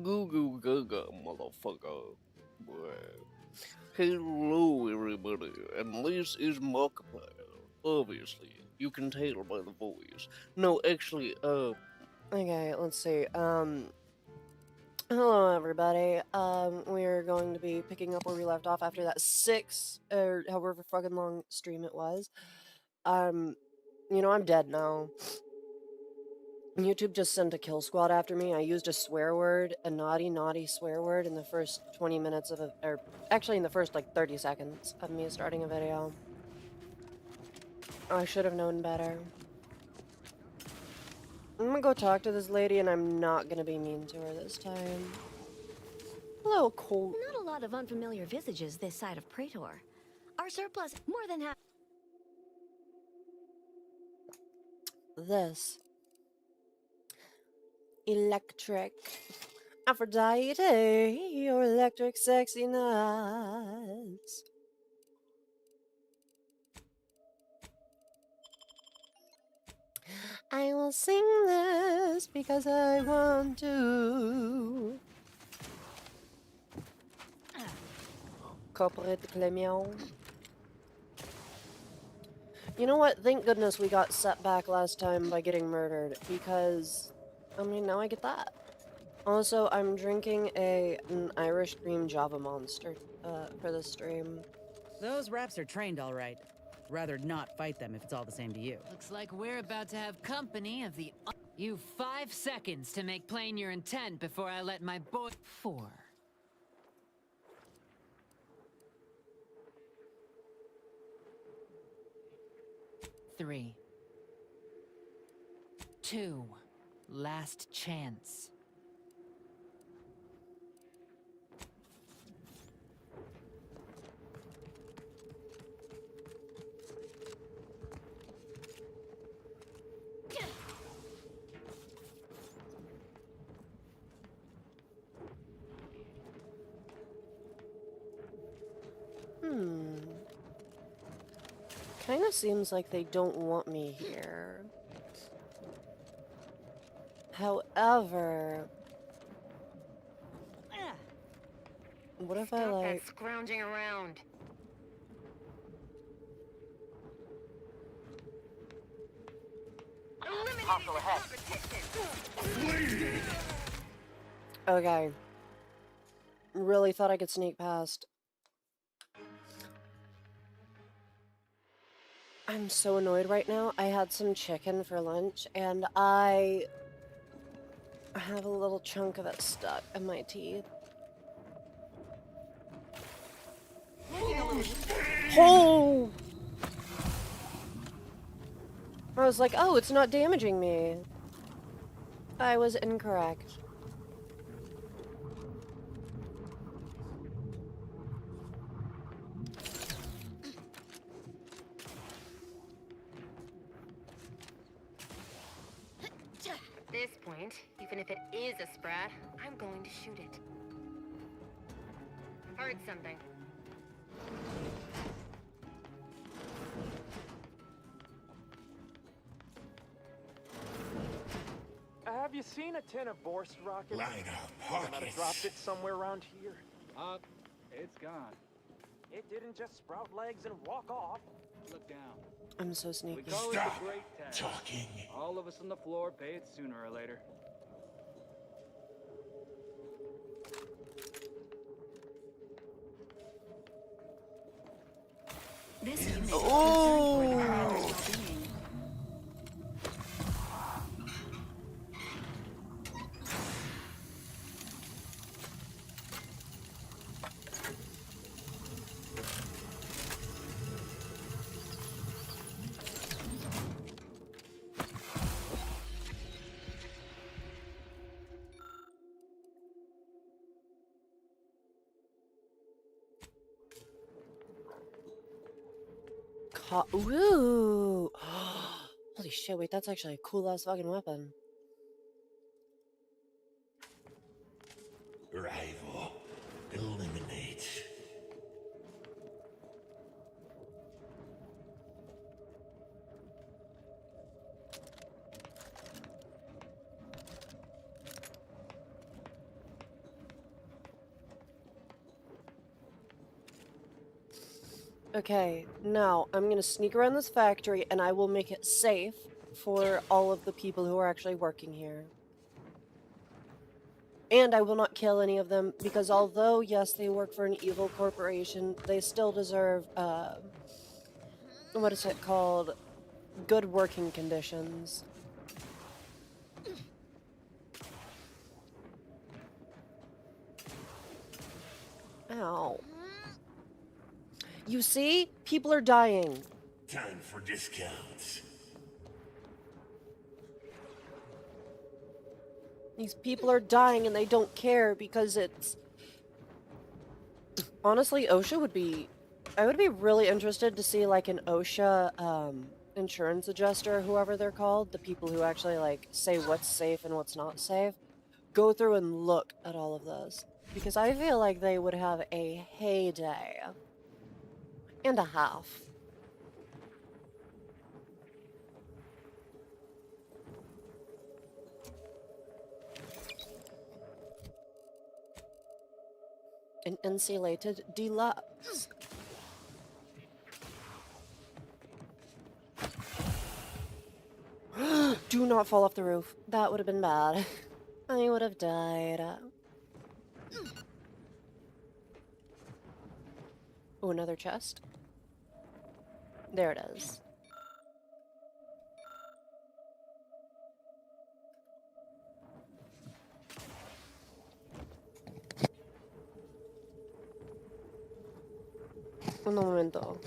Goo goo gaga, motherfucker. Well, hello, everybody, and this is Markiplier. Obviously, you can tell by the voice. No, actually, okay, let's see. Hello, everybody. We're going to be picking up where we left off after that 6 or however fucking long stream it was. Um, I'm dead now. YouTube just sent a kill squad after me. I used a swear word, a naughty, naughty swear word in the first 20 minutes of a, or actually in the first like 30 seconds of me starting a video. I should have known better. I'm gonna go talk to this lady and I'm not gonna be mean to her this time. Hello, Colt. Not a lot of unfamiliar visages this side of Praetor. Our surplus more than half. This. Electric. Aphrodite, your electric sexiness. I will sing this because I want to. Corporate Clemion. You know what? Thank goodness we got set back last time by getting murdered, because, I mean, now I get that. Also, I'm drinking an Irish cream Java Monster for this stream. Those reps are trained all right. Rather not fight them if it's all the same to you. Looks like we're about to have company of the... You 5 seconds to make plain your intent before I let my boy... 4. 3. 2. Last chance. Kinda seems like they don't want me here. However... What if I, like... Stop that scrounging around. Hostile ahead. Okay. Really thought I could sneak past. I'm so annoyed right now. I had some chicken for lunch, and I have a little chunk of it stuck in my teeth. Oh! I was like, oh, it's not damaging me. I was incorrect. At this point, even if it is a sprat, I'm going to shoot it. Heard something. Have you seen a tin of Borst rockets? Line up, I might have Hawkins. dropped it somewhere around here. It's gone. It didn't just sprout legs and walk off. Look down. I'm so We sneaky. call it Stop the Great Tax. talking. All of us on the floor pay it sooner or later. This unit is Oh! concerned for the commander's well-being. Ooh! Holy shit, wait, that's actually a cool ass fucking weapon. Rival. Eliminate. Okay, now I'm gonna sneak around this factory and I will make it safe for all of the people who are actually working here. And I will not kill any of them because although, yes, they work for an evil corporation, they still deserve, what is it called? Good working conditions. Ow. You see? People are dying. Time for discounts. These people are dying and they don't care because it's... Honestly, OSHA would be... I would be really interested to see, like, an OSHA, insurance adjuster, whoever they're called, the people who actually, like, say what's safe and what's not safe, go through and look at all of this. Because I feel like they would have a heyday. And a half. An insulated deluxe. Do not fall off the roof. That would have been bad. I would have died. Oh, another chest. There it is. Un momento.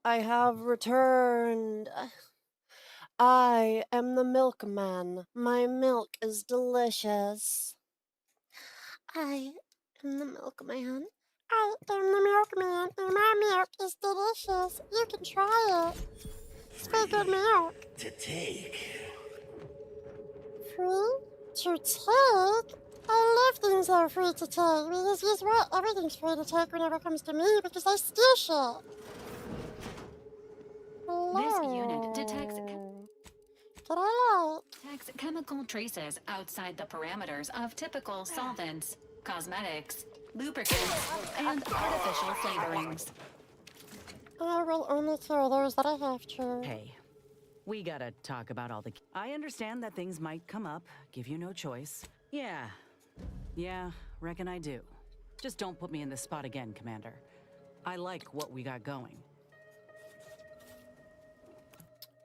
I have returned. I am the milkman. My milk is delicious. I am the milkman. I am the milkman, and my milk is delicious. You can try it. It's very good milk. To take. Free to take? I love things that are free to take because guess what? Everything's free to take whenever it comes to me because I steal shit. This unit detects Can I like? detects chemical traces outside the parameters of typical solvents, cosmetics, lubricants, and artificial flavorings. I will only throw those that I have to. Hey, we gotta talk about all the... I understand that things might come up, give you no choice. Yeah, reckon I do. Just don't put me in this spot again, Commander. I like what we got going.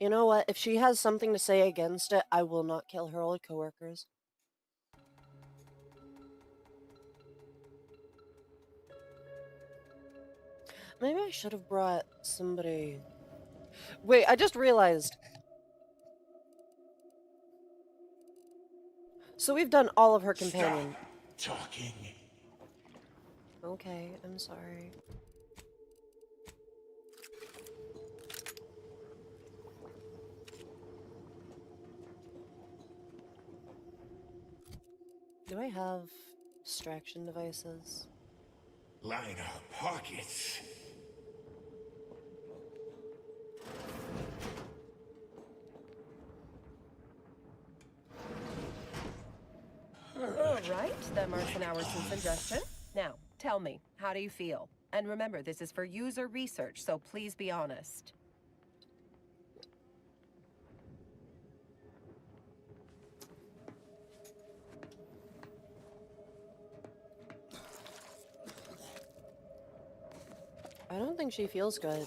You know what? If she has something to say against it, I will not kill her old coworkers. Maybe I should have brought somebody... Wait, I just realized. So we've done all of her companion. Stop talking. Okay, I'm sorry. Do I have distraction devices? Line our pockets. All right, them are some hours to suggestion. Now, tell me, how do you feel? And remember, this is for user research, so please be honest. I don't think she feels good.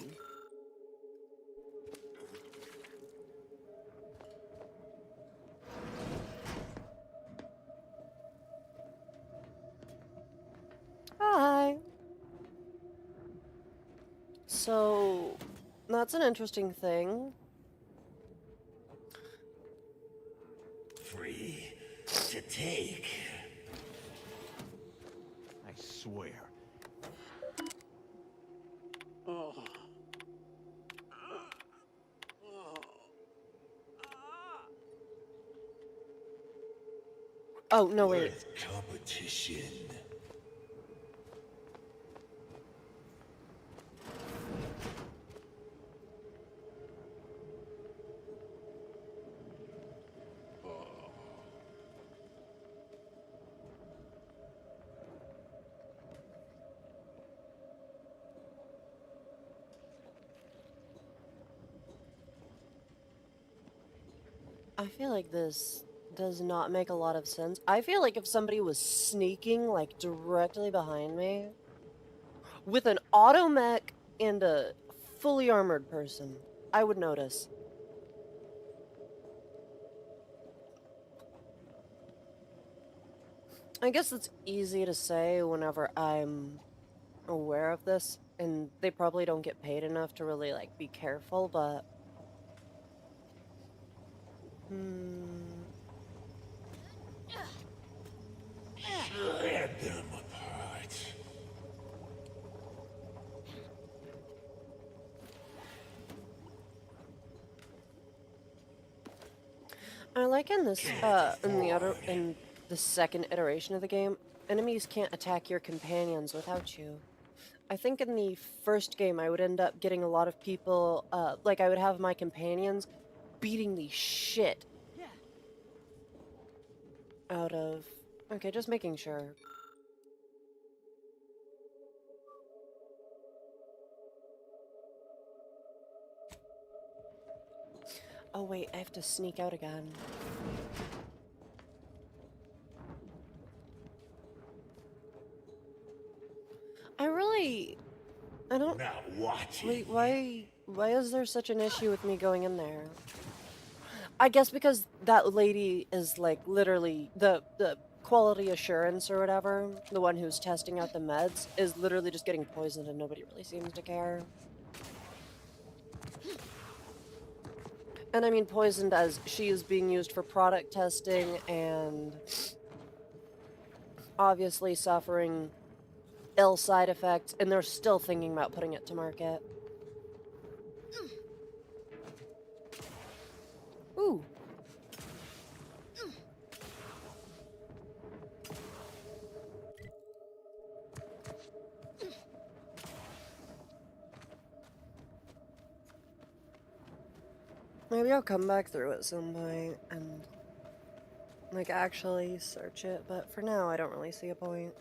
Hi. So, that's an interesting thing. Free to take. I swear. Oh, no, wait. Worth competition. I feel like this does not make a lot of sense. I feel like if somebody was sneaking, like, directly behind me, with an automech and a fully armored person, I would notice. I guess it's easy to say whenever I'm aware of this, and they probably don't get paid enough to really, like, be careful, but... Shred them apart. I like in this, in the second iteration of the game, enemies can't attack your companions without you. I think in the first game I would end up getting a lot of people, like I would have my companions beating the shit out of... Okay, just making sure. Oh wait, I have to sneak out again. I don't... Not watching. Wait, why is there such an issue with me going in there? I guess because that lady is, like, literally, the quality assurance or whatever, the one who's testing out the meds, is literally just getting poisoned and nobody really seems to care. And I mean poisoned as she is being used for product testing and obviously suffering ill side effects, and they're still thinking about putting it to market. Ooh. Maybe I'll come back through at some point and Like, actually search it, but for now, I don't really see a point.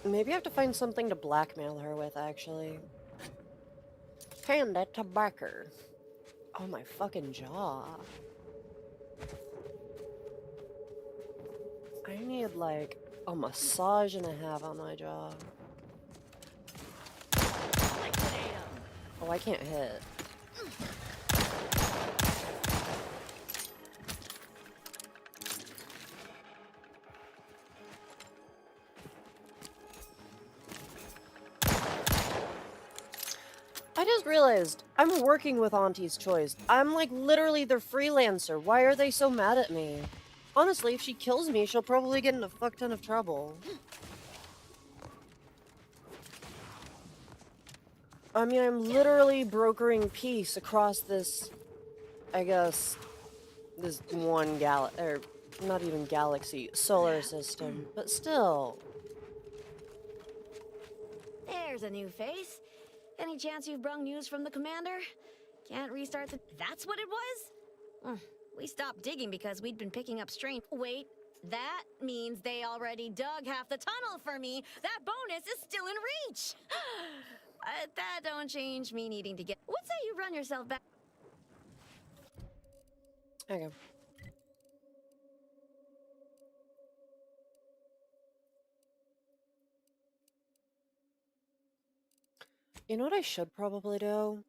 Maybe I have to find something to blackmail her with, actually. Hand it to Barker. Oh, my fucking jaw. I need, like, a massage and a half on my jaw. Oh, I can't hit. I just realized I'm working with Auntie's Choice. I'm like literally their freelancer. Why are they so mad at me? Honestly, if she kills me, she'll probably get in a fuck ton of trouble. I mean, I'm literally brokering peace across this, I guess, this one or not even galaxy, solar system, but still. There's a new face. Any chance you've brung news from the commander? Can't restart the... That's what it was? We stopped digging because we'd been picking up strange... Wait, that means they already dug half the tunnel for me. That bonus is still in reach. That don't change me needing to get... What say you run yourself back... Okay. You know what I should probably do?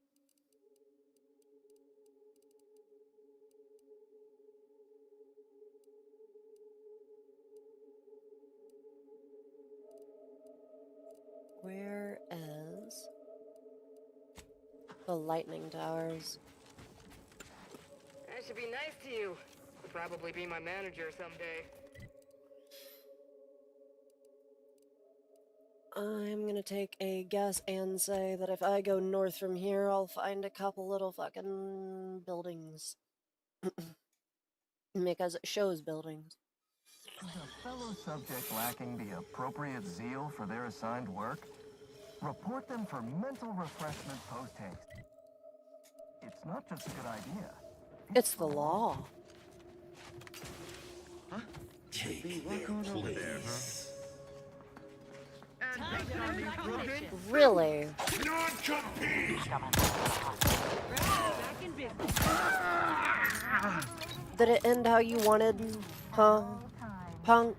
Where is the lightning towers? That should be nice to you. You'll probably be my manager someday. I'm gonna take a guess and say that if I go north from here, I'll find a couple little fucking buildings. Because it shows buildings. Is a fellow subject lacking the appropriate zeal for their assigned work? Report them for mental refreshment post-haste. It's not just a good idea. It's the law. Huh? Take their place. Really? Did it end how you wanted, huh? Punk?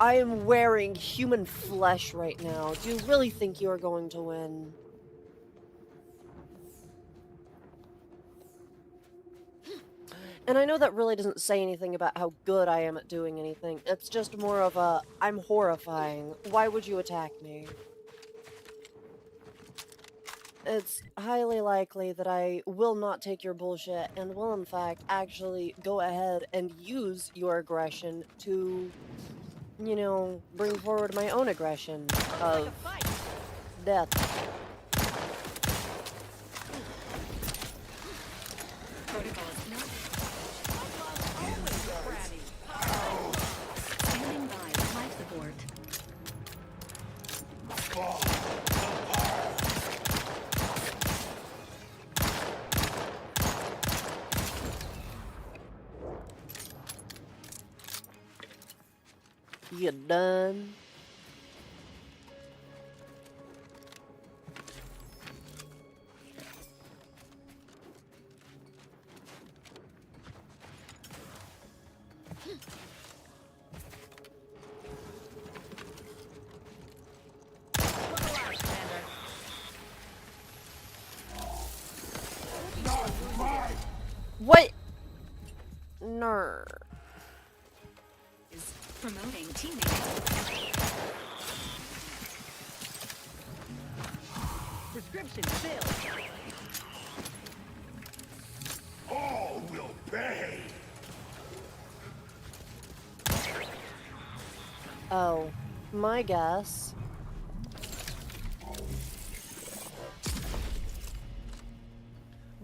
I am wearing human flesh right now. Do you really think you are going to win? And I know that really doesn't say anything about how good I am at doing anything. It's just more of a, I'm horrifying. Why would you attack me? It's highly likely that I will not take your bullshit and will in fact actually go ahead and use your aggression to, you know, bring forward my own aggression of death. Standing by with life support. You done? What? Ner. Is promoting teammates. Prescription filled. All will pay. Oh, my guess.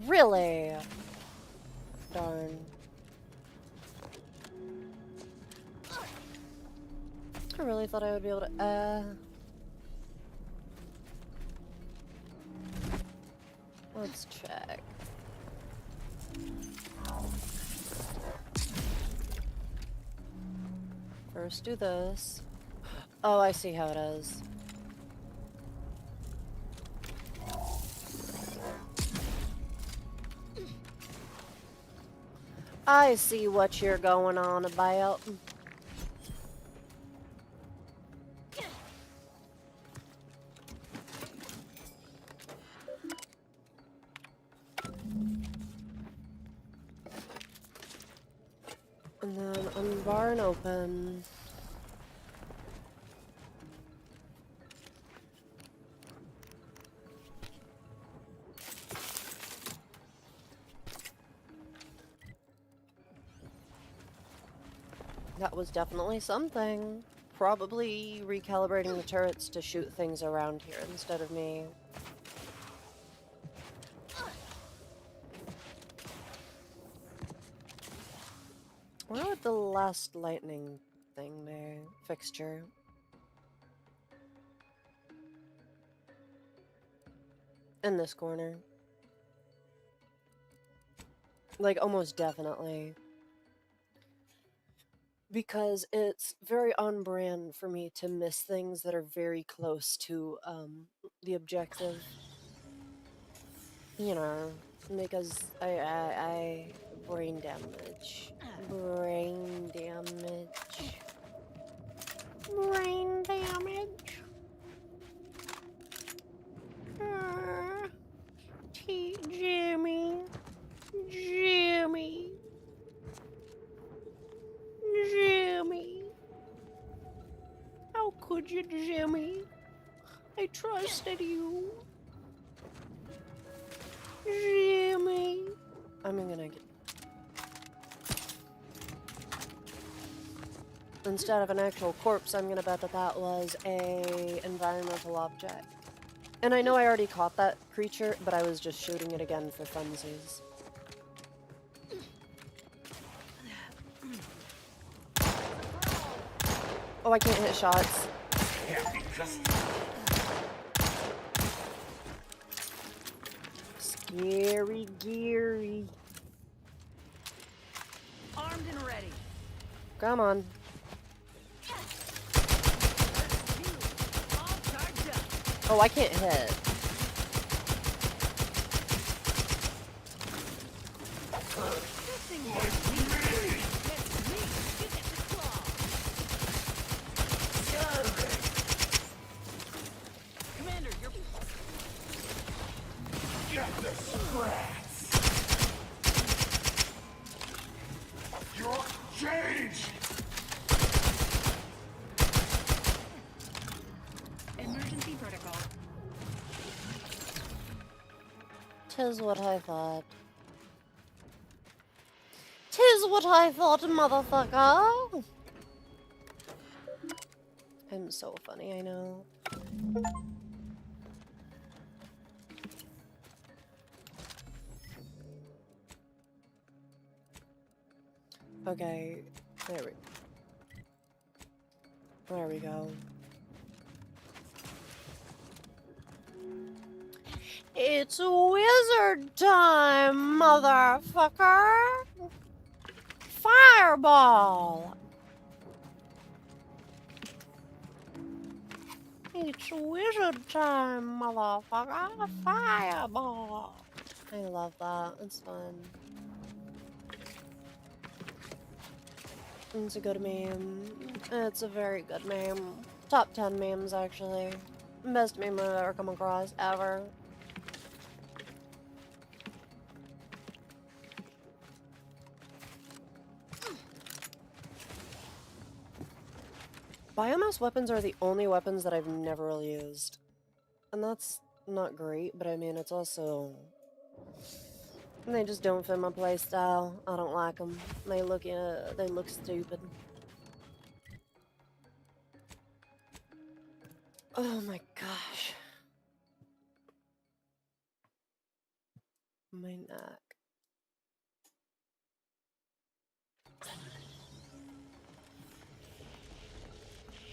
Really? Darn. I really thought I would be able to, let's check. first do this. Oh, I see how it is. I see what you're going on about. And then unbar and open. That was definitely something. Probably recalibrating the turrets to shoot things around here instead of me. Where would the last lightning thing there? Fixture. In this corner. Like, almost definitely. Because it's very on brand for me to miss things that are very close to the objective. You know, because I brain damage. Brain damage. Brain damage. Jimmy. Jimmy. Jimmy. How could you, Jimmy? I trusted you. Jimmy. I'm gonna get... Instead of an actual corpse, I'm gonna bet that that was a environmental object. And I know I already caught that creature, but I was just shooting it again for funsies. Oh, I can't hit shots. Scary Gary. Armed and ready. Come on. Oh, I can't hit. Commander, you're... Get the scraps! You're changed! Emergency protocol. 'Tis what I thought. 'Tis what I thought, motherfucker! I'm so funny, I know. Okay, there we go. It's wizard time, motherfucker! Fireball! It's wizard time, motherfucker! Fireball! I love that. It's fun. It's a good meme. It's a very good meme. Top 10 memes, actually. Best meme I've ever come across, ever. Biomass weapons are the only weapons that I've never really used. And that's not great, but I mean, it's also... They just don't fit my playstyle. I don't like them. They look stupid. Oh my gosh. My neck.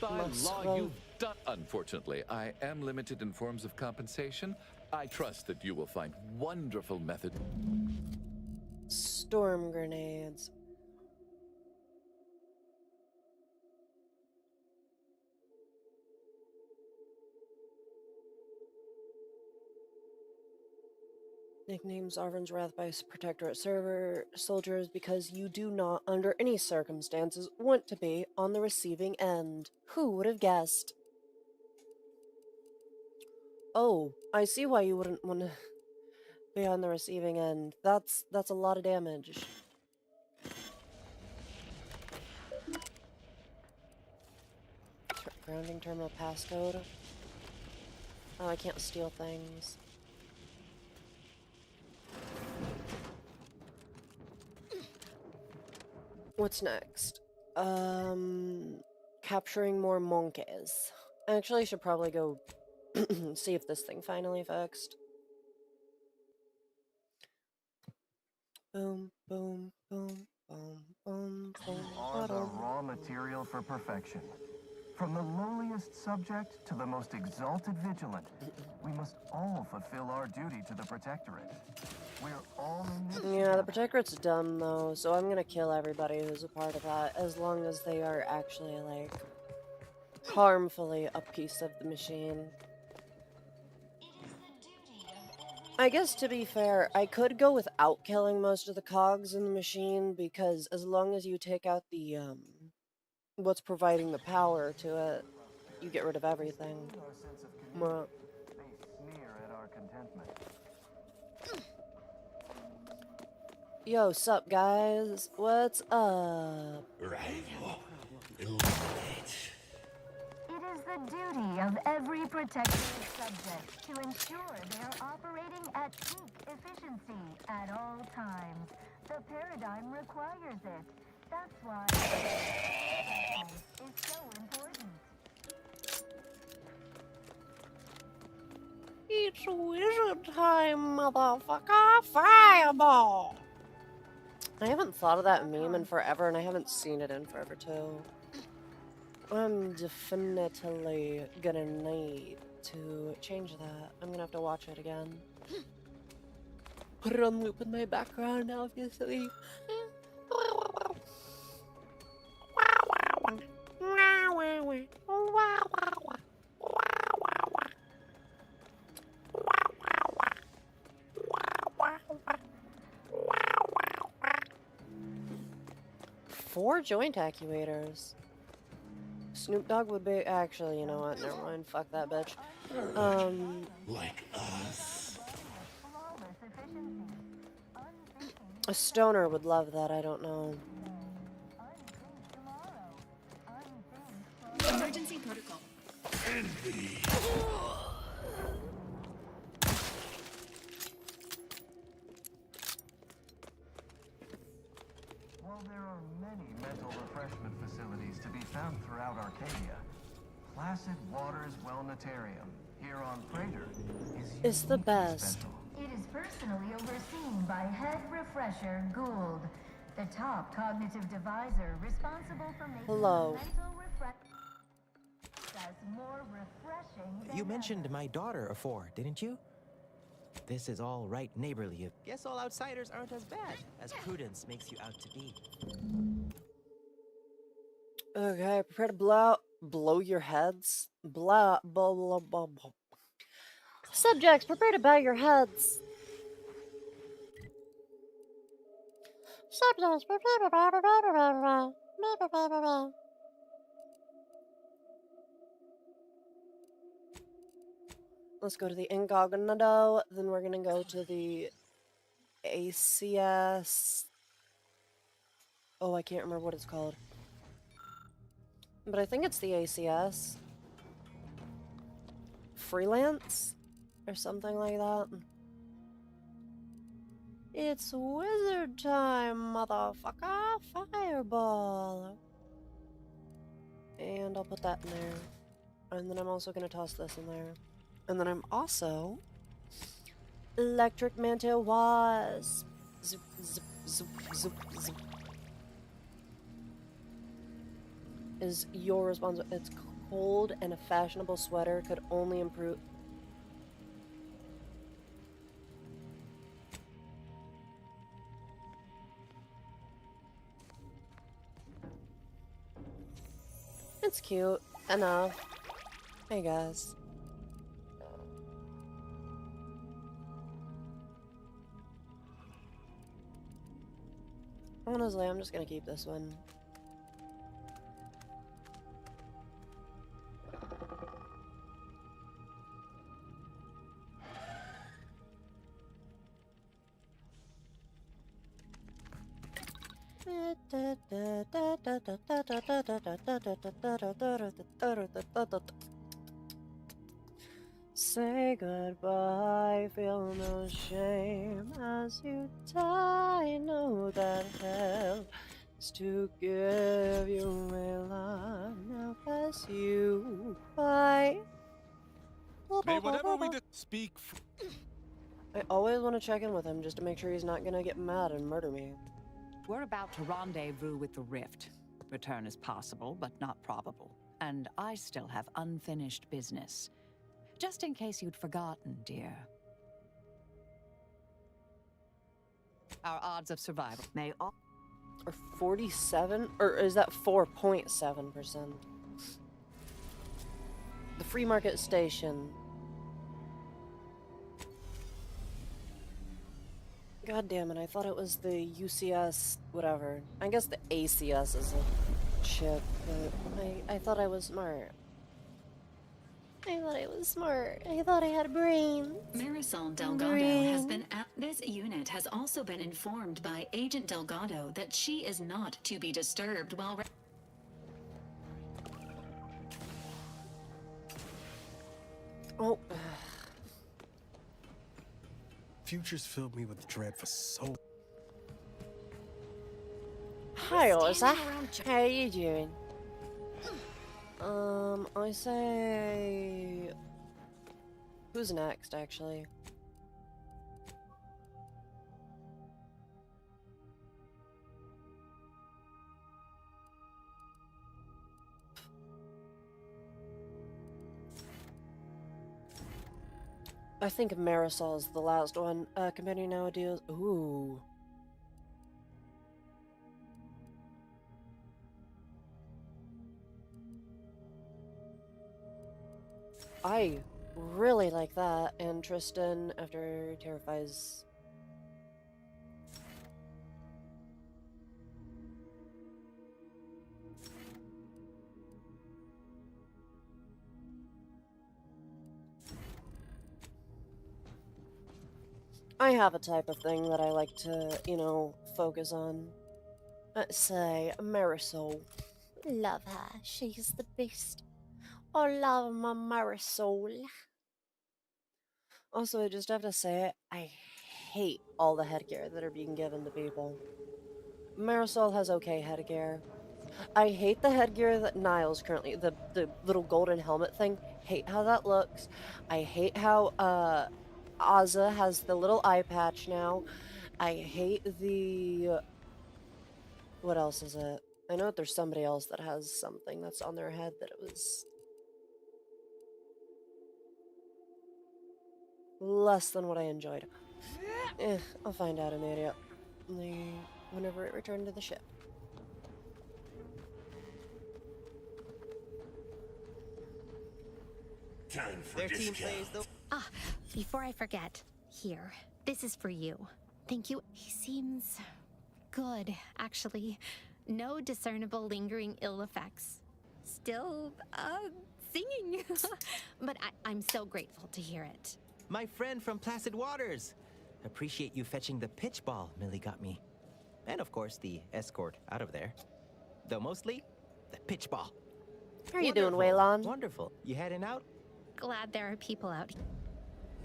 By law, you've done. Unfortunately, I am limited in forms of compensation. I trust that you will find wonderful method. Storm grenades. Nicknames Arven's Wrath by Protectorate server soldiers because you do not, under any circumstances, want to be on the receiving end. Who would have guessed? Oh, I see why you wouldn't want to be on the receiving end. That's a lot of damage. Grounding terminal passcode. Oh, I can't steal things. What's next? Capturing more monkeys. I actually should probably go see if this thing finally fixed. Boom, boom, boom, boom, boom, boom. Are the raw material for perfection. From the lowliest subject to the most exalted vigilant, we must all fulfill our duty to the Protectorate. We're all in this. Yeah, the Protectorate's dumb though, so I'm gonna kill everybody who's a part of that, as long as they are actually, like, harmfully a piece of the machine. I guess, to be fair, I could go without killing most of the cogs in the machine, because as long as you take out the, what's providing the power to it, you get rid of everything. Well, They sneer at our contentment. yo, sup, guys? What's up? Rival. Illuminate. It is the duty of every protected subject to ensure they are operating at peak efficiency at all times. The paradigm requires it. That's why is so important. It's wizard time, motherfucker! Fireball! I haven't thought of that meme in forever, and I haven't seen it in forever, too. I'm definitely gonna need to change that. I'm gonna have to watch it again. Put it on loop in my background, obviously. Four joint actuators. Snoop Dogg would be actually, you know what? Never mind. Fuck that bitch. Like us. A stoner would love that. I don't know. Emergency protocol. Envy. While there are many mental refreshment facilities to be found throughout Arcadia, Placid Waters Wellnetarium here on Praetor is It's the best. special. It is personally overseen by Head Refresher Gould, the top cognitive deviser responsible for making Hello. mental process more refreshing than You mentioned my daughter afore, didn't you? This is all right neighborly. Guess all outsiders aren't as bad as Prudence makes you out to be. Okay, prepare to blow your heads. Blah, blah, blah, blah, blah. Subjects, prepare to bow your heads. Subjects, prepare to bow your heads. Let's go to the incognito, then we're gonna go to the ACS. Oh, I can't remember what it's called. But I think it's the ACS. Freelance? Or something like that. It's wizard time, motherfucker! Fireball! And I'll put that in there. And then I'm also gonna toss this in there. And then I'm also... Electric Mantle Wasp! Zoop, zoop, zoop, zoop, zoop. Is your response... It's cold and a fashionable sweater could only improve... It's cute. Enough. Hey guys. Honestly, I'm just gonna keep this one. Say goodbye, feel no shame as you die. Know that hell is to give you Milan. Now pass you by. May whatever we speak. I always want to check in with him just to make sure he's not gonna get mad and murder me. We're about to rendezvous with the Rift. Return is possible, but not probable. And I still have unfinished business. Just in case you'd forgotten, dear. Our odds of survival may all... Or 47? Or is that 4.7%? The Free Market Station. God damn it, I thought it was the UCS, whatever. I guess the ACS is a chip, but I thought I was smart. I thought I was smart. I thought I had brains. Marisol Delgado has been at this unit has also been informed by Agent Delgado that she is not to be disturbed while Oh. Futures filled me with dread for so. Hi, Oza. How are you doing? I say... Who's next, actually? I think Marisol's the last one. Companion now deals... Ooh. I really like that. And Tristan, after Terrifies... I have a type of thing that I like to, you know, focus on. Let's say, Marisol. Love her. She's the best. I love my Marisol. Also, I just have to say, I hate all the headgear that are being given to people. Marisol has okay headgear. I hate the headgear that Niles currently, the little golden helmet thing. Hate how that looks. I hate how, Azza has the little eye patch now. I hate the... What else is it? I know that there's somebody else that has something that's on their head that it was... less than what I enjoyed. I'll find out immediately whenever it returned to the ship. Time for Their team discount. plays the... Ah, before I forget, here, this is for you. Thank you. He seems good, actually. No discernible lingering ill effects. Still, singing. But I'm so grateful to hear it. My friend from Placid Waters. Appreciate you fetching the pitch ball Millie got me. And of course, the escort out of there. Though mostly, the pitch ball. How are you doing, Waylon? Wonderful. You heading out? Glad there are people out here.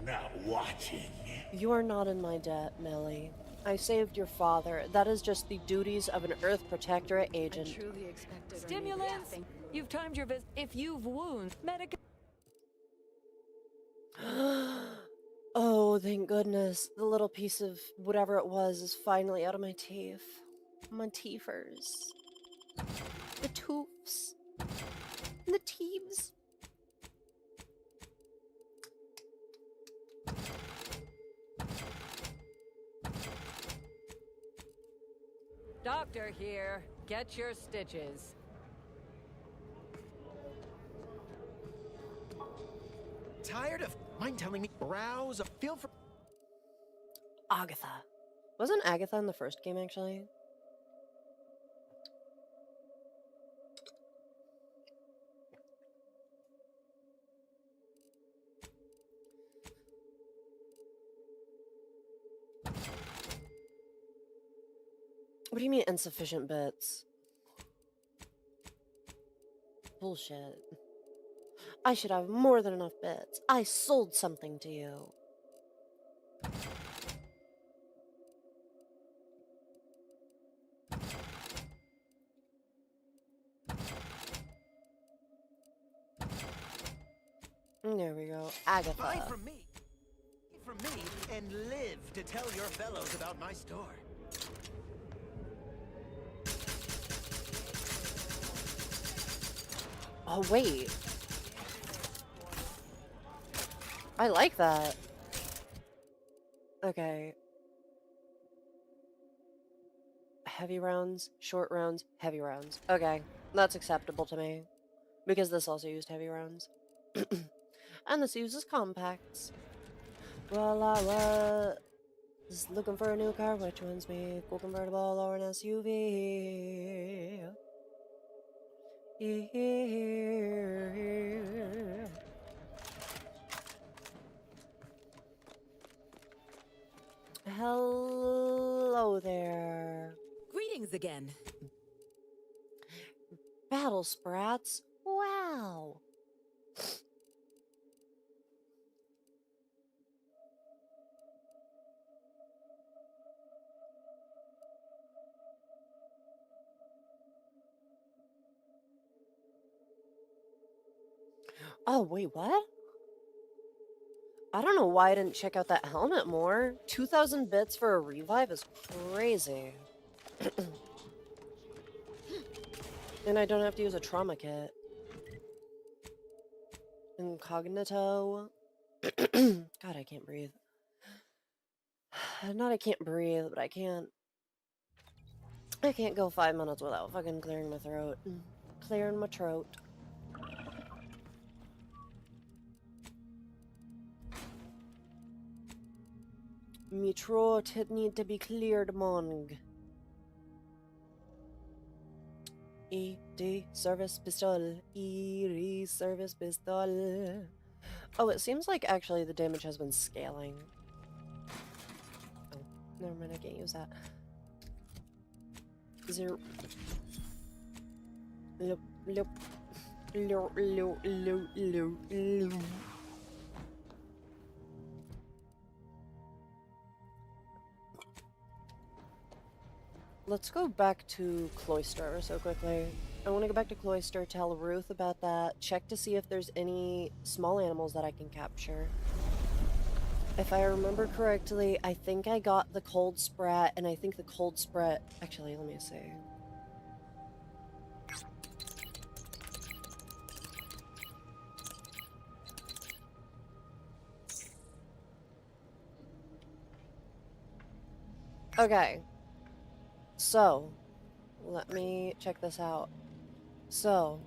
Not watching. You are not in my debt, Millie. I saved your father. That is just the duties of an Earth Protectorate agent. I truly expected stimulants. You've timed your visit. If you've wounds, medic. Oh, thank goodness. The little piece of whatever it was is finally out of my teeth. My teethers. The toofs. The teeves. Doctor here. Get your stitches. Tired of mind telling me browse? Feel for... Agatha. Wasn't Agatha in the first game, actually? What do you mean insufficient bits? Bullshit. I should have more than enough bits. I sold something to you. There we go. Agatha. Buy from me. Buy from me and live to tell your fellows about my store. Oh, wait. I like that. Okay. Heavy rounds, short rounds, heavy rounds. Okay, that's acceptable to me. Because this also used heavy rounds. And this uses compacts. Well, I was looking for a new car. Which one's me? Cool convertible or an SUV? Hello there. Greetings again. Battle sprats. Wow. Oh, wait, what? I don't know why I didn't check out that helmet more. 2,000 bits for a revive is crazy. And I don't have to use a trauma kit. Incognito. God, I can't breathe. Not I can't breathe, but I can't go 5 minutes without fucking clearing my throat. Clearing my throat. Me throat, it need to be cleared, Mong. ED service pistol. ED service pistol. Oh, it seems like actually the damage has been scaling. Oh, never mind, I can't use that. Zero. Loop, loop. Loop, loop, loop, loop, loop. Let's go back to Cloister so quickly. I want to go back to Cloister, tell Ruth about that, check to see if there's any small animals that I can capture. If I remember correctly, I think I got the Cold Sprat, and I think the Cold Sprat... Actually, let me see. Okay. So, let me check this out. So,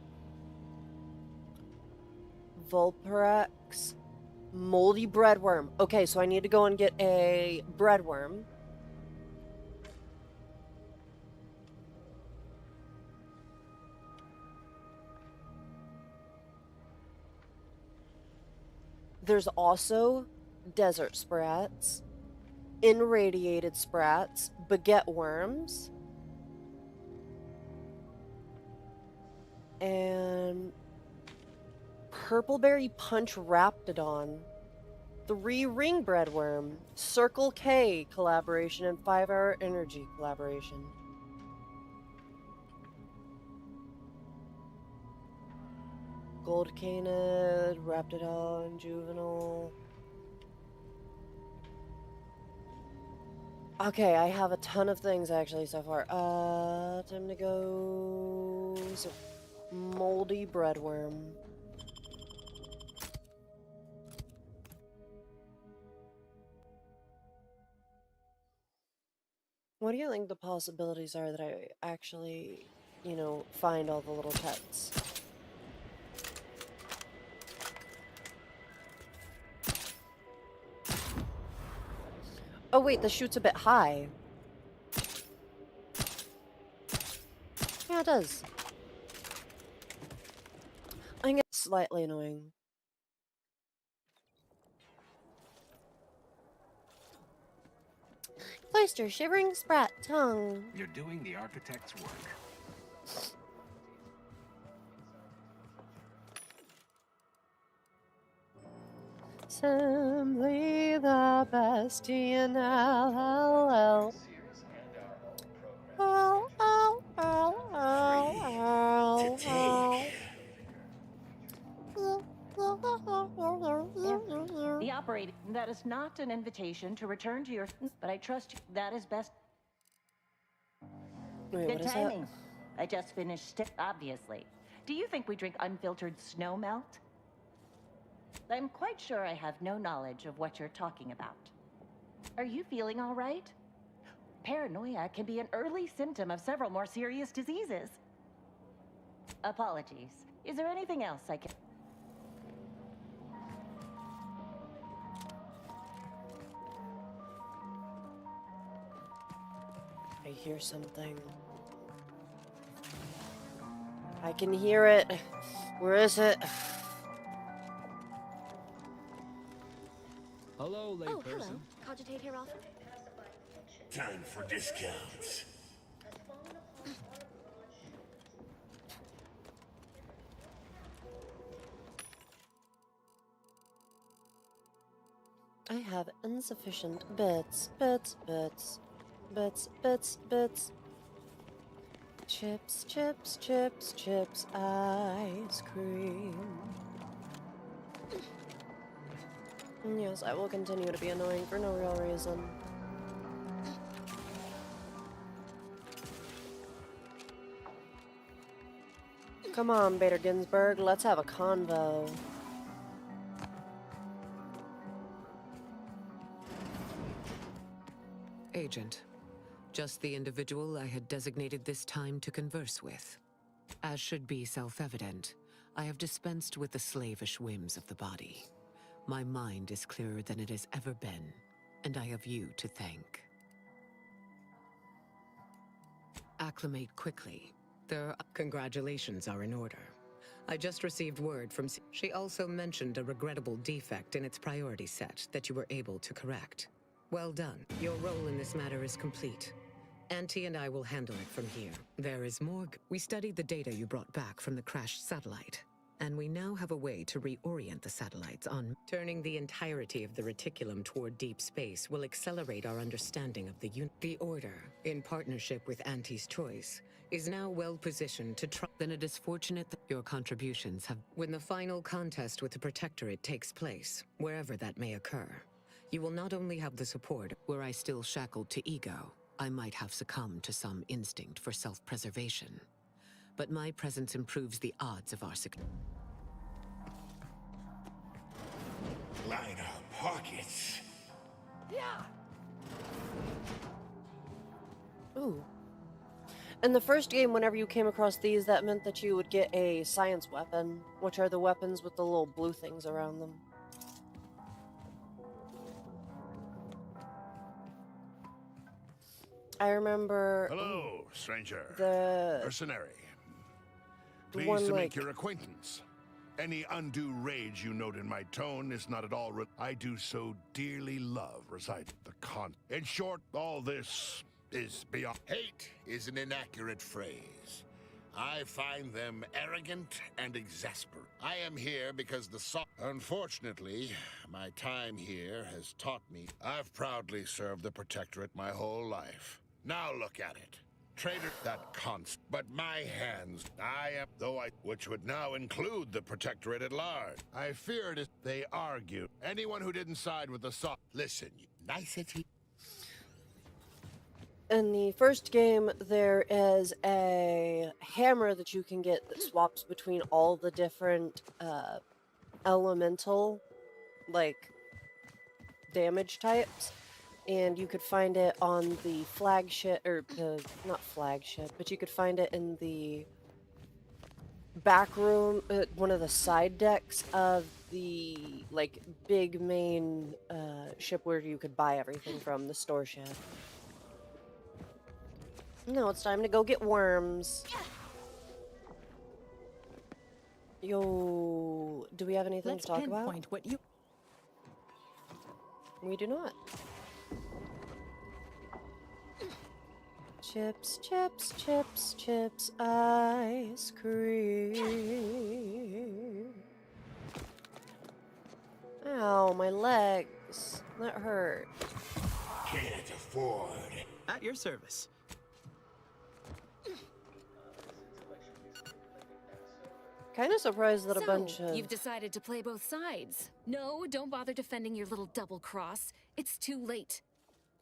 Vulperax, moldy breadworm. Okay, so I need to go and get a breadworm. There's also desert sprats, irradiated sprats, baguette worms, and purpleberry punch raptidon, 3 ring breadworm, Circle K collaboration, and 5-hour energy collaboration. Gold canid, raptidon, juvenile. Okay, I have a ton of things actually so far. Time to go. So, moldy breadworm. What do you think the possibilities are that I actually, you know, find all the little pets? Oh wait, the chute's a bit high. Yeah, it does. I think it's slightly annoying. Cloister, shivering sprat, tongue. You're doing the architect's work. Simply the best, TNLL. Oh, oh, oh, oh, oh, The operating. That is not an invitation to return to your. But I trust you. That is best. Wait, Good what is timing. that? I just finished. Obviously. Do you think we drink unfiltered snow melt? I'm quite sure I have no knowledge of what you're talking about. Are you feeling all right? Paranoia can be an early symptom of several more serious diseases. Apologies. Is there anything else I can... I hear something. I can hear it. Where is it? Hello, layperson. Oh, hello. Cogitate here often? Time for discounts. I have insufficient bits. Bits. Chips, ice cream. Yes, I will continue to be annoying for no real reason. Come on, Bader Ginsburg, let's have a convo. Agent. Just the individual I had designated this time to converse with. As should be self-evident, I have dispensed with the slavish whims of the body. My mind is clearer than it has ever been, and I have you to thank. Acclimate quickly. Congratulations are in order. I just received word from... She also mentioned a regrettable defect in its priority set that you were able to correct. Well done. Your role in this matter is complete. Auntie and I will handle it from here. There is more... We studied the data you brought back from the crashed satellite, and we now have a way to reorient the satellites on... Turning the entirety of the reticulum toward deep space will accelerate our understanding of the Order, in partnership with Auntie's Choice, is now well positioned to try... Then it is fortunate that your contributions have... When the final contest with the Protectorate takes place, wherever that may occur, you will not only have the support... Were I still shackled to ego, I might have succumbed to some instinct for self-preservation. But my presence improves the odds of our success. Line our pockets. Yeah. Ooh. In the first game, whenever you came across these, that meant that you would get a science weapon, which are the weapons with the little blue things around them. I remember... Hello, stranger. The... Mercenary. one, Pleased to like... make your acquaintance. Any undue rage you note in my tone is not at all I do so dearly love recite the con. In short, all this is beyond... Hate is an inaccurate phrase. I find them arrogant and exasperating. I am here because Unfortunately, my time here has taught me I've proudly served the Protectorate my whole life. Now look at it. Traitor that const, but my hands, which would now include the Protectorate at large. I feared it. They argue. Anyone who didn't side with the listen, you nicety. In the first game, there is a hammer that you can get that swaps between all the different elemental, like, damage types. And you could find it on the flagship, or not flagship, but you could find it in the back room, one of the side decks of the, like, big main ship where you could buy everything from, the store ship. No, it's time to go get worms. Yo, do we have anything to talk about? Pinpoint what you... We do not. Chips, chips, chips, chips, ice cream. Ow, my legs. That hurt. Can't afford. At your service. Kind of surprised that a bunch of... You've decided to play both sides. No, don't bother defending your little double cross. It's too late.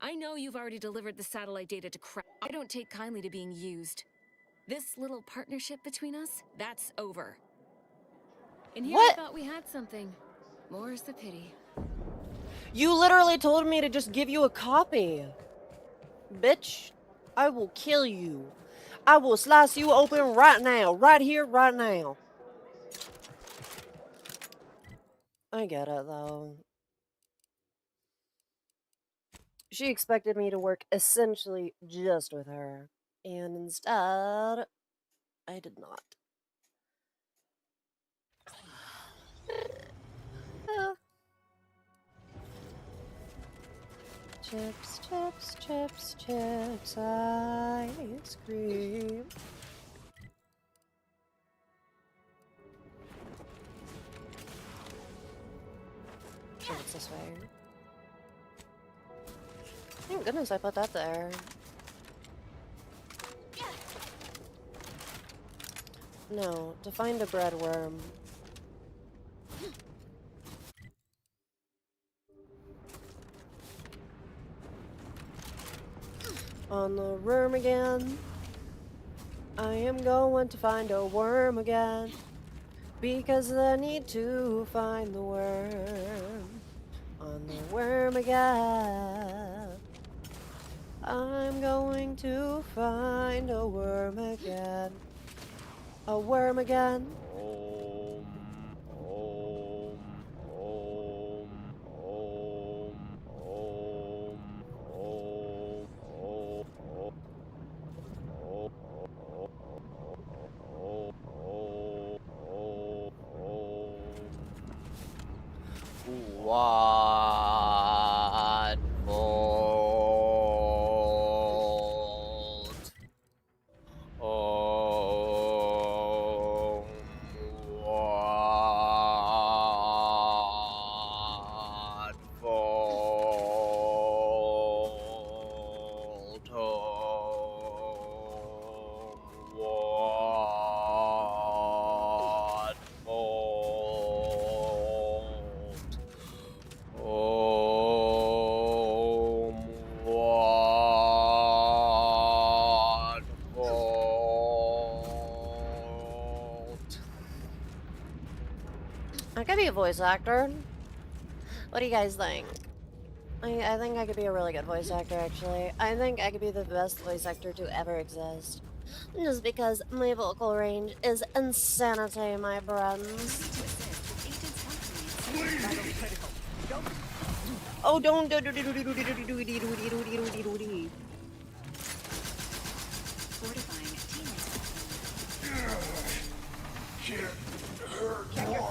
I know you've already delivered the satellite data to Crap. I don't take kindly to being used. This little partnership between us, that's over. And here I thought we had something. More's the pity. You literally told me to just give you a copy. Bitch, I will kill you. I will slice you open right now. Right here, right now. I get it, though. She expected me to work essentially just with her. And instead, I did not. Chips, chips, chips, chips, ice cream. Sure, it's this way. Thank goodness I put that there. No, to find a bread worm. On the worm again. I am going to find a worm again. Because I need to find the worm. On the worm again. I'm going to find a worm again. A worm again. What volt? Oh, what volt? Oh, what volt? Oh, what volt? I could be a voice actor. What do you guys think? I think I could be a really good voice actor, actually. I think I could be the best voice actor to ever exist. Just because my vocal range is insanity, my friends. Oh, don't do.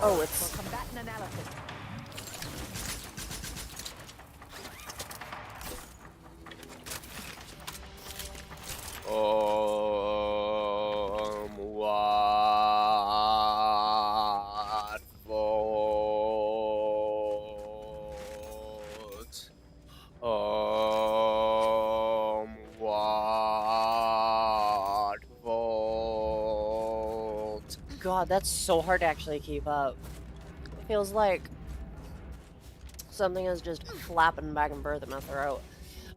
Oh, it's combatant analysis. What volt? What volt? God, that's so hard to actually keep up. It feels like something is just flapping back and forth in my throat.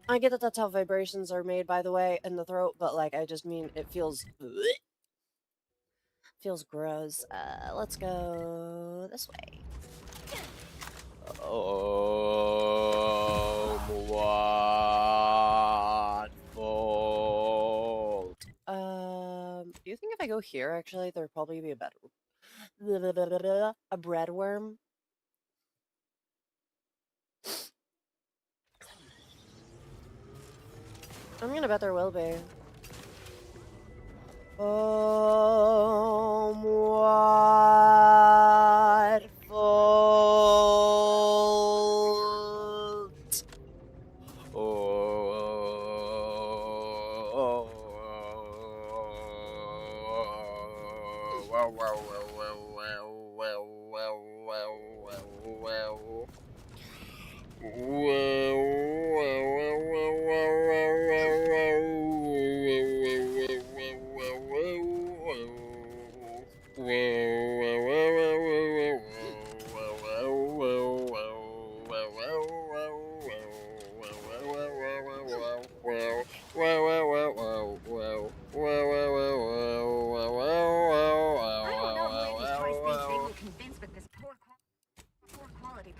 I get that that's how vibrations are made, by the way, in the throat, but like, I just mean it feels gross. Let's go this way. What volt? Do you think if I go here, actually, there'd probably be a better... a bread worm? I'm gonna bet there will be. What volt?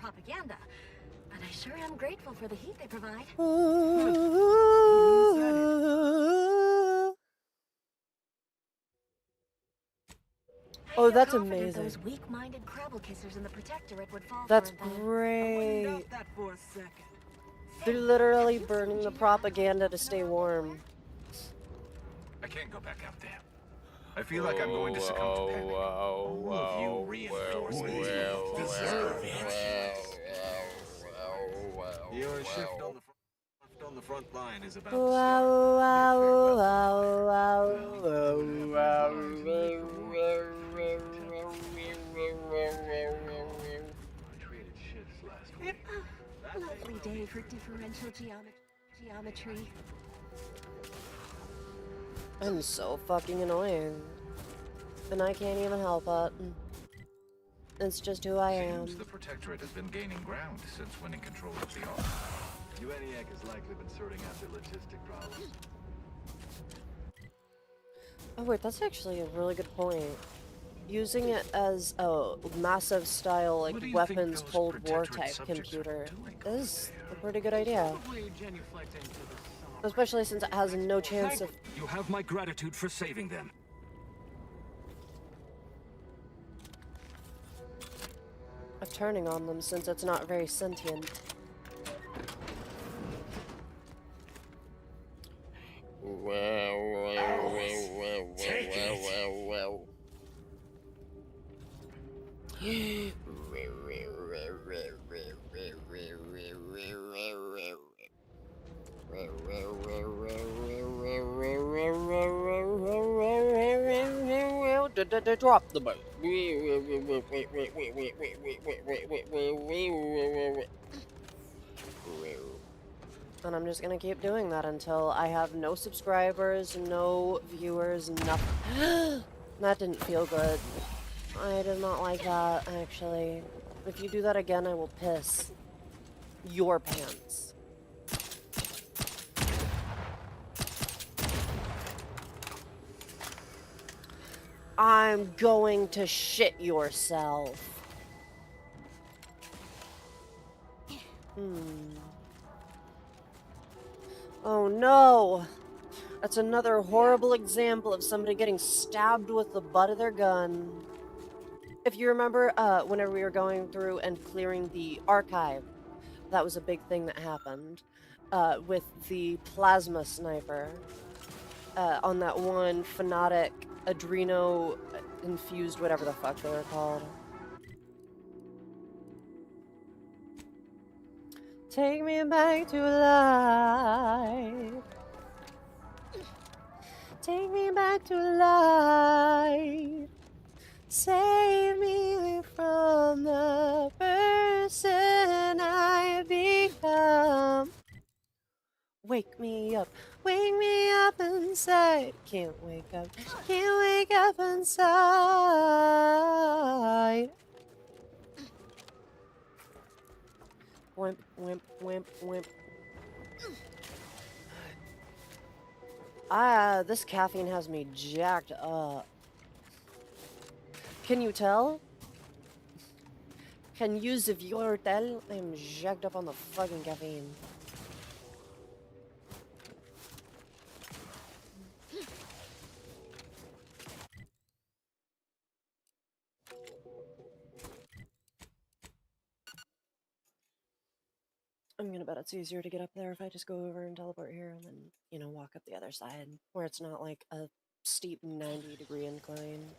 Propaganda, but I sure am grateful for the heat they provide. Oh, that's Confident amazing. those weak-minded Crabble kissers in the Protectorate would fall That's for it, great. They're literally burning the propaganda to stay warm. I can't go back out there. I feel like I'm going to succumb to panic. All of you reinforcements deserve it. Your shift on the front line is about to Lovely day for differential geometry. I'm so fucking annoying. And I can't even help it. It's just who I am. Seems the Protectorate has been gaining ground since winning control of the Ark. UNEAC has likely been sorting out their logistic problems. Oh wait, that's actually a really good point. Using it as a massive style, like, weapons Cold War type computer is a pretty good idea. Especially since it has no chance of... You have my gratitude for saving them. of turning on them, since it's not very sentient. Drop the boat. And I'm just gonna keep doing that until I have no subscribers, no viewers, nothing. That didn't feel good. I did not like that, actually. If you do that again, I will piss your pants. I'm going to shit yourself. Oh no! That's another horrible example of somebody getting stabbed with the butt of their gun. If you remember, whenever we were going through and clearing the archive, that was a big thing that happened with the plasma sniper on that one fanatic adreno infused whatever the fuck they were called. Take me back to life. Take me back to life. Save me from the person I've become. Wake me up inside. Can't wake up inside. Wimp, wimp, wimp, wimp. This caffeine has me jacked up. Can you tell? Can you the viewer tell? I'm jacked up on the fucking caffeine. I'm gonna bet it's easier to get up there if I just go over and teleport here and then, you know, walk up the other side, where it's not like a steep 90-degree incline.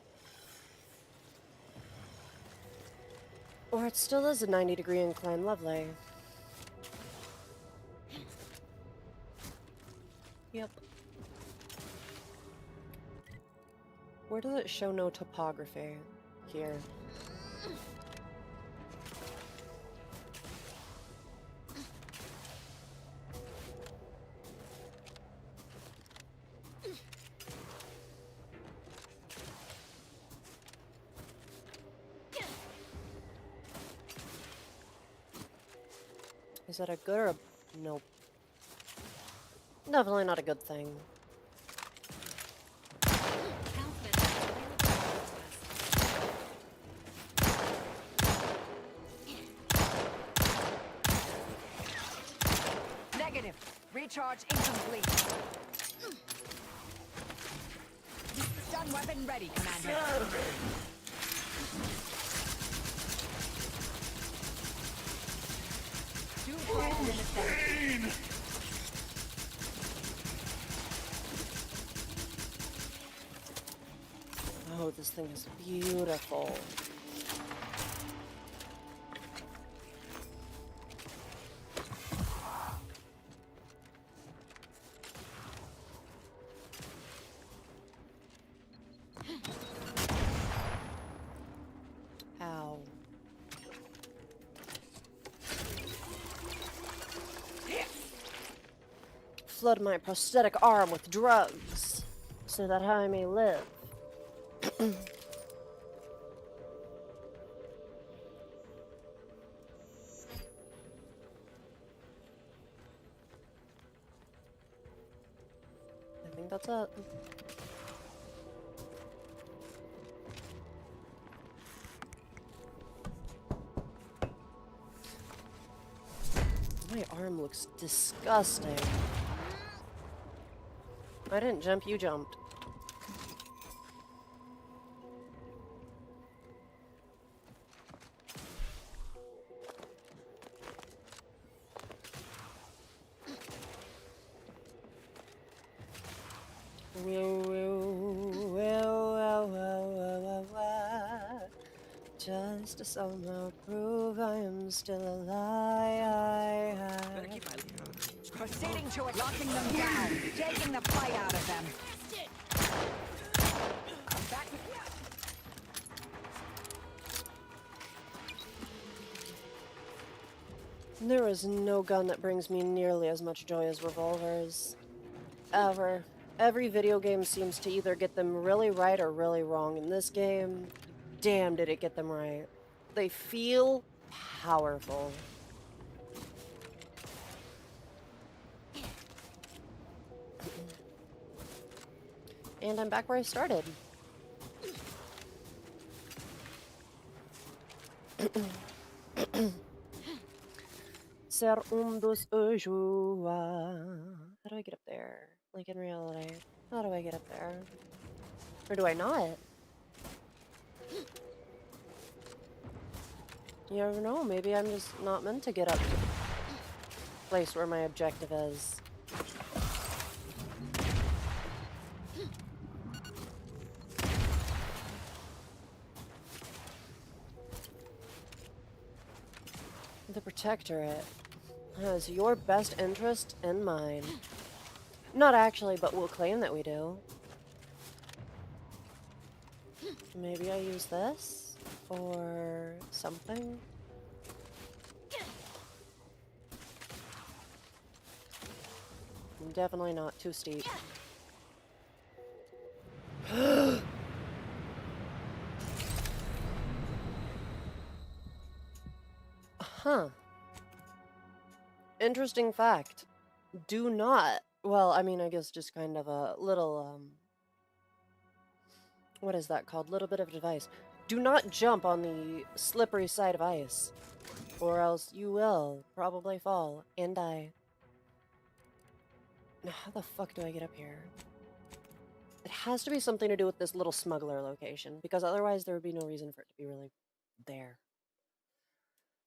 Or it still is a 90-degree incline, lovely. Yep. Where does it show no topography? Here. Is that a good or a... Nope. Definitely not a good thing. Negative. Recharge incomplete. Stun weapon ready, Commander. Oh, this thing is beautiful. Ow. Flood my prosthetic arm with drugs so that I may live. I think that's it. My arm looks disgusting. I didn't jump, you jumped. Just to somehow prove I am still alive. Better keep my... Proceeding to it, locking them down, taking the fight out of them. Come back with me. There is no gun that brings me nearly as much joy as revolvers. Ever. Every video game seems to either get them really right or really wrong. In this game, damn did it get them right. They feel powerful. And I'm back where I started. Ser dos ujua. How do I get up there? Like in reality. How do I get up there? Or do I not? You never know. Maybe I'm just not meant to get up to the place where my objective is. The Protectorate has your best interest in mind. Not actually, but we'll claim that we do. Maybe I use this? Or something? Definitely not too steep. Huh. Interesting fact. Do not. Well, I mean, I guess just kind of a little, what is that called? Little bit of advice. Do not jump on the slippery side of ice, or else you will probably fall and die. Now, how the fuck do I get up here? It has to be something to do with this little smuggler location, because otherwise there would be no reason for it to be really there.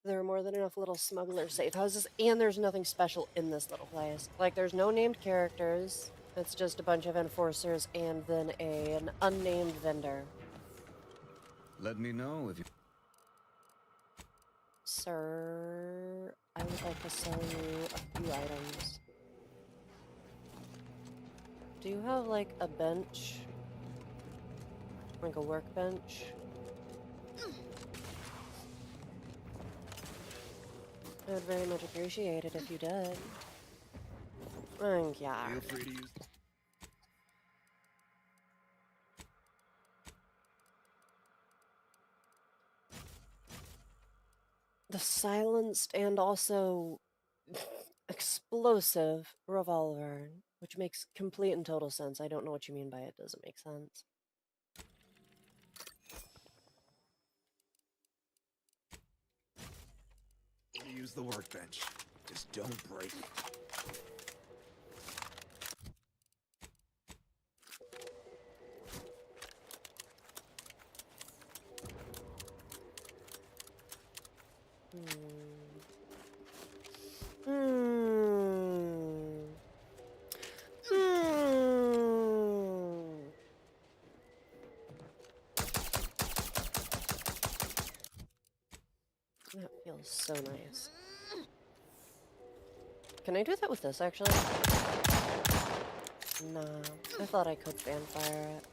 There are more than enough little smuggler safe houses, and there's nothing special in this little place. Like, there's no named characters. It's just a bunch of enforcers and then an unnamed vendor. Let me know if you... Sir, I would like to sell you a few items. Do you have, like, a bench? Like a workbench? I would very much appreciate it if you did. Thank ya. Feel free to use... The silenced and also explosive revolver, which makes complete and total sense. I don't know what you mean by it doesn't make sense. Use the workbench. Just don't break it. That feels so nice. Can I do that with this, actually? Nah, I thought I could fanfire it.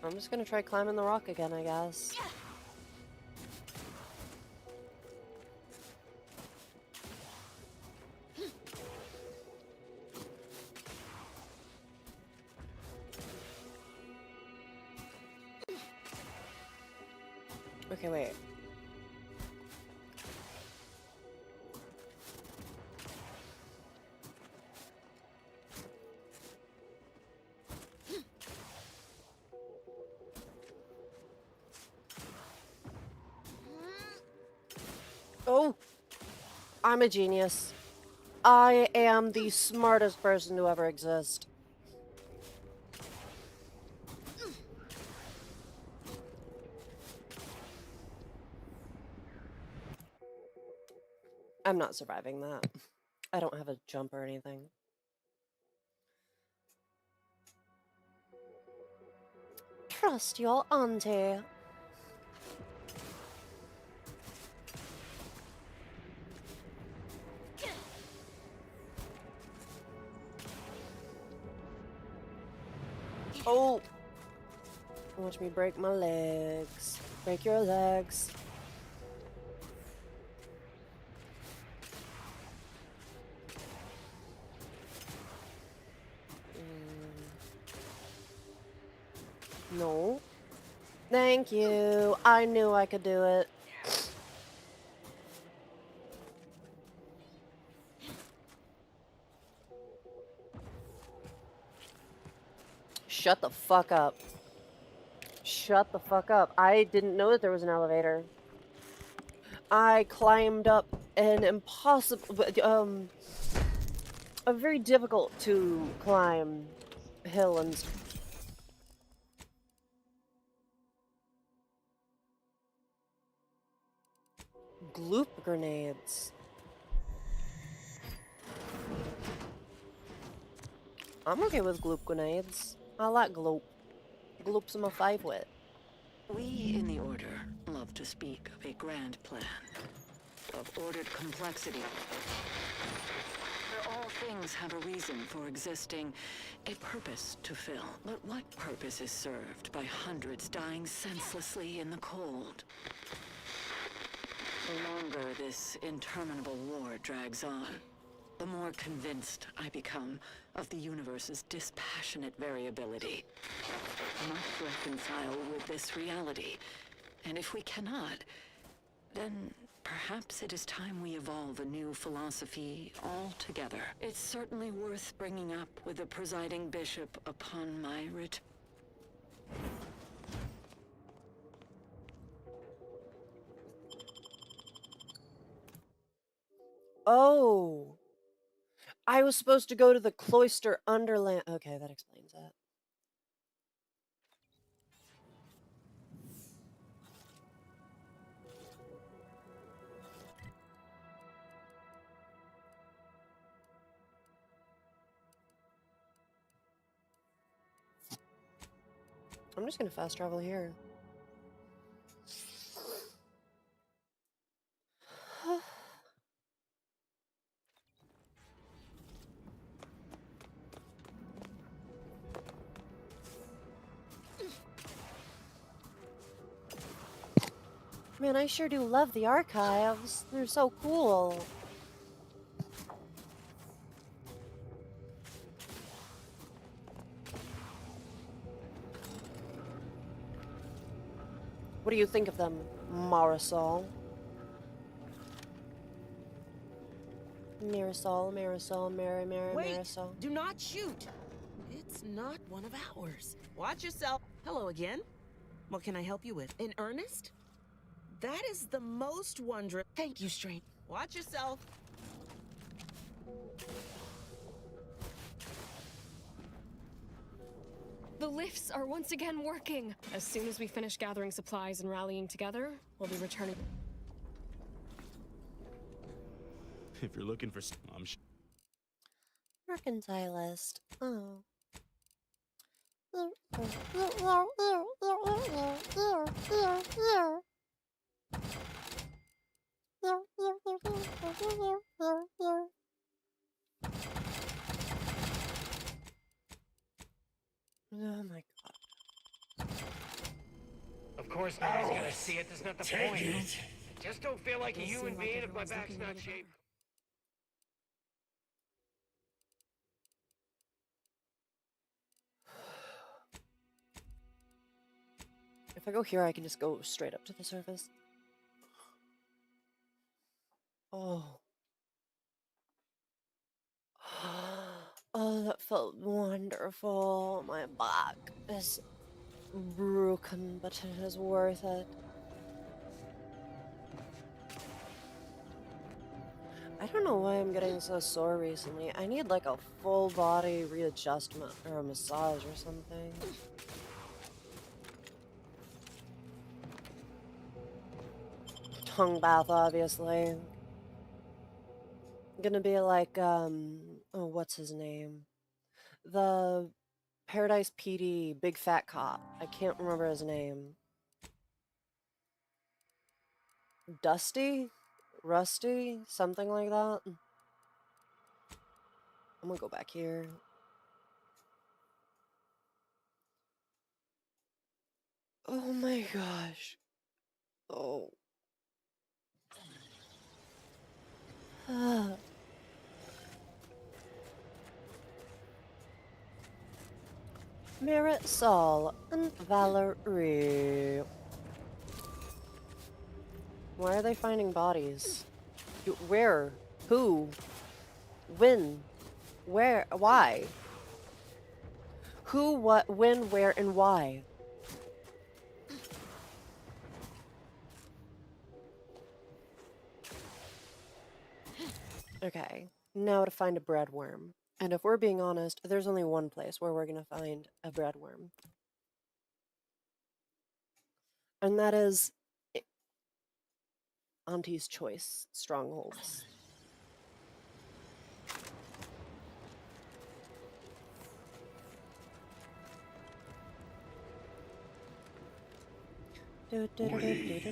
I'm just gonna try climbing the rock again, I guess. Okay, wait. Oh! I'm a genius. I am the smartest person to ever exist. I'm not surviving that. I don't have a jump or anything. Trust your auntie. Oh! Watch me break my legs. Break your legs. No. Thank you. I knew I could do it. Shut the fuck up. Shut the fuck up. I didn't know that there was an elevator. I climbed up an impossible, a very difficult to climb hill and gloop grenades. I'm okay with gloop grenades. I like gloop. Gloop's my favorite. We in the Order love to speak of a grand plan, of ordered complexity, where all things have a reason for existing, a purpose to fill. But what purpose is served by hundreds dying senselessly in the cold? The longer this interminable war drags on, the more convinced I become of the universe's dispassionate variability. We must reconcile with this reality, and if we cannot, then perhaps it is time we evolve a new philosophy altogether. It's certainly worth bringing up with the presiding bishop upon my return. Oh! I was supposed to go to the Cloister Underland. Okay, that explains that. I'm just gonna fast travel here. Man, I sure do love the archives. They're so cool. What do you think of them, Marisol? Marisol, Marisol, Mary, Wait, Marisol. do not shoot. It's not one of ours. Watch yourself. Hello again. What can I help you with? In earnest? That is the most wondrous. Thank you, Strange. Watch yourself. The lifts are once again working. As soon as we finish gathering supplies and rallying together, we'll be returning. If you're looking for Mercantilist. Oh. Oh my god. Of course, nobody's gonna see it. That's not the Take point. it. Just don't feel like a Does human seem like being if my everyone's back's looking not at it. shaped. If I go here, I can just go straight up to the surface. Oh. Oh, that felt wonderful. My back is broken, but it is worth it. I don't know why I'm getting so sore recently. I need like a full body readjustment or a massage or something. Tongue bath, obviously. Gonna be like, oh, what's his name? The Paradise PD, big fat cop. I can't remember his name. Dusty? Rusty? Something like that. I'm gonna go back here. Oh my gosh. Oh. Merit, Saul, and Valerie. Why are they finding bodies? Where? Who? When? Where? Why? Who, what, when, where, and why? Okay, now to find a breadworm. And if we're being honest, there's only one place where we're gonna find a breadworm. And that is Auntie's Choice Strongholds. We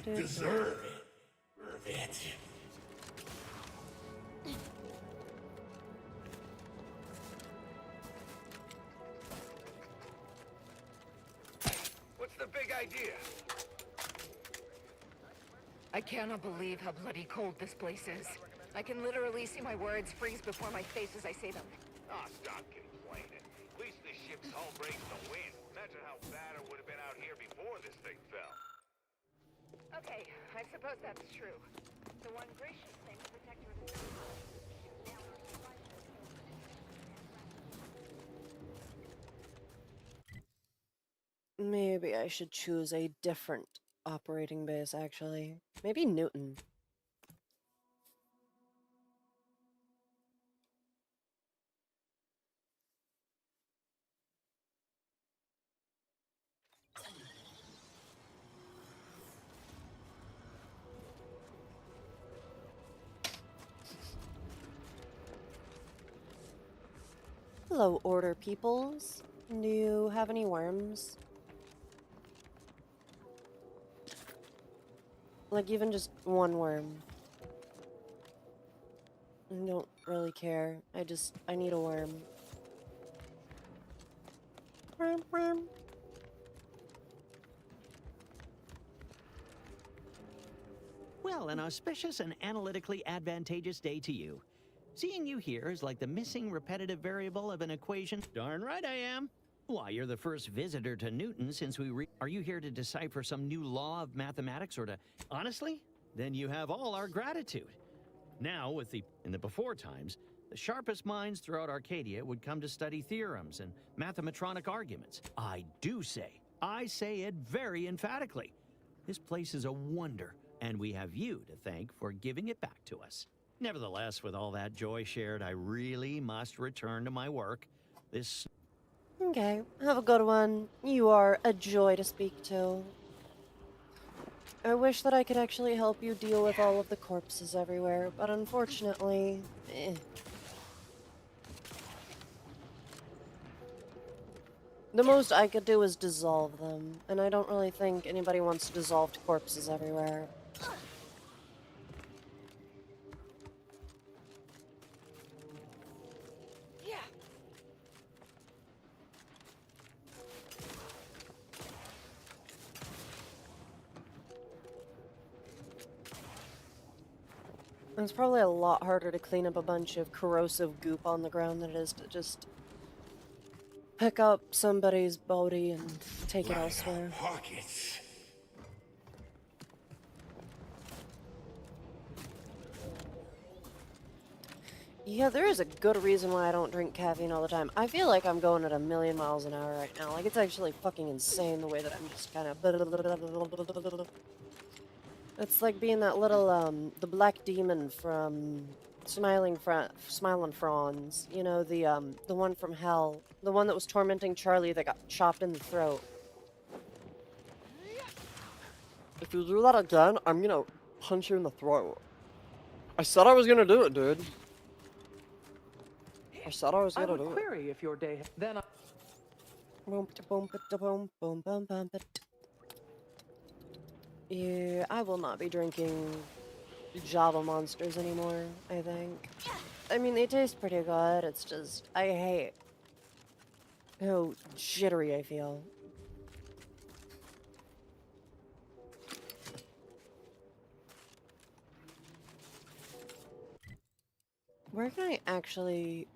deserve it. What's the big idea? I cannot believe how bloody cold this place is. I can literally see my words freeze before my face as I say them. Ah, stop complaining. At least this ship's hull breaks the wind. Imagine how bad it would have been out here before this thing fell. Okay, I suppose that's true. The one gracious thing to protect your... Maybe I should choose a different operating base, actually. Maybe Newton. Hello, Order peoples. Do you have any worms? Like, even just one worm. I don't really care. I need a worm. Worm, worm. Well, an auspicious and analytically advantageous day to you. Seeing you here is like the missing repetitive variable of an equation. Darn right I am. Why, you're the first visitor to Newton since Are you here to decipher some new law of mathematics or to... Honestly? Then you have all our gratitude. Now, in the before times, the sharpest minds throughout Arcadia would come to study theorems and mathematronic arguments. I say it very emphatically. This place is a wonder, and we have you to thank for giving it back to us. Nevertheless, with all that joy shared, I really must return to my work. Okay, have a good one. You are a joy to speak to. I wish that I could actually help you deal with all of the corpses everywhere, but unfortunately, The most I could do is dissolve them, and I don't really think anybody wants dissolved corpses everywhere. It's probably a lot harder to clean up a bunch of corrosive goop on the ground than it is to just pick up somebody's body and take it elsewhere. Pockets. Yeah, there is a good reason why I don't drink caffeine all the time. I feel like I'm going at 1,000,000 miles an hour right now. Like, it's actually fucking insane the way that I'm just kind of... It's like being that little, the black demon from Smiling Franz. You know, the one from hell. The one that was tormenting Charlie that got chopped in the throat. If you do that again, I'm gonna punch you in the throat. I said I was gonna do it, dude. I said I was gonna do it. Query if your day... Then I... Yeah, I will not be drinking Java Monsters anymore, I think. I mean, they taste pretty good, it's just, I hate how jittery I feel. Where can I actually...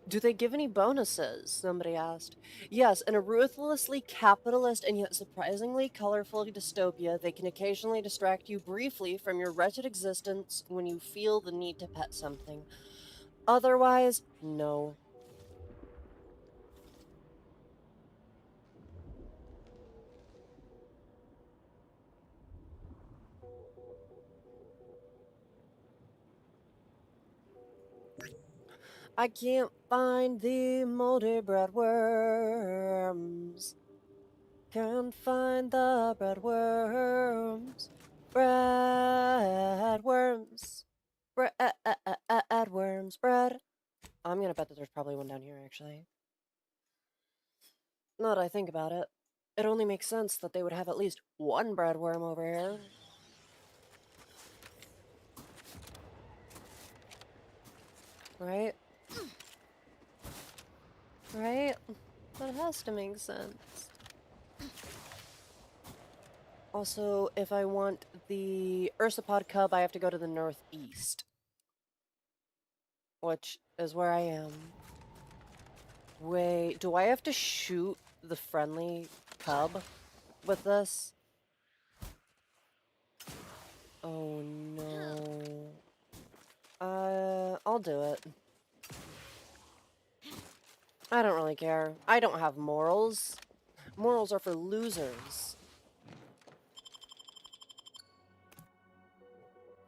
Do they give any bonuses? Somebody asked. Yes, in a ruthlessly capitalist and yet surprisingly colorful dystopia, they can occasionally distract you briefly from your wretched existence when you feel the need to pet something. Otherwise, no. I can't find the moldy bread worms. Can't find the bread worms. Bread worms. Bread worms. Bread. I'm gonna bet that there's probably one down here, actually. Now that I think about it, it only makes sense that they would have at least one bread worm over here. Right? Right? That has to make sense. Also, if I want the Ursapod cub, I have to go to the northeast. Which is where I am. Wait, do I have to shoot the friendly cub with this? Oh no. I'll do it. I don't really care. I don't have morals. Morals are for losers.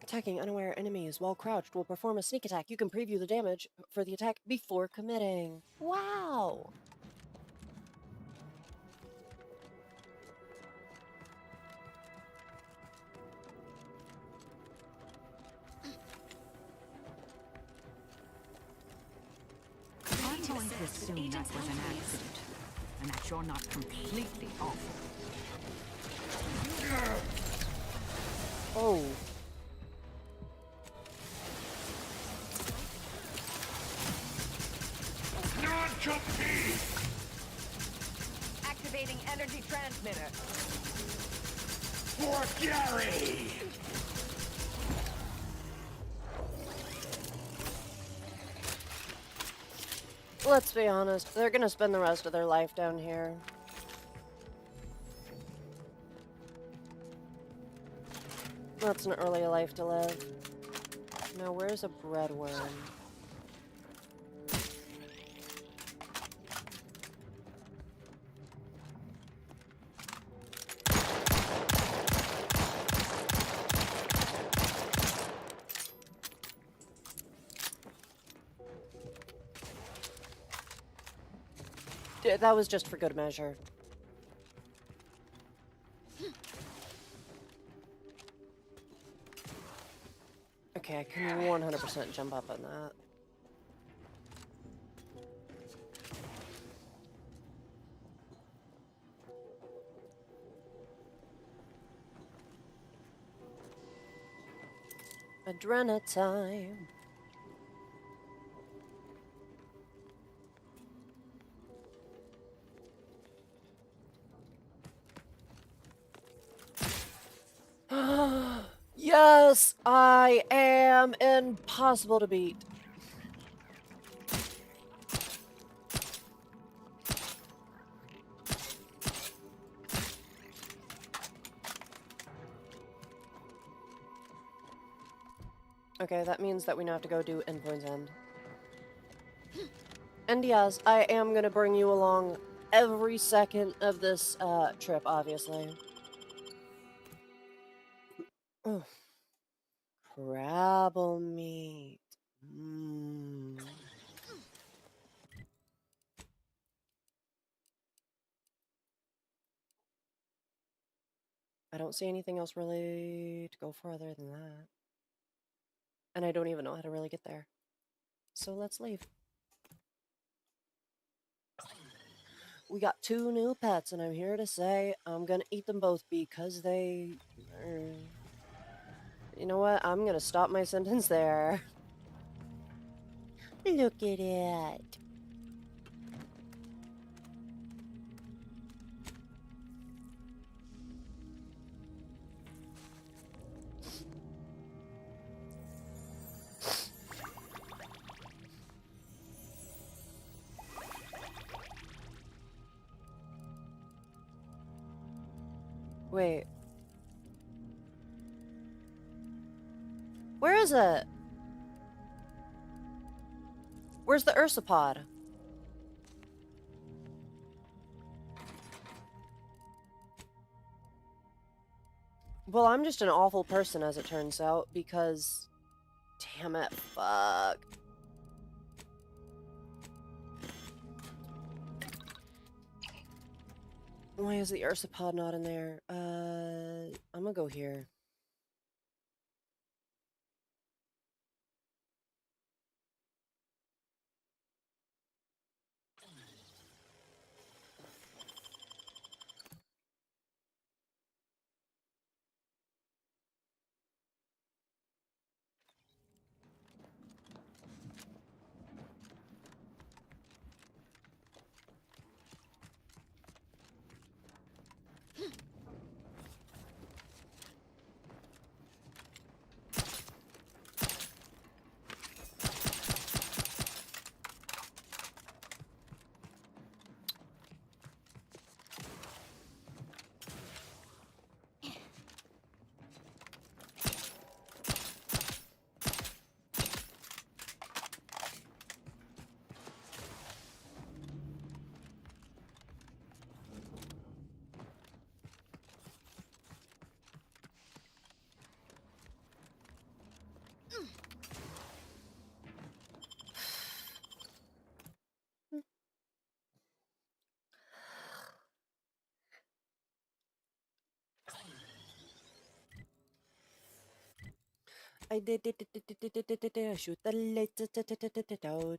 Attacking unaware enemies while crouched will perform a sneak attack. You can preview the damage for the attack before committing. Wow! I'm going to assume that was an accident, and that you're not completely awful. Oh. Non-compete! Activating energy transmitter. For Gary! Let's be honest, they're gonna spend the rest of their life down here. That's an early life to live. Now, where's a breadworm? That was just for good measure. Okay, I can 100% jump up on that. Adrena time. Yes, I am impossible to beat. Okay, that means that we now have to go do Endpoint's End. And yes, I am gonna bring you along every second of this trip, obviously. Oh. Crabble meat. Mm. I don't see anything else really to go for other than that. And I don't even know how to really get there. So let's leave. We got 2 new pets, and I'm here to say I'm gonna eat them both because they are... You know what? I'm gonna stop my sentence there. Look at it. Wait. Where is it? Where's the Ursapod? Well, I'm just an awful person, as it turns out, because... Damn it, fuck. Why is the Ursapod not in there? I'm gonna go here. I did shoot the lights out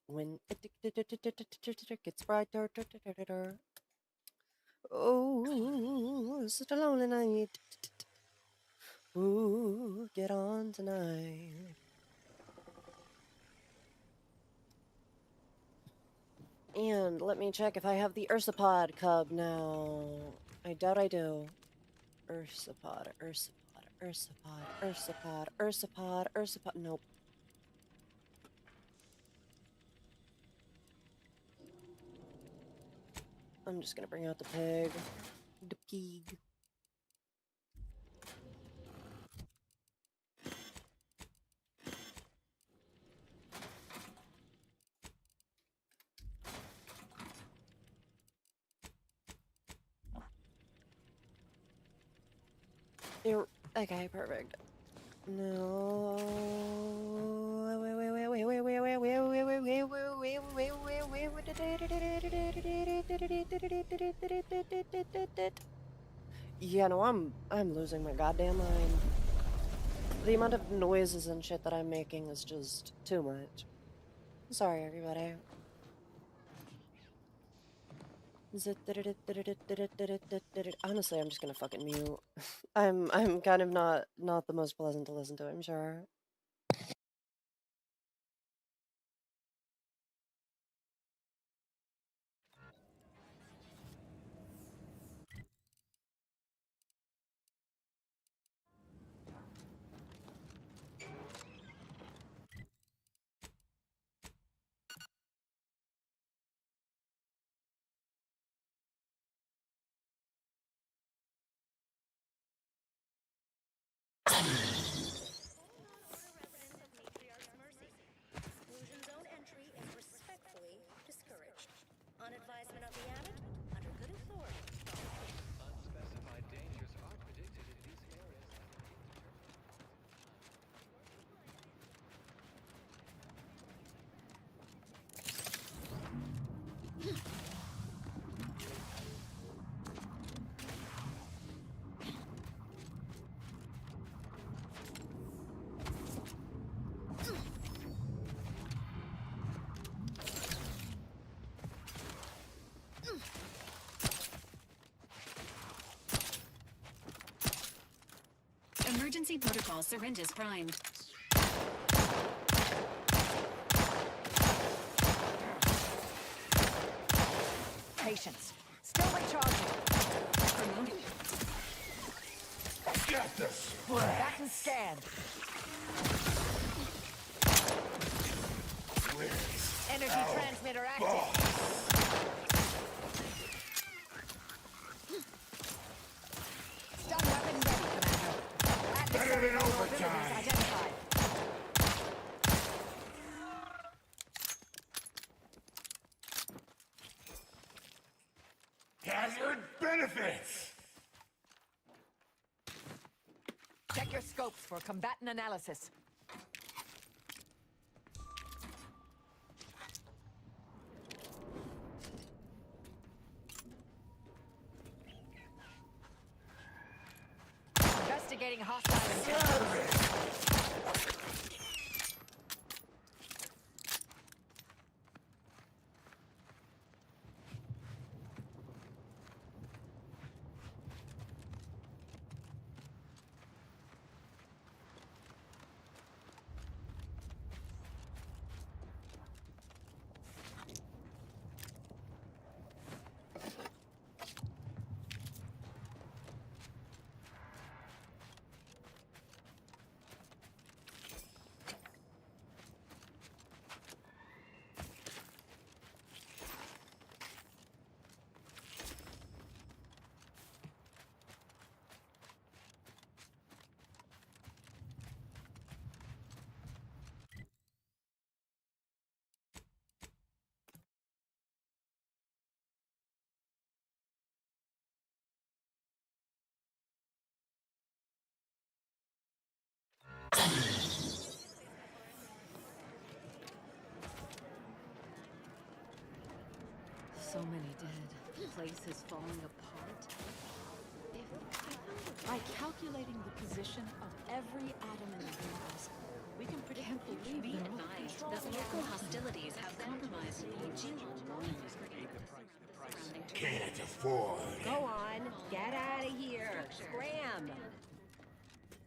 when it gets brighter. Oh, such a lonely night. Ooh, get on tonight. And let me check if I have the Ursapod cub now. I doubt I do. Ursapod. Nope. I'm just gonna bring out the pig. The pig. Okay, perfect. No. Yeah, no, I'm losing my goddamn mind. The amount of noises and shit that I'm making is just too much. Sorry, everybody. Honestly, I'm just gonna fucking mute. I'm kind of not the most pleasant to listen to, I'm sure. Exclusion zone entry is respectfully discouraged. On advisement of the abbot, under good authority. Unspecified dangers are predicted in these areas. Emergency protocol syringes primed. Patience. Still recharging. Promoting. Get the spread! Back and scan. Energy transmitter active. Stun weapon ready, Commander. Better than overtime! Identified. Hazard benefits! Check your scopes for combatant analysis. Investigating hostile intelligence. So many dead. The place is falling apart. If By calculating the position of every atom in the universe, we can predict the future. Be advised that local hostilities have compromised the Can't afford. Go on, get out of here. Scram.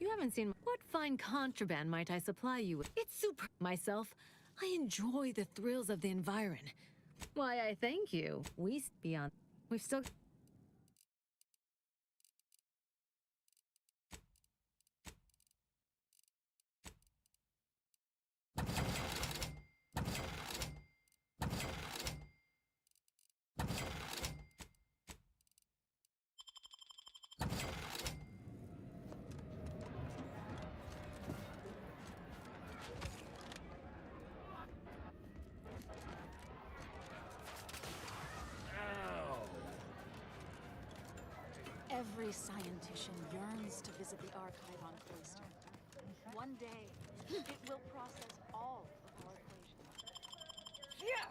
You haven't seen what fine contraband might I supply you with? It's super. Myself, I enjoy the thrills of the environ. Why, I thank you. Beyond. We've still. Every scientician yearns to visit the archive on Cloister. One day, it will process all of our equations. Yeah!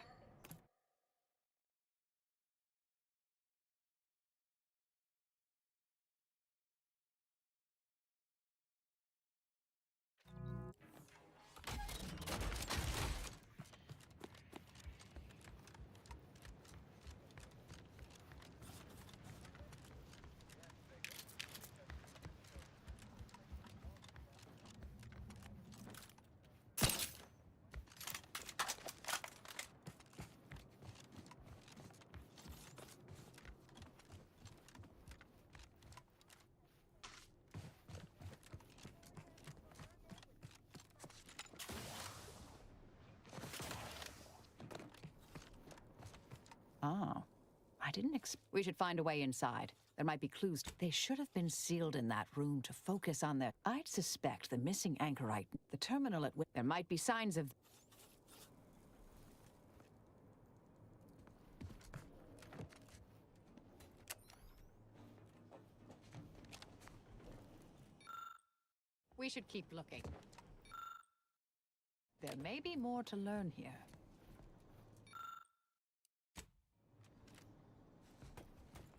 Oh. I didn't We should find a way inside. There might be clues. They should have been sealed in that room to focus on their... I'd suspect the missing anchorite. The terminal at... There might be signs of... We should keep looking. There may be more to learn here.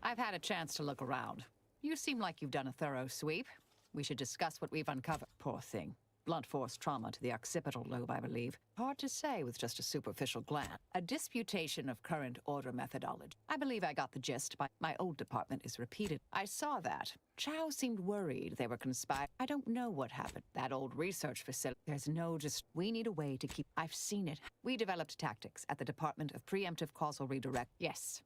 I've had a chance to look around. You seem like you've done a thorough sweep. We should discuss what we've uncovered. Poor thing. Blunt force trauma to the occipital lobe, I believe. Hard to say with just a superficial glance. A disputation of current order methodology. I believe I got the gist, but my old department is repeated. I saw that. Chow seemed worried they were conspiring. I don't know what happened. That old research facility. There's no we need a way to keep... I've seen it. We developed tactics at the Department of Preemptive Causal Redirect. Yes.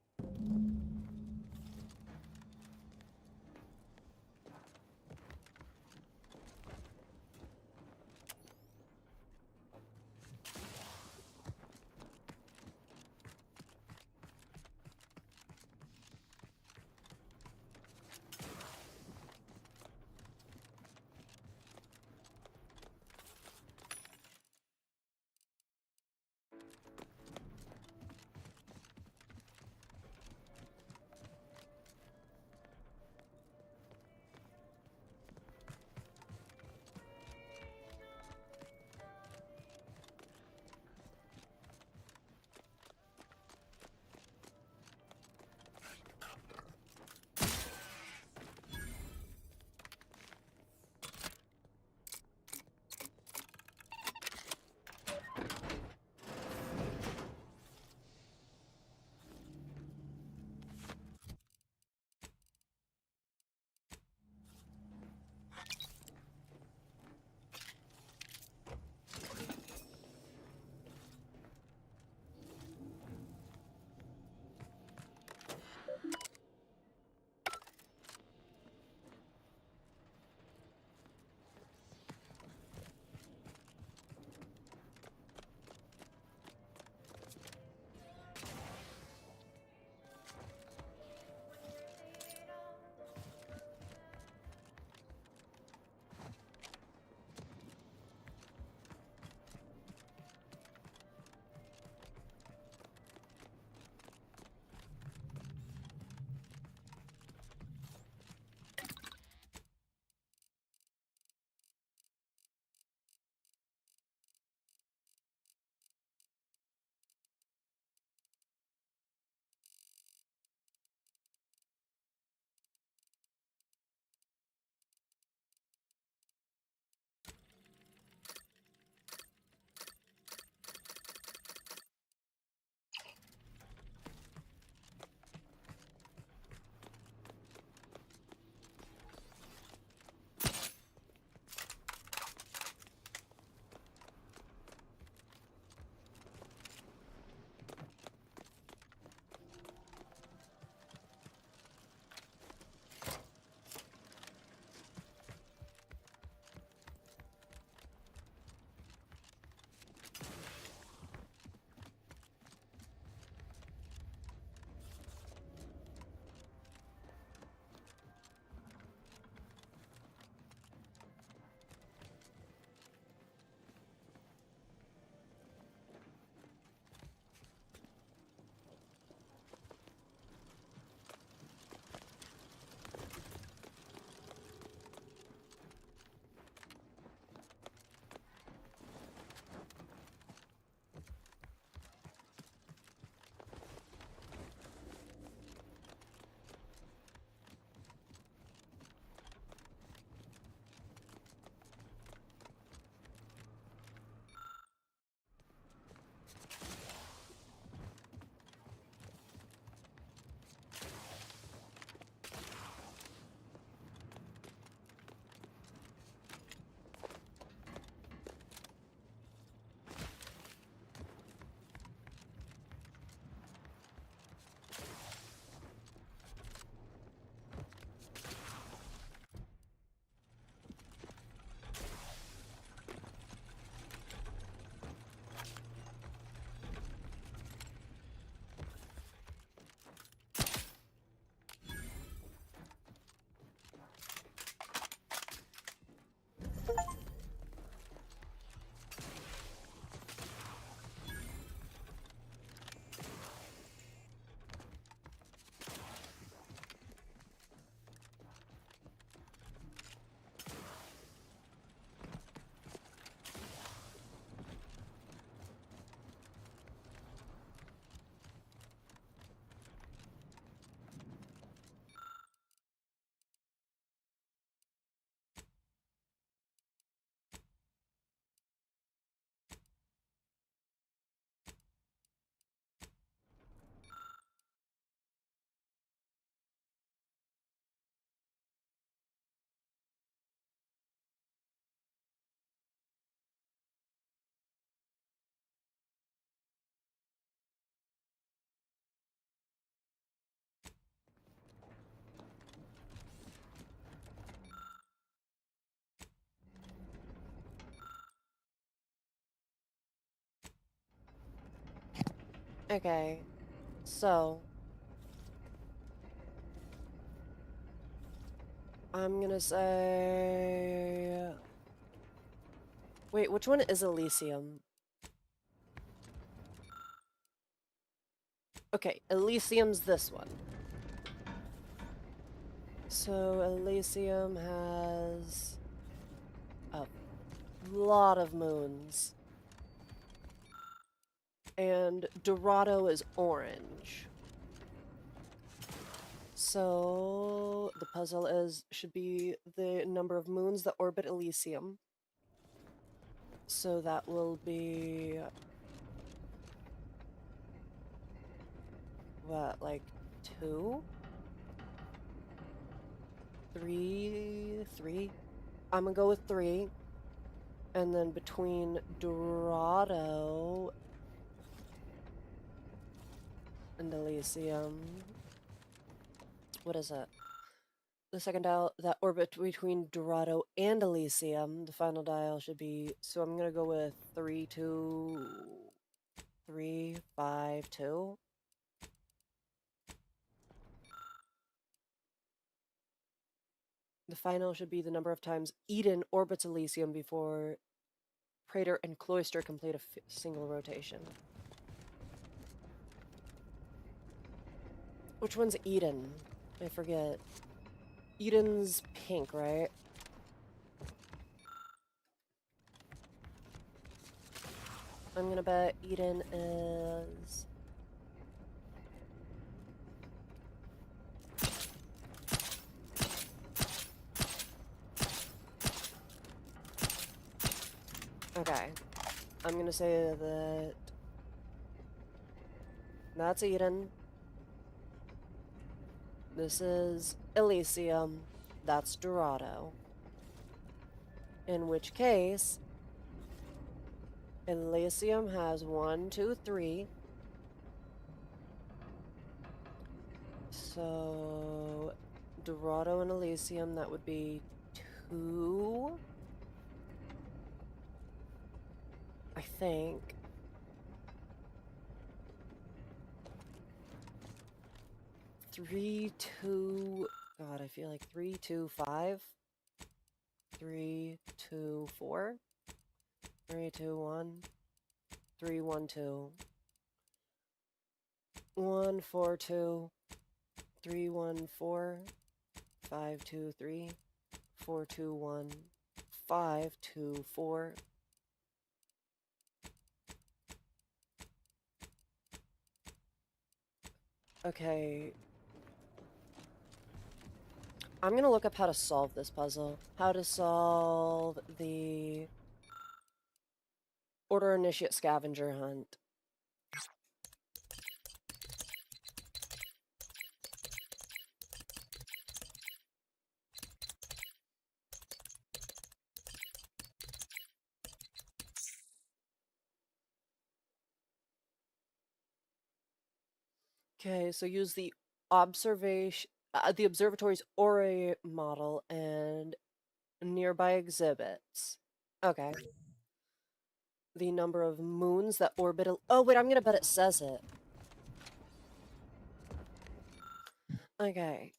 Okay, so I'm gonna say... Wait, which one is Elysium? Okay, Elysium's this one. So Elysium has a lot of moons. And Dorado is orange. So the puzzle should be the number of moons that orbit Elysium. So that will be what, like 2? 3? I'm gonna go with 3. And then between Dorado and Elysium, what is it? The second dial that orbit between Dorado and Elysium, the final dial should be, so I'm gonna go with 3, 2, 3, 5, 2. The final should be the number of times Eden orbits Elysium before Praetor and Cloister complete a single rotation. Which one's Eden? I forget. Eden's pink, right? I'm gonna bet Eden is... Okay. I'm gonna say that... That's Eden. This is Elysium. That's Dorado. In which case, Elysium has 1, 2, 3. So, Dorado and Elysium, that would be 2. I think. Three, 2, God, I feel like 3, 2, 5. 3, 2, 4. 3, 2, 1. 3, 1, 2. 1, 4, 2. 3, 1, 4. 5, 2, 3. 4, 2, 1. 5, 2, 4. Okay. I'm gonna look up how to solve this puzzle. How to solve the Order Initiate Scavenger Hunt. Okay, so use the the observatory's Ori model and nearby exhibits. Okay. The number of moons that orbit. Oh wait, I'm gonna bet it says it. Okay.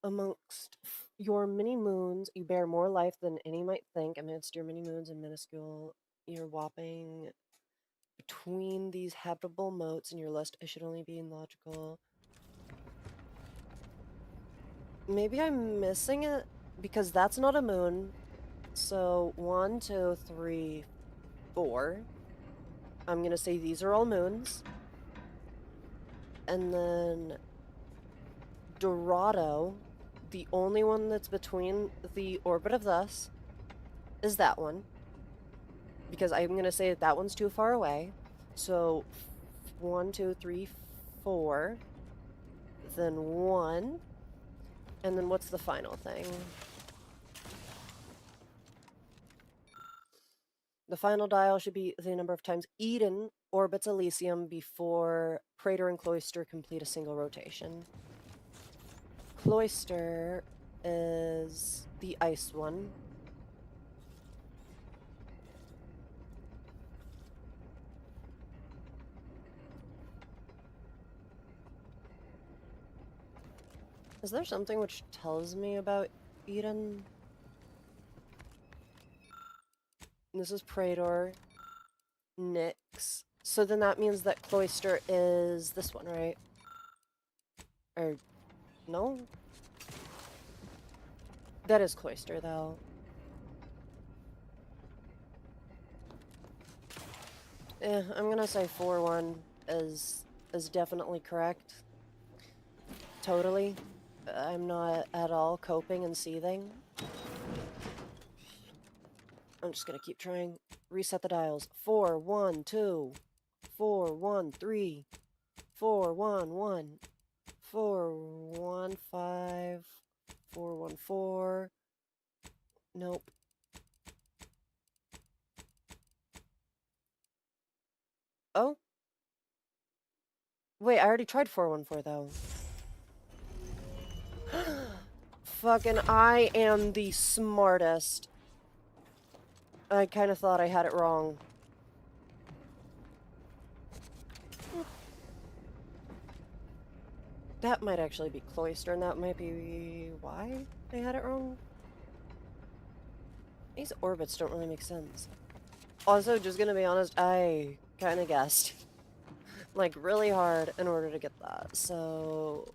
Amongst your many moons, you bear more life than any might think. Amidst your many moons and minuscule, you're whopping between these habitable motes in your list. I should only be in logical. Maybe I'm missing it because that's not a moon. So 1, 2, 3, 4. I'm gonna say these are all moons. And then Dorado, the only one that's between the orbit of thus, is that one. Because I'm gonna say that that one's too far away. So 1, 2, 3, 4. Then 1. And then what's the final thing? The final dial should be the number of times Eden orbits Elysium before Praetor and Cloister complete a single rotation. Cloister is the ice one. Is there something which tells me about Eden? This is Praetor. Nyx. So then that means that Cloister is this one, right? Or no? That is Cloister though. I'm gonna say 4-1 is definitely correct. Totally. I'm not at all coping and seething. I'm just gonna keep trying. Reset the dials. 4, 1, 2, 4, 1, 3, 4, 1, 1, 4, 1, 5, 4, 1, 4. Nope. Oh? Wait, I already tried 414 though. Fucking I am the smartest. I kind of thought I had it wrong. That might actually be Cloister, and that might be why I had it wrong. These orbits don't really make sense. Also, just gonna be honest, I kind of guessed. Like, really hard in order to get that, so...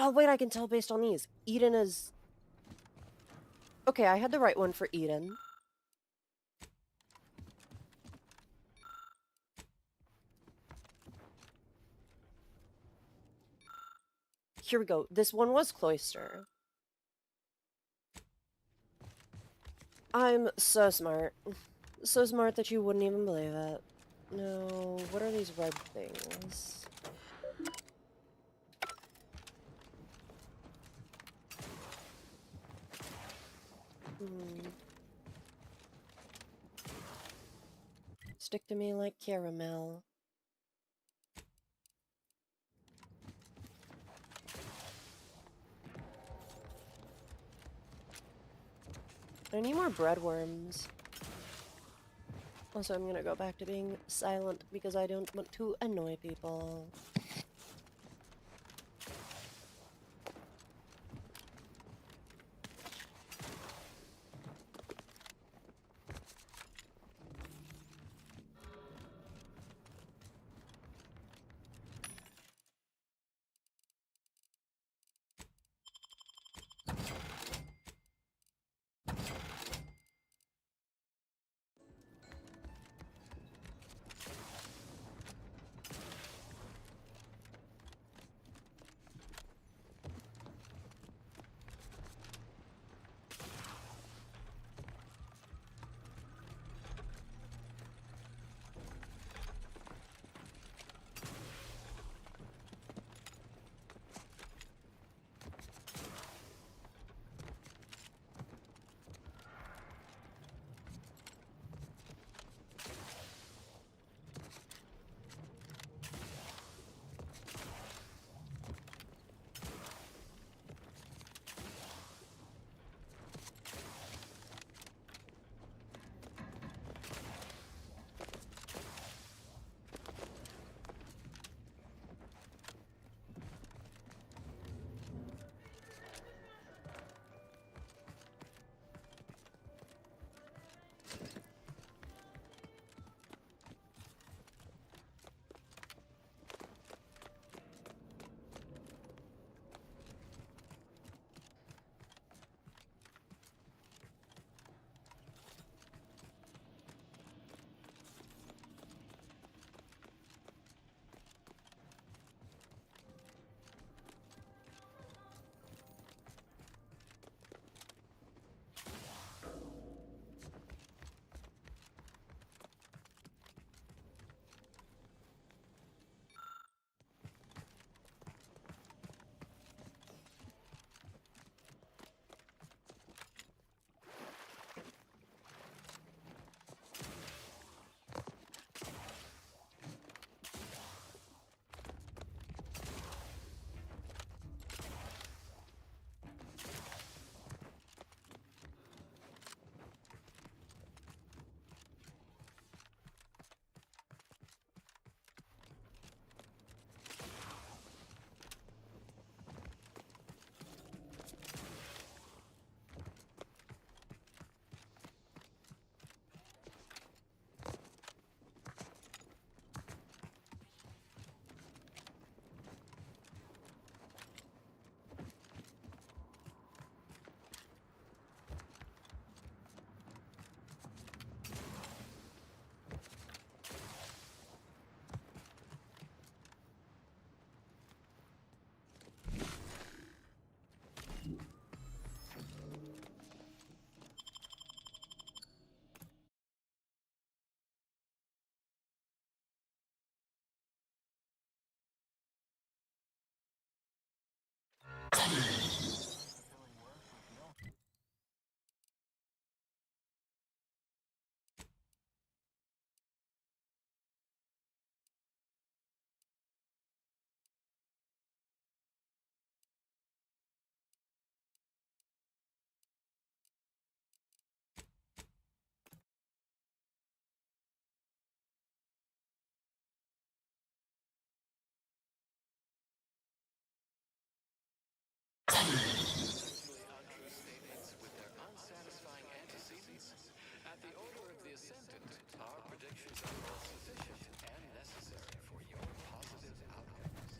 Oh, wait, I can tell based on these. Eden is... Okay, I had the right one for Eden. Here we go. This one was Cloister. I'm so smart. So smart that you wouldn't even believe it. No, what are these red things? Stick to me like caramel. I need more breadworms. Also, I'm gonna go back to being silent because I don't want to annoy people. with their unsatisfying antecedents. At the order of the Ascendant, our predictions are both sufficient and necessary for your positive outcomes.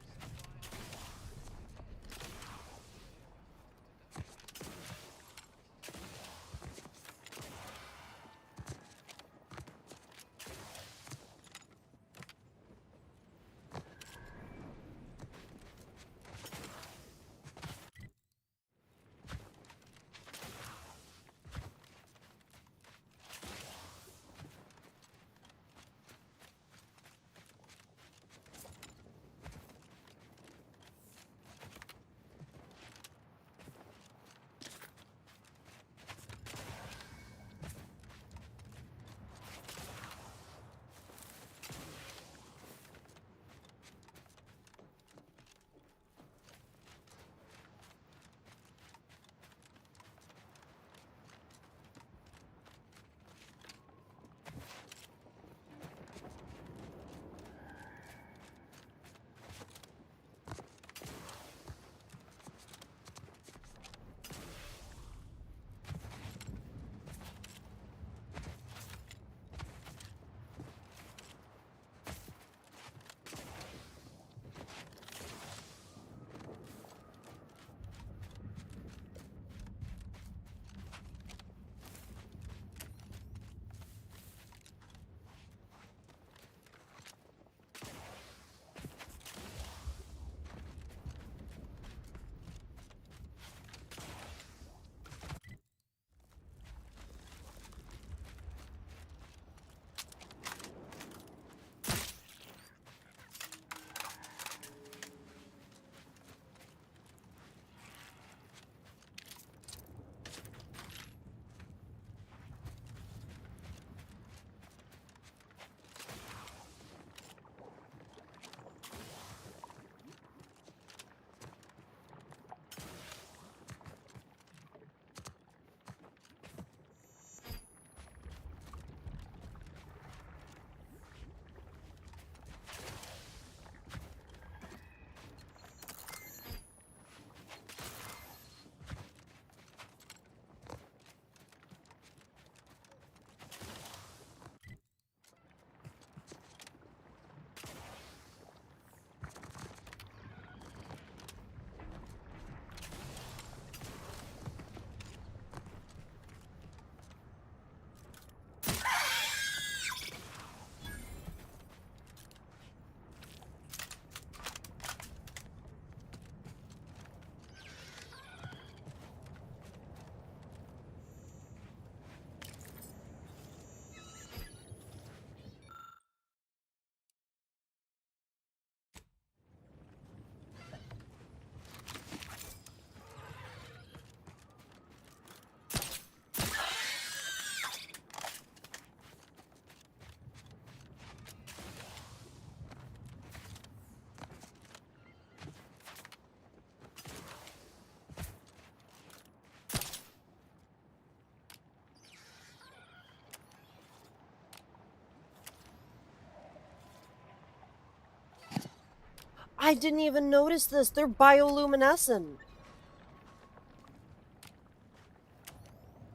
I didn't even notice this. They're bioluminescent.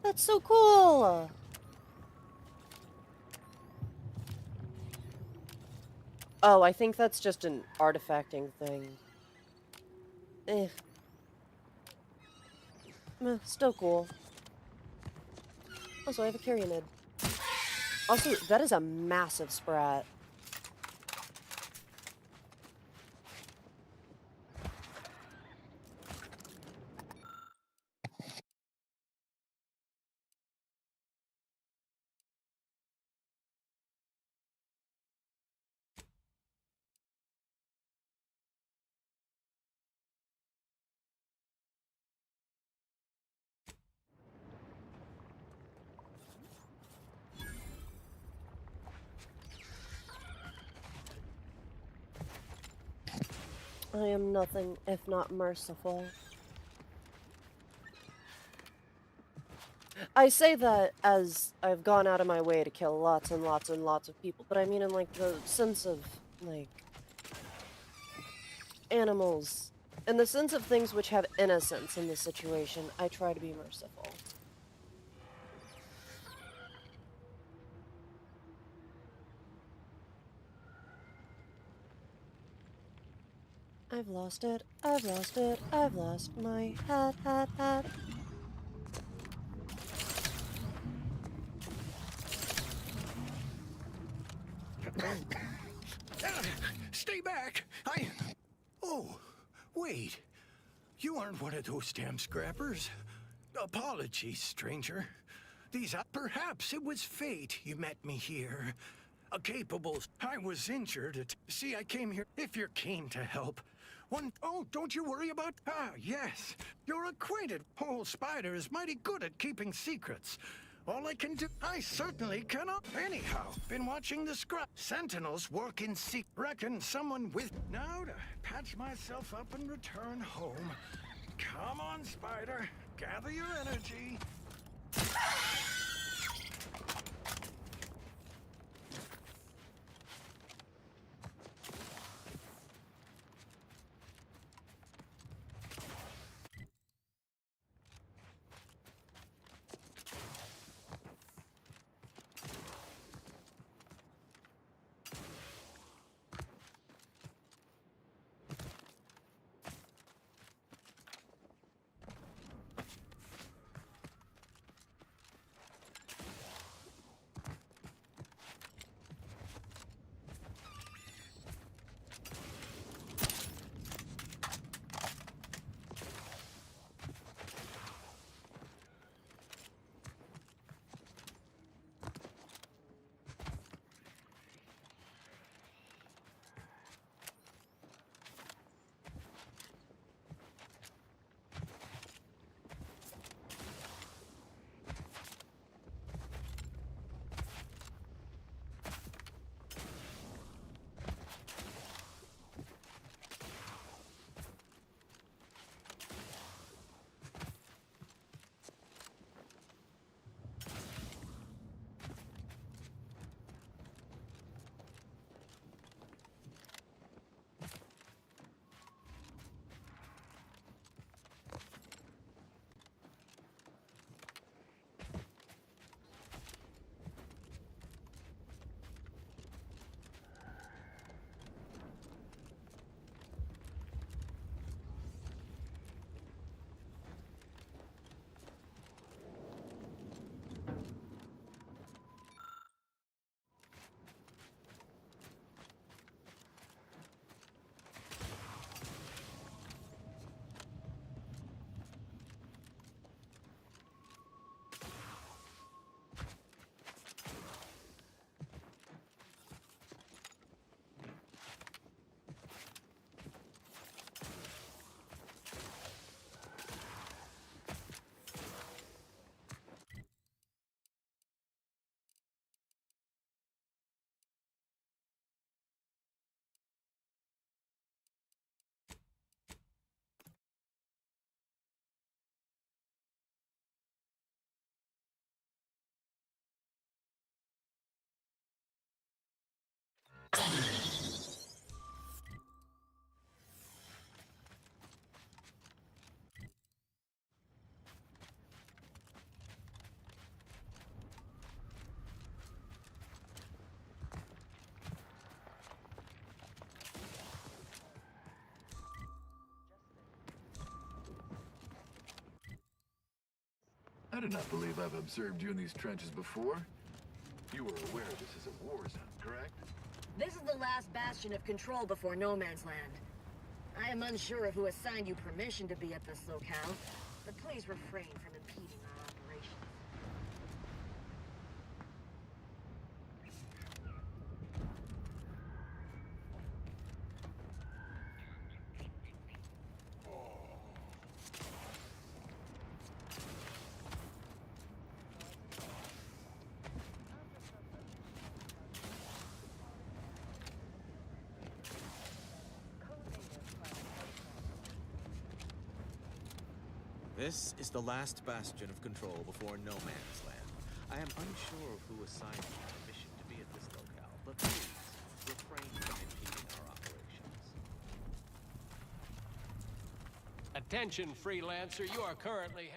That's so cool. Oh, I think that's just an artifacting thing. Eh. Still cool. Also, I have a Carionid. Also, that is a massive sprat. I am nothing if not merciful. I say that as I've gone out of my way to kill lots and lots and lots of people, but I mean in like the sense of like animals In the sense of things which have innocence in this situation, I try to be merciful. I've lost it, I've lost it, I've lost my hat. Stay back! Oh, wait. You aren't one of those damn scrappers. Apologies, stranger. Perhaps it was fate you met me here. Capable. I was injured. See, I came here. If you're keen to help. Oh, don't you worry about... yes. You're acquainted. Old Spider is mighty good at keeping secrets. All I can do... I certainly cannot. Anyhow, been watching the Sentinels work in secret. Reckon someone with... Now to patch myself up and return home. Come on, Spider. Gather your energy. I do not believe I've observed you in these trenches before. You are aware this is a war zone, correct? This is the last bastion of control before No Man's Land. I am unsure of who assigned you permission to be at this locale, but please refrain from impeding our operations. This is the last bastion of control before No Man's Land. I am unsure of who assigned you permission to be at this locale, but please refrain from impeding our operations. Attention, freelancer, you are currently...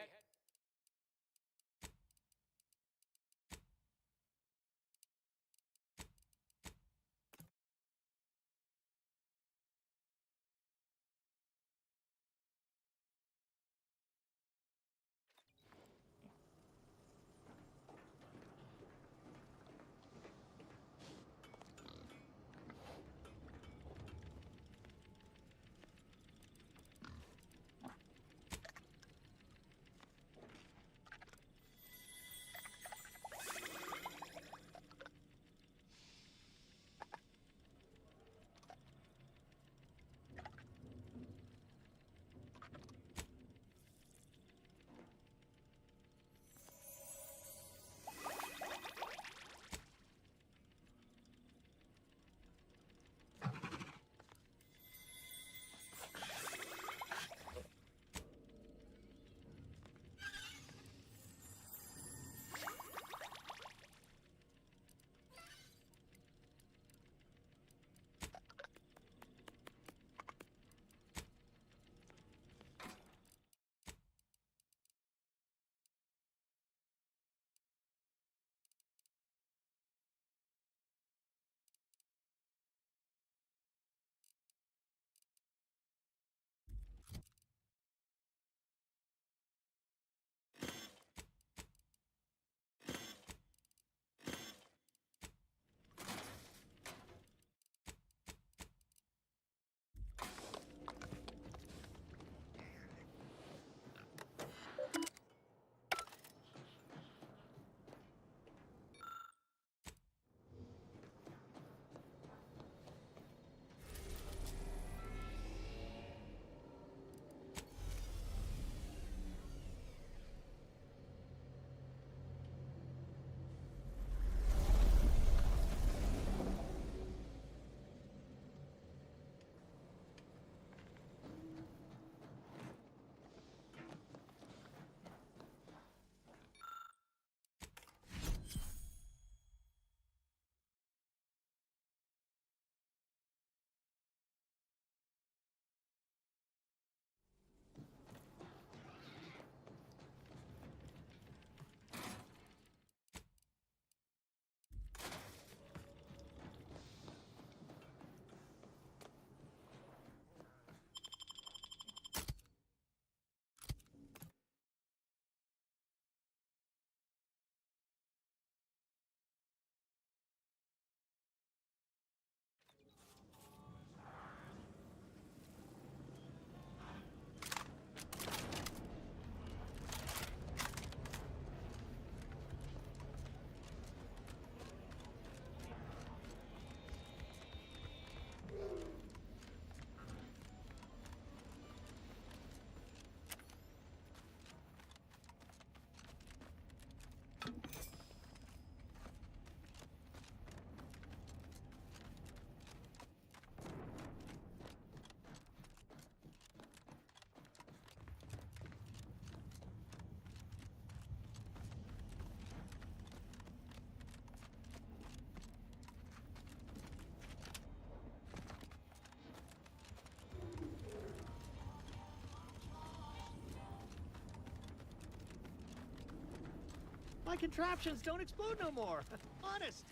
My contraptions don't explode no more. Honest.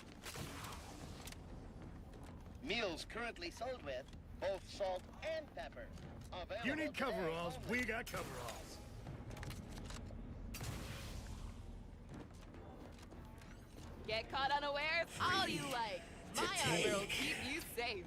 Meals currently sold with both salt and pepper. Available You need today coveralls. only. We got coveralls. Get caught unawares? All you like. My armor will keep you safe.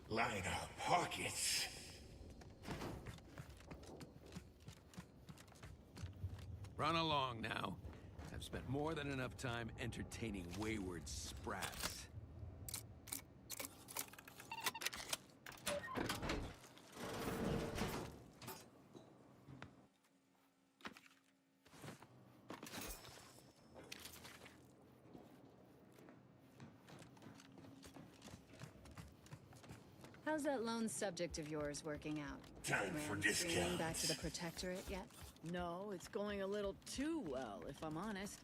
Line our pockets. Run along now. I've spent more than enough time entertaining wayward sprats. How's that lone subject of yours working out? Time for Ran discounts. screaming back to the Protectorate yet? No, it's going a little too well, if I'm honest.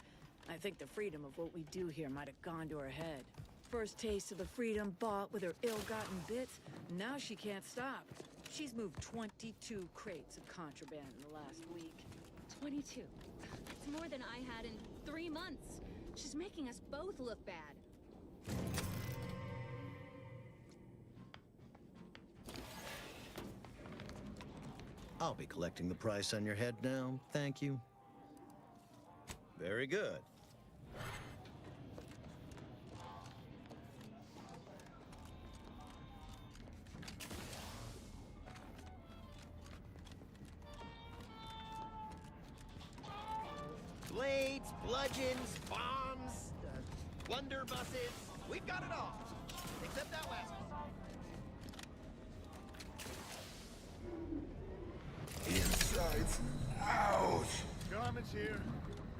I think the freedom of what we do here might have gone to her head. First taste of the freedom bought with her ill-gotten bits, now she can't stop. She's moved 22 crates of contraband in the last week. 22. That's more than I had in 3 months. She's making us both look bad. I'll be collecting the price on your head now, thank you. Very good. Blades, bludgeons, bombs, blunderbusses. We've got it all. Except that last one. Insides out. Garment's here.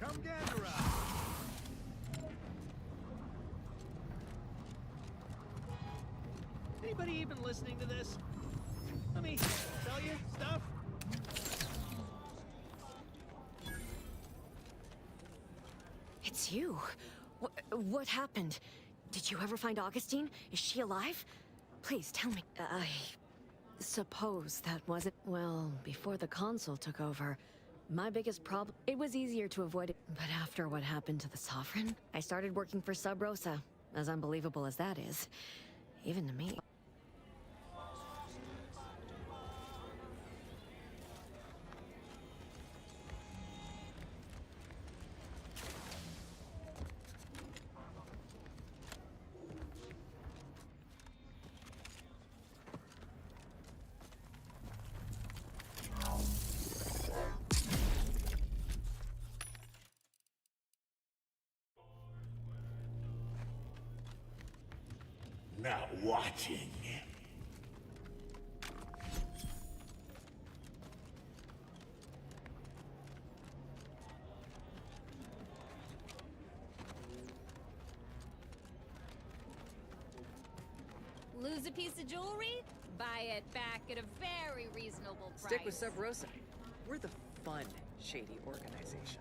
Come gander up. Anybody even listening to this? Let me tell you stuff. It's you. What happened? Did you ever find Augustine? Is she alive? Please tell me. I suppose that wasn't... Well, before the Consul took over, my biggest problem... It was easier to avoid it. But after what happened to the Sovereign, I started working for Sub Rosa. As unbelievable as that is. Even to me. Not watching. Lose a piece of jewelry? Buy it back at a very reasonable price. Stick with Sub Rosa. We're the fun, shady organization.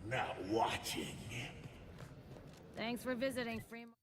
Not watching. Thanks for visiting, Fremont.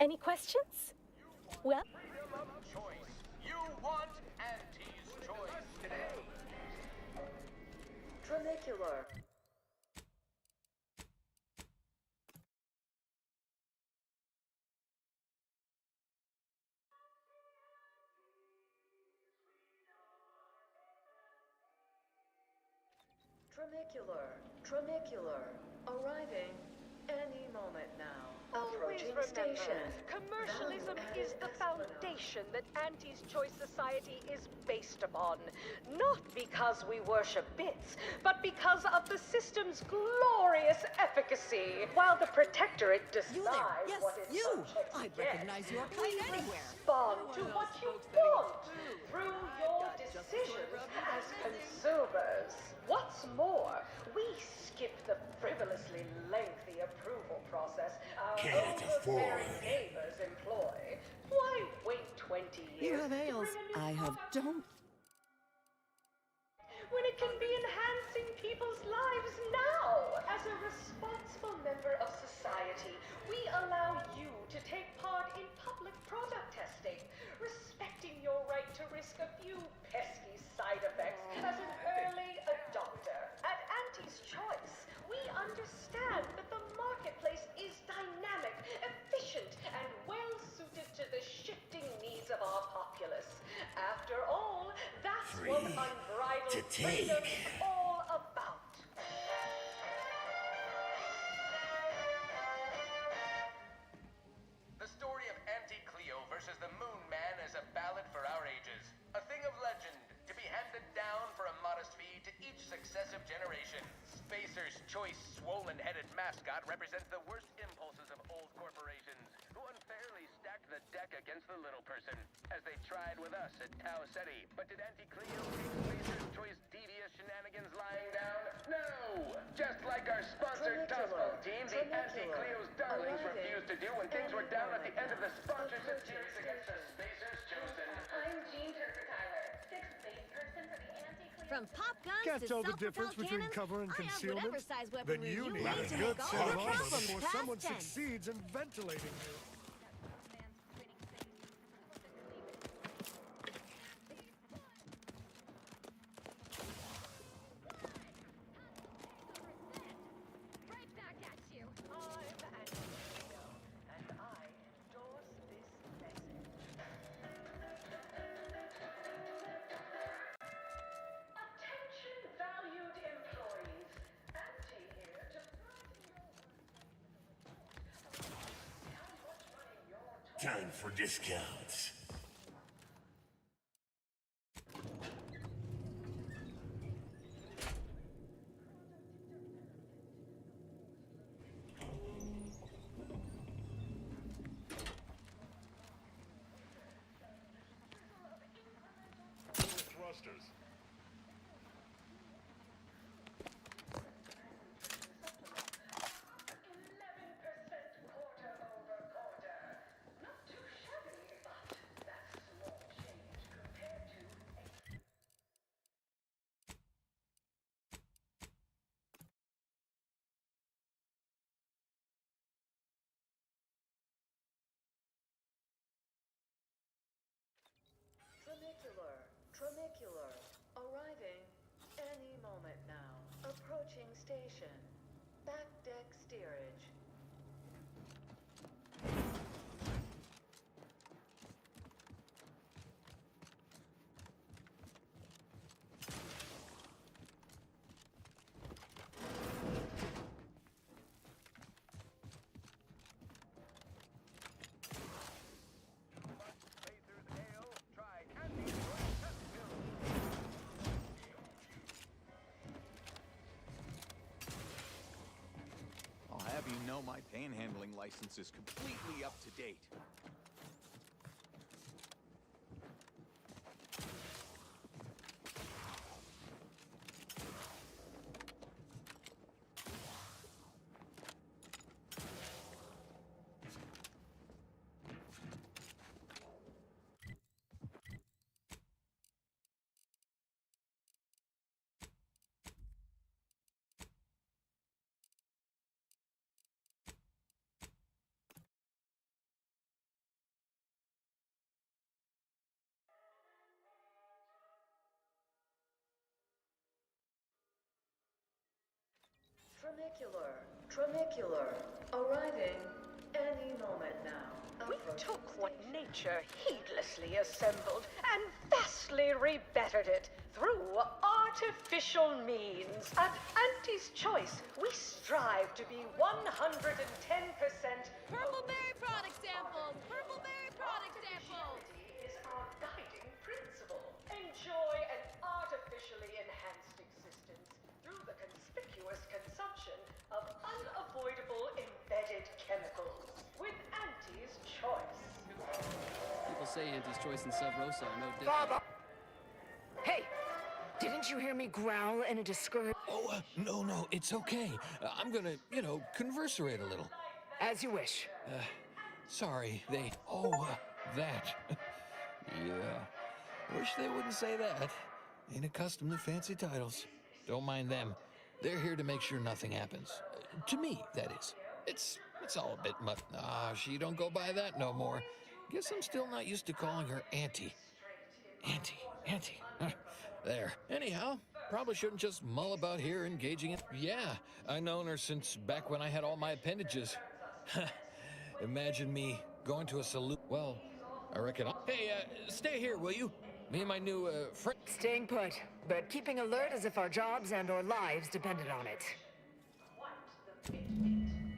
Any questions? Well, Freedom of choice. You want Auntie's choice today. Tramicular. Tramicular. Arriving any moment now. always remember, commercialism is the foundation that Auntie's Choice Society is based upon. Not because we worship bits, but because of the system's glorious efficacy. While the Protectorate decides Yes, what is you! subject to I'd get, recognize your we kind anywhere. respond to what you want through your decisions as consumers. What's more, we skip the frivolously lengthy approval process our Can't afford. overbearing neighbors employ. Why wait 20 years? You have ales. I have don't. When it can be enhancing people's lives now. As a responsible member of society, we allow you to take part in public product testing, respecting your right to risk a few pesky side effects as an early adopter. At Auntie's Choice, we understand that the marketplace is dynamic, efficient, and well-suited to the shifting needs of our populace. After all, that's what Free unbridled to freedom take. is all about. The story of Auntie Cleo versus the Moon Man is a ballad for our ages. A thing of legend, to be handed down for a modest fee to each successive generation. Spacer's choice swollen-headed mascot represents the worst impulses of old corporations, who unfairly stacked the deck against the little person, as they tried with us at Tau Ceti. But did Auntie Cleo take Spacer's choice devious shenanigans lying down? No! Just like our sponsored Tossball team, the Auntie Cleo's darlings refused to do when things were down at the end of the sponsorship series against the Spacer's chosen. I'm Jean Turker-Tyler, sixth base person for the Anti-Cleo. From pop guns Can't to tell the self-propelled difference between cannons, cover and I have concealment? whatever size Then weaponry you need need a to good make all set the of armor problem before past someone tense. succeeds in ventilating you. Right back at you. I'm Anti-Cleo, and I endorse this message. Attention, valued employees. Auntie here to Time for discounts. Thrusters. Tramicular. Arriving any moment now. Approaching station. Back deck steerage. I'll have you know my panhandling license is completely up to date. Tramicular, arriving any moment now. We took what nature heedlessly assembled and vastly rebettered it through artificial means. At Auntie's Choice, we strive to be 110% Purpleberry product samples! Purpleberry product samples! is our guiding principle. Enjoy an artificially enhanced existence through the conspicuous consumption of unavoidable embedded chemicals with Auntie's Choice. People say Auntie's Choice and Sub Rosa are no different. Hey! Didn't you hear me growl in a discouraged... Oh, no, it's okay. I'm gonna, converserate a little. As you wish. Sorry, that. Yeah. Wish they wouldn't say that. Ain't accustomed to fancy titles. Don't mind them. They're here to make sure nothing happens. To me, that is. It's all a bit much. She don't go by that no more. Guess I'm still not used to calling her Auntie. Auntie. There. Anyhow, probably shouldn't just mull about here engaging in... Yeah, I known her since back when I had all my appendages. Imagine me going to a salute. Well, I reckon... Hey, stay here, will you? Me and my new, friend... Staying put, but keeping alert as if our jobs and our lives depended on it.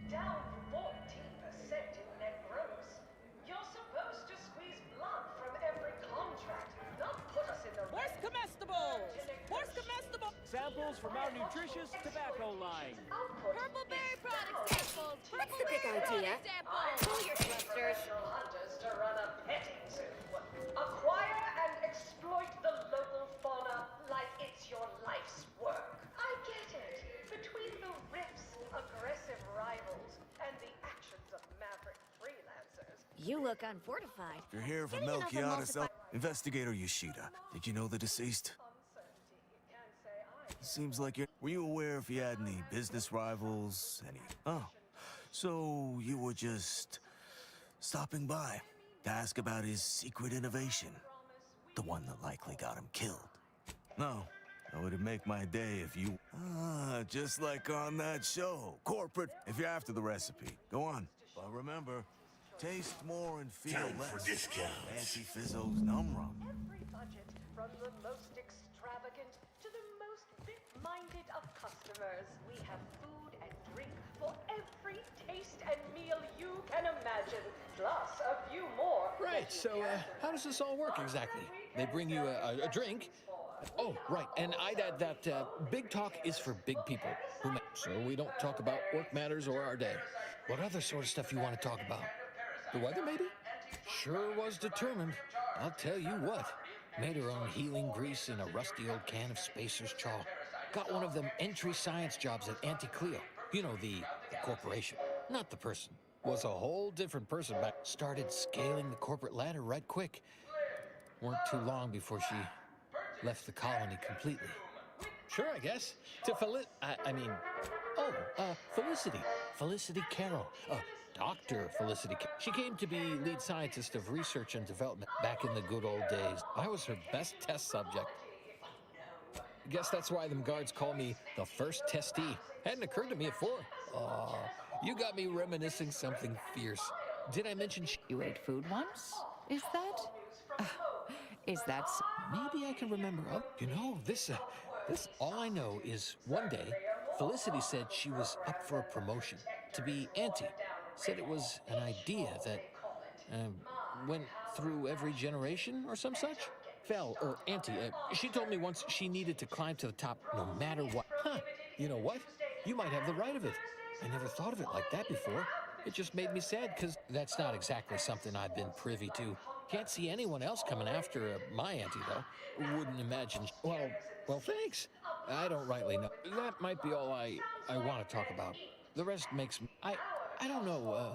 Down 14% in net gross. You're supposed to squeeze blood from every contract, not put us in the... Where's comestibles? Where's comestibles? Samples from our nutritious tobacco line. Purpleberry product samples! What's the big idea? Pull your thrusters. Hunters to run a petting zoo. Acquire and exploit the local fauna like it's your life's work. I get it. Between the rifts, aggressive rivals, and the actions of maverick freelancers. You look unfortified. If you're here for Getting enough Melchiades, emulsified- Investigator Yoshida, did you know the deceased? Seems like you're... Were you aware if he had any business rivals? Oh, so you were just stopping by to ask about his secret innovation. The one that likely got him killed. No, that would make my day if you... just like on that show. Corporate, if you're after the recipe. Go on. But remember, taste more and feel Time less. for discounts. Fancy Fizzo's Num Rum. Every budget, from the most extravagant to the most bit-minded of customers. We have food and drink for every taste and meal you can imagine, plus a few more. Right, so, how does this all work exactly? They bring you a drink? Oh, right, and I'd add that big talk is for big people, so we don't talk about work matters or our day. What other sort of stuff you want to talk about? The weather, maybe? Sure was determined. I'll tell you what. Made her own healing grease in a rusty old can of Spacer's Chaw. Got one of them entry science jobs at Auntie Cleo. You know, the corporation, not the person. Was a whole different person back. Started scaling the corporate ladder right quick. Weren't too long before she left the colony completely. Sure, I guess. To Felicity. Felicity Carroll. Dr. Felicity. She came to be lead scientist of research and development back in the good old days. I was her best test subject. Guess that's why them guards call me the first testee. Hadn't occurred to me before. You got me reminiscing something fierce. Did I mention you ate food once? Is that... Maybe I can remember. Oh, this all I know is one day, Felicity said she was up for a promotion to be Auntie. Said it was an idea that went through every generation or some such. Auntie, she told me once she needed to climb to the top no matter what. You know what? You might have the right of it. I never thought of it like that before. It just made me sad, because that's not exactly something I've been privy to. Can't see anyone else coming after my auntie, though. Wouldn't imagine... Well, thanks. I don't rightly know. That might be all I want to talk about. The rest makes me... I don't know,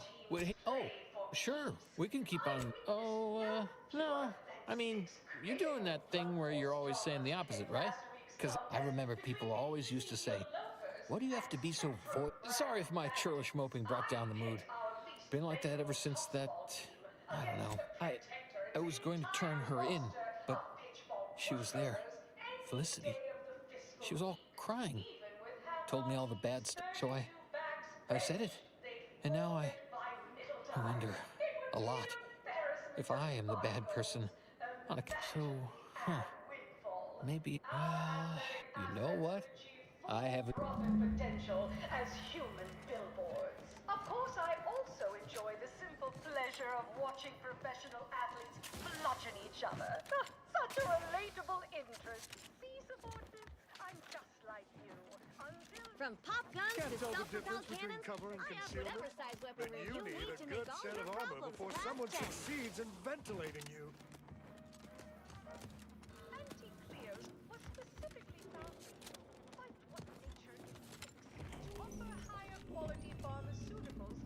sure, we can keep on... No. I mean, you're doing that thing where you're always saying the opposite, right? Because I remember people always used to say, what do you have to be so Sorry if my churlish moping brought down the mood. Been like that ever since that... I don't know. I was going to turn her in, but she was there. Felicity. She was all crying. told me all the bad stuff, so I said it. And now I wonder a lot if I am the bad person on a... So, maybe, you know what? I have... Potential as human billboards. Of course, I also enjoy the simple pleasure of watching professional athletes bludgeon each other. Such a relatable interest. See, subordinates, I'm just like you. Until... From pop guns Can't to tell the self-propelled difference between cannons, cover and I have concealment. whatever size But weaponry you you need need a to good make all set your of armor problems before past someone tense. succeeds in ventilating you. Anti-Cleos was specifically founded quite what nature expects to offer higher quality pharmaceuticals.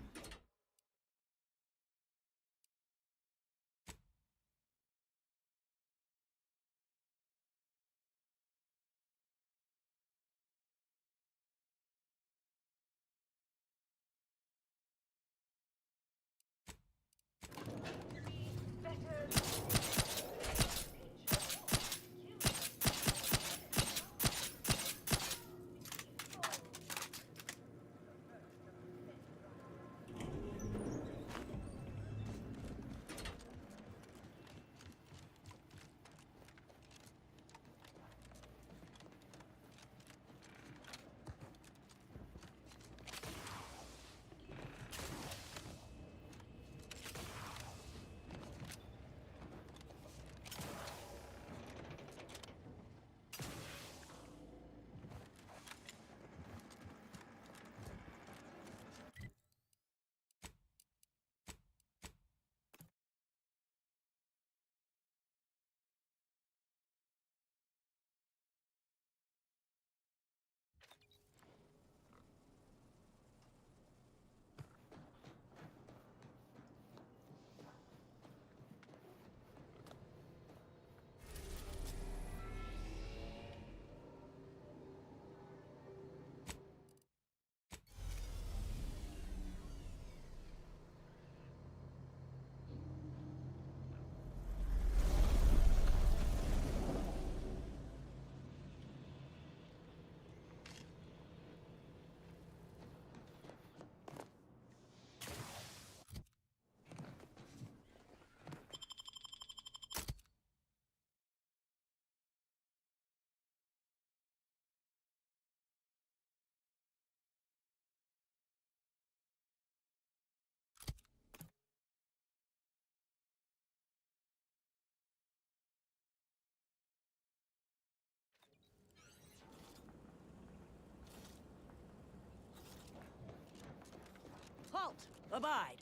Halt! Abide!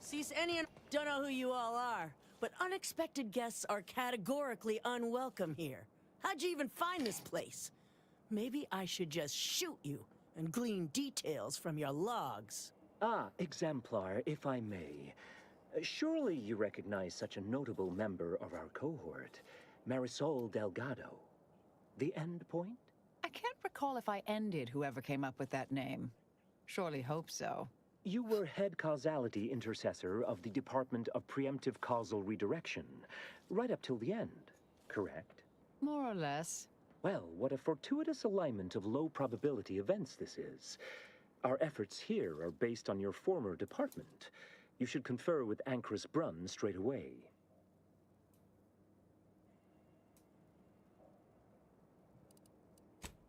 Cease any and don't know who you all are, but unexpected guests are categorically unwelcome here. How'd you even find this place? Maybe I should just shoot you and glean details from your logs. Ah, Exemplar, if I may. Surely you recognize such a notable member of our cohort, Marisol Delgado. The Endpoint? I can't recall if I ended whoever came up with that name. Surely hope so. You were head causality intercessor of the Department of Preemptive Causal Redirection, right up till the end, correct? More or less. Well, what a fortuitous alignment of low probability events this is. Our efforts here are based on your former department. You should confer with Ancrus Brunn straight away.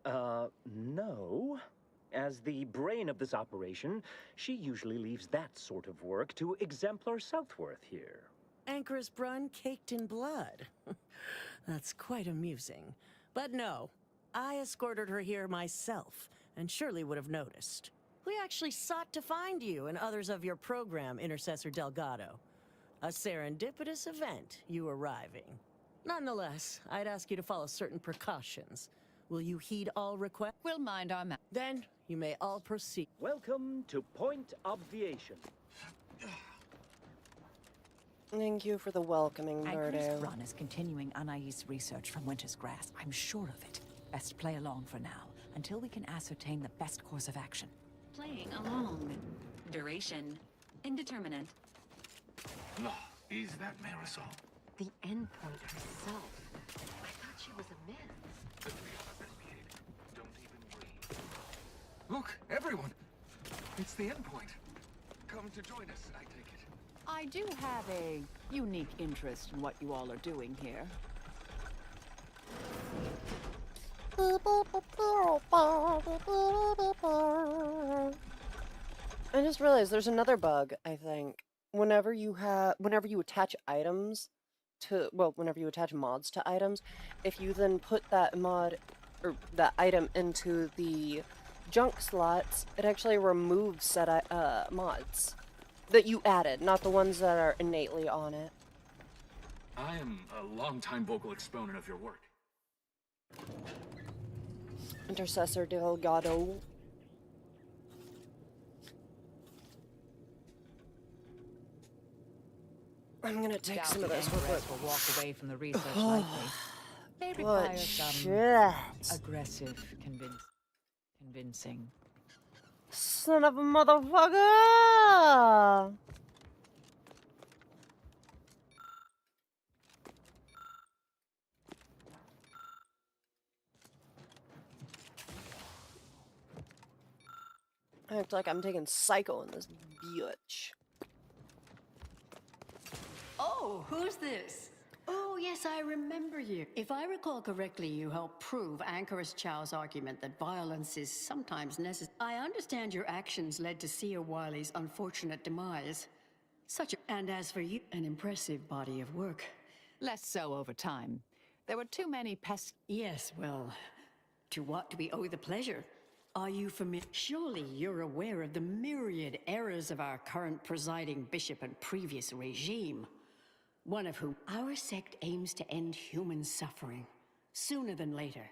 No. As the brain of this operation, she usually leaves that sort of work to Exemplar Southworth here. Ancrus Brunn caked in blood. That's quite amusing. But no, I escorted her here myself, and surely would have noticed. We actually sought to find you and others of your program, Intercessor Delgado. A serendipitous event, you arriving. Nonetheless, I'd ask you to follow certain precautions. Will you heed all requests? We'll mind our man. Then, you may all proceed. Welcome to Point Obviation. Thank you for the welcoming, Murdo. Ancrus Brunn is continuing Anais' research from Winter's Grass. I'm sure of it. Best play along for now, until we can ascertain the best course of action. Playing along. Duration indeterminate. Is that Marisol? The Endpoint herself. I thought she was a myth. The three of us are meeting. Don't even breathe. Look, everyone! It's the endpoint. Come to join us, I take it. I do have a unique interest in what you all are doing here. I just realized there's another bug, I think. Whenever you attach items to, well, whenever you attach mods to items, if you then put that mod or that item into the junk slots, it actually removes set mods that you added, not the ones that are innately on it. I am a longtime vocal exponent of your work. Intercessor Delgado. I'm gonna take some of this real quick. Will walk away from the research lightly. They require some aggressive convincing. Son of a motherfucker! I act like I'm taking Psycho in this bitch. Oh, who's this? Oh, yes, I remember you. If I recall correctly, you helped prove Anchorus Chow's argument that violence is sometimes necessary. I understand your actions led to Seer Wiley's unfortunate demise. And as for you, an impressive body of work. Less so over time. There were too many pests. Yes, well, to what do we owe the pleasure? Are you familiar? Surely you're aware of the myriad errors of our current presiding bishop and previous regime. One of whom our sect aims to end human suffering, sooner than later.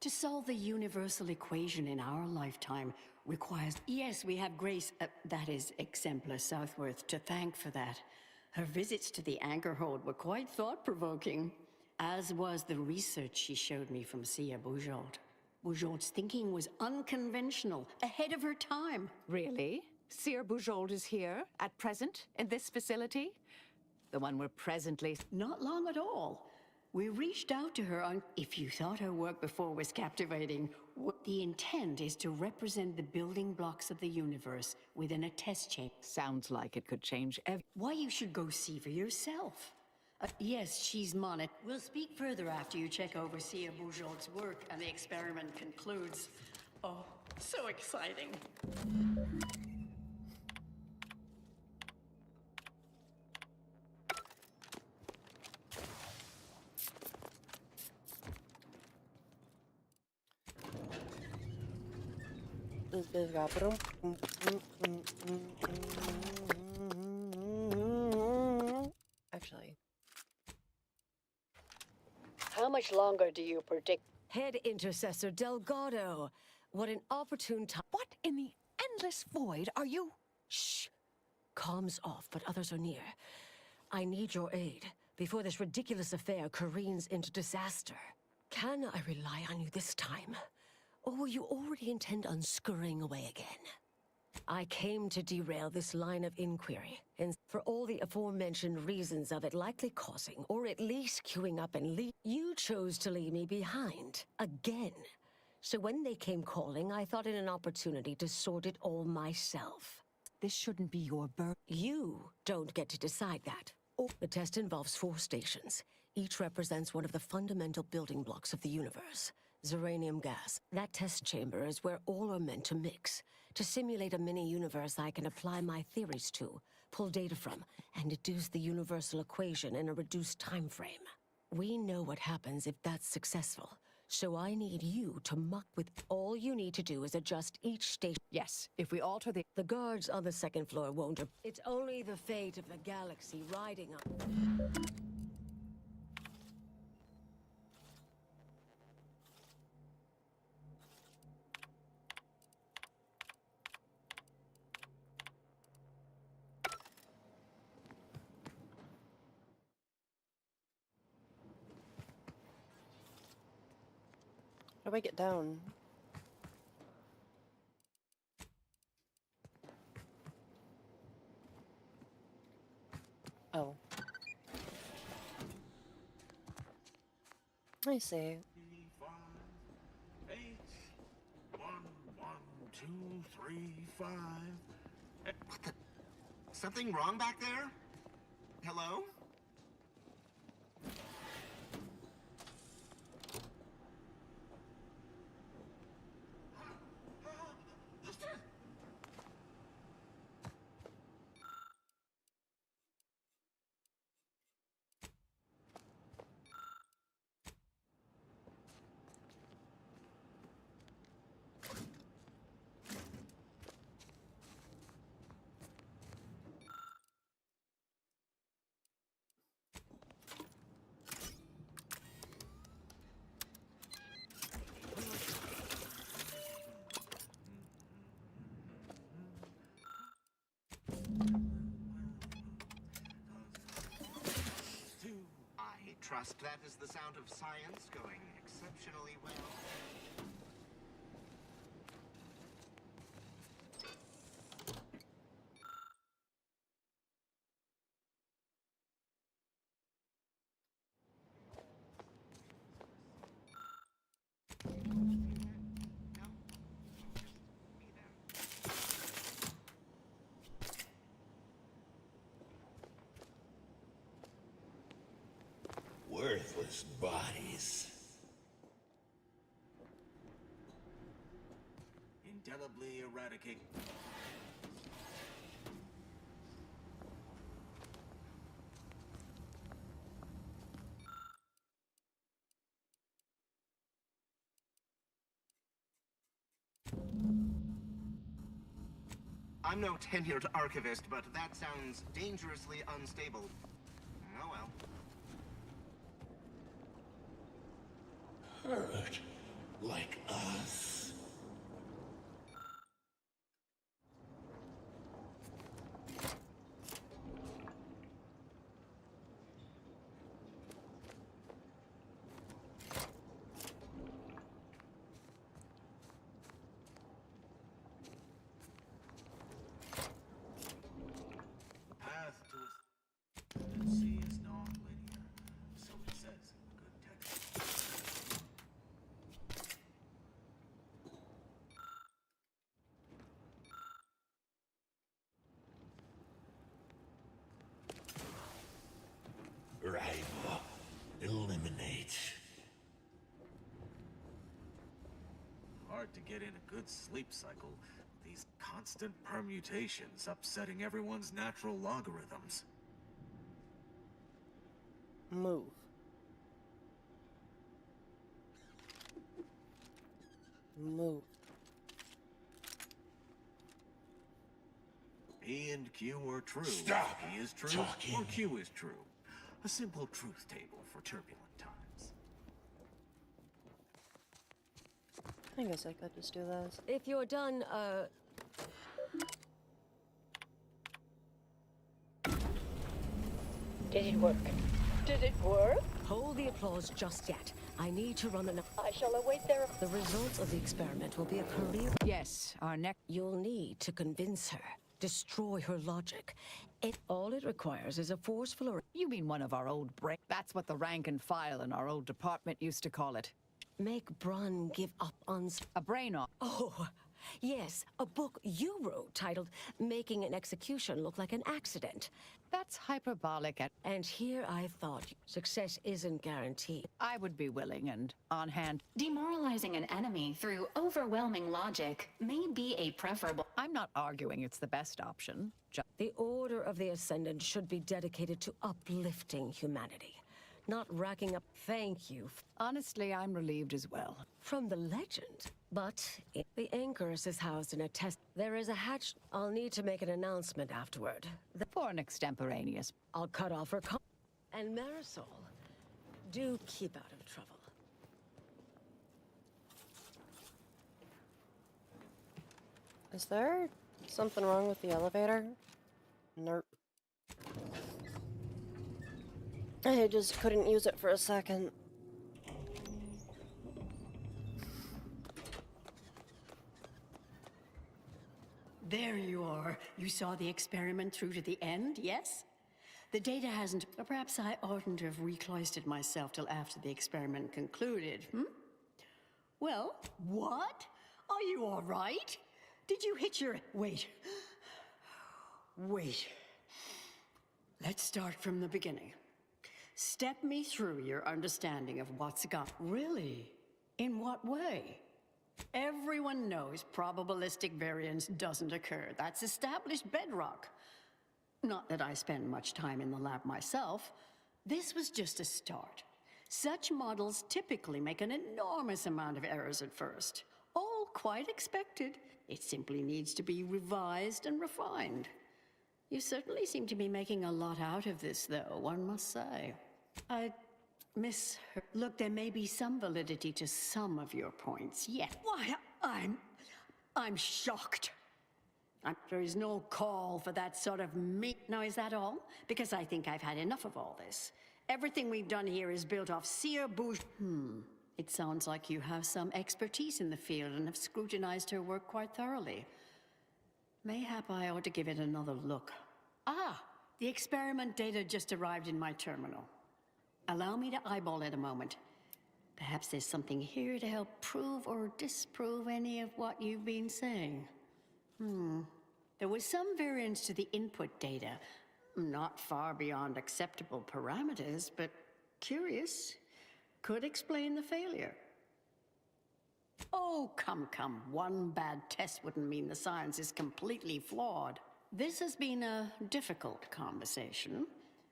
To solve the universal equation in our lifetime requires... Yes, we have Grace, that is Exemplar Southworth, to thank for that. Her visits to the Anchorhold were quite thought-provoking, as was the research she showed me from Sia Bujold. Bujold's thinking was unconventional, ahead of her time. Really? Seer Bujold is here, at present, in this facility? The one we're presently... Not long at all. We reached out to her on... If you thought her work before was captivating, the intent is to represent the building blocks of the universe within a test chamber. Sounds like it could change Why, you should go see for yourself. Yes, she's monitored. We'll speak further after you check over Sia Bujold's work and the experiment concludes. Oh, so exciting. This bitch got actually. How much longer do you predict? Head Intercessor Delgado. What an opportune time. What in the endless void are you? Shh. Comms off, but others are near. I need your aid before this ridiculous affair careens into disaster. Can I rely on you this time? Or will you already intend on scurrying away again? I came to derail this line of inquiry, and for all the aforementioned reasons of it likely causing, or at least queuing up and you chose to leave me behind. Again. So when they came calling, I thought it an opportunity to sort it all myself. This shouldn't be your burden. You don't get to decide that. The test involves 4 stations. Each represents one of the fundamental building blocks of the universe. Zeranium gas. That test chamber is where all are meant to mix. To simulate a mini-universe I can apply my theories to, pull data from, and deduce the universal equation in a reduced time frame. We know what happens if that's successful. So I need you to muck with... All you need to do is adjust each station. Yes, if we alter the... The guards on the 2nd floor won't... It's only the fate of the galaxy riding on... How do I get down? Oh. I see. 8, 1, 1, 2. 2, 3, 5. What the? Something wrong back there? Hello? I trust that is the sound of science going exceptionally well. Worthless bodies. Indelibly eradicate. I'm no tenured archivist, but that sounds dangerously unstable. Oh well. Hurt like us. The path to the sea is non-linear, so it says in good text. Rival. Eliminate. Hard to get in a good sleep cycle. These constant permutations upsetting everyone's natural logarithms. Move. Move. P and Q are true. Stop P is true, talking. or Q is true. A simple truth table for turbulent times. I guess I could just do this. If you're done, Did it work? Did it work? Hold the applause just yet. I need to run I shall await their... The results of the experiment will be a career. Yes, our next. You'll need to convince her, destroy her logic. All it requires is a forceful or... You mean one of our old brain? That's what the rank and file in our old department used to call it. Make Brun give up on... A brain off. Oh, yes, a book you wrote titled Making an Execution Look Like an Accident. That's hyperbolic. And here I thought success isn't guaranteed. I would be willing and on hand. Demoralizing an enemy through overwhelming logic may be a preferable... I'm not arguing it's the best option. The Order of the Ascendant should be dedicated to uplifting humanity, not racking up. Thank you. Honestly, I'm relieved as well. From the legend. But the Anchorus is housed in a test. There is a hatch. I'll need to make an announcement afterward. For an extemporaneous. I'll cut off her And Marisol, do keep out of trouble. Is there something wrong with the elevator? Nope. I just couldn't use it for a second. There you are. You saw the experiment through to the end, yes? The data hasn't... Or perhaps I oughtn't to have recloistered myself till after the experiment concluded, Well, what? Are you all right? Did you hit your... Wait. Wait. Let's start from the beginning. Step me through your understanding of what's gone. Really? In what way? Everyone knows probabilistic variance doesn't occur. That's established bedrock. Not that I spend much time in the lab myself. This was just a start. Such models typically make an enormous amount of errors at first. All quite expected. It simply needs to be revised and refined. You certainly seem to be making a lot out of this, though, one must say. Miss... Look, there may be some validity to some of your points, yet... Why, I'm shocked. There is no call for that sort of meat. Now, is that all? Because I think I've had enough of all this. Everything we've done here is built off Seer Bouge... It sounds like you have some expertise in the field and have scrutinized her work quite thoroughly. Mayhap I ought to give it another look. The experiment data just arrived in my terminal. Allow me to eyeball it a moment. Perhaps there's something here to help prove or disprove any of what you've been saying. There was some variance to the input data. Not far beyond acceptable parameters, but curious. Could explain the failure. Oh, come. One bad test wouldn't mean the science is completely flawed. This has been a difficult conversation.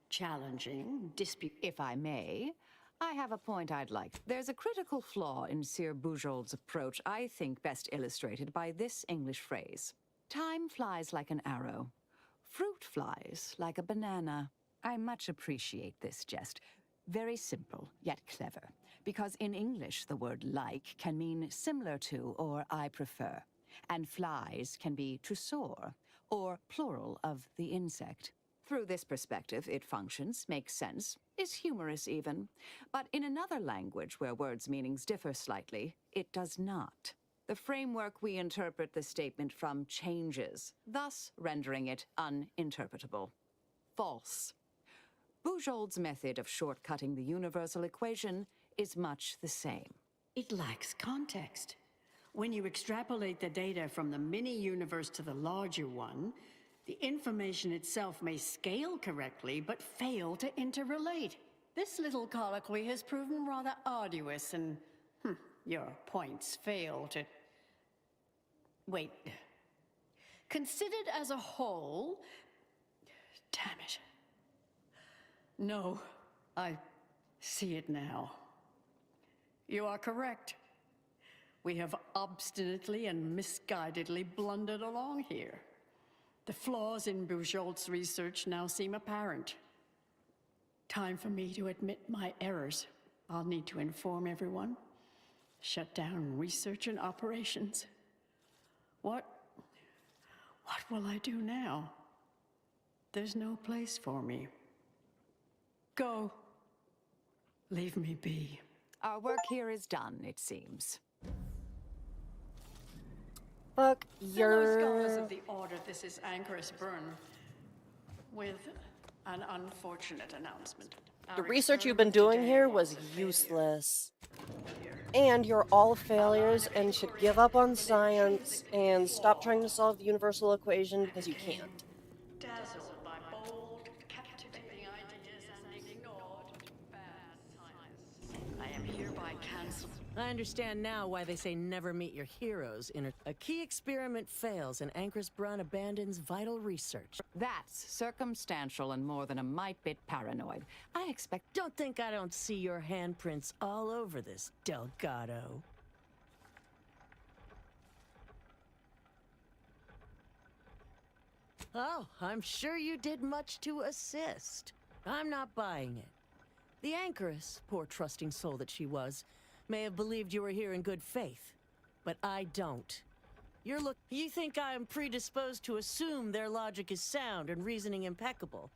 Challenging, dispute... If I may, I have a point I'd like. There's a critical flaw in Sir Bujold's approach I think best illustrated by this English phrase. Time flies like an arrow. Fruit flies like a banana. I much appreciate this jest. Very simple, yet clever. Because in English, the word like can mean similar to or I prefer. And flies can be to soar, or plural of the insect. Through this perspective, it functions, makes sense, is humorous even. But in another language where words' meanings differ slightly, it does not. The framework we interpret the statement from changes, thus rendering it uninterpretable. False. Bujold's method of shortcutting the universal equation is much the same. It lacks context. When you extrapolate the data from the mini-universe to the larger one, the information itself may scale correctly, but fail to interrelate. This little colloquy has proven rather arduous, and your points fail to... Wait. Considered as a whole... Damn it. No, I see it now. You are correct. We have obstinately and misguidedly blundered along here. The flaws in Bujold's research now seem apparent. Time for me to admit my errors. I'll need to inform everyone. Shut down research and operations. What will I do now? There's no place for me. Go. Leave me be. Our work here is done, it seems. Fuck Fellow scholars your... of the Order, this is Anchorus Byrne, with an unfortunate announcement. The research you've been doing here was useless. And you're all failures and should give up on science and stop trying to solve the universal equation because you can't. Dazzled by bold, captivating ideas and ignored bad science. I am hereby cancelled. I understand now why they say never meet your heroes in a key experiment fails and Anchorus Brun abandons vital research. That's circumstantial and more than a mite bit paranoid. I expect... Don't think I don't see your handprints all over this, Delgado. Oh, I'm sure you did much to assist. I'm not buying it. The Anchoress, poor trusting soul that she was, may have believed you were here in good faith, but I don't. You think I am predisposed to assume their logic is sound and reasoning impeccable.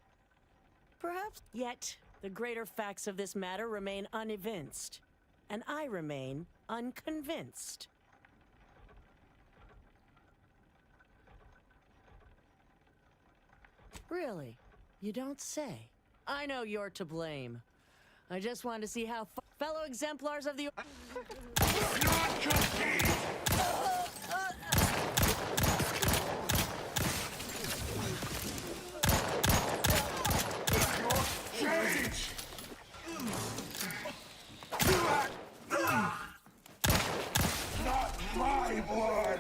Perhaps, yet the greater facts of this matter remain unevinced, and I remain unconvinced. Really? You don't say? I know you're to blame. I just wanted to see how fellow exemplars of the... blood!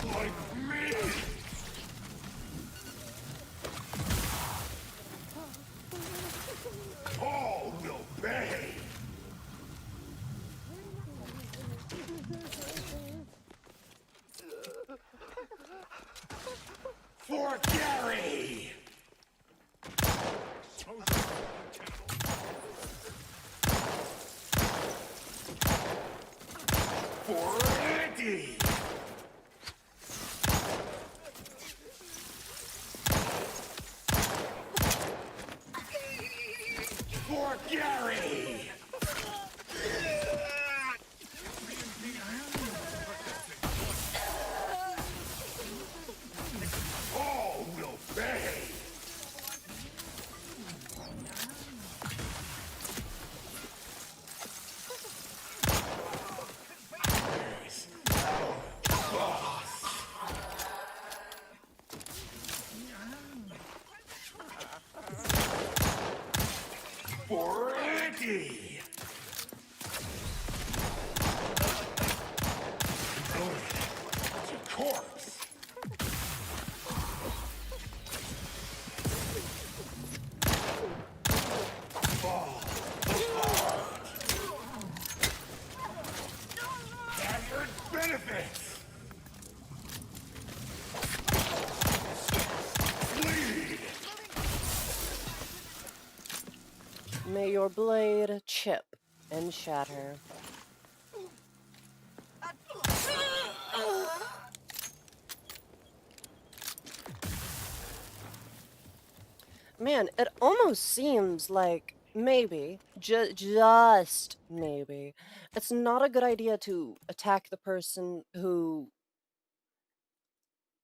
Like me! All will pay! For Gary! For Andy! For Gary! All will pay! Where's our boss? For Andy! It's a corpse! Fall apart! Staggered benefits! Bleed! May your blade chip and shatter. Man, it almost seems like maybe, just maybe, it's not a good idea to attack the person who,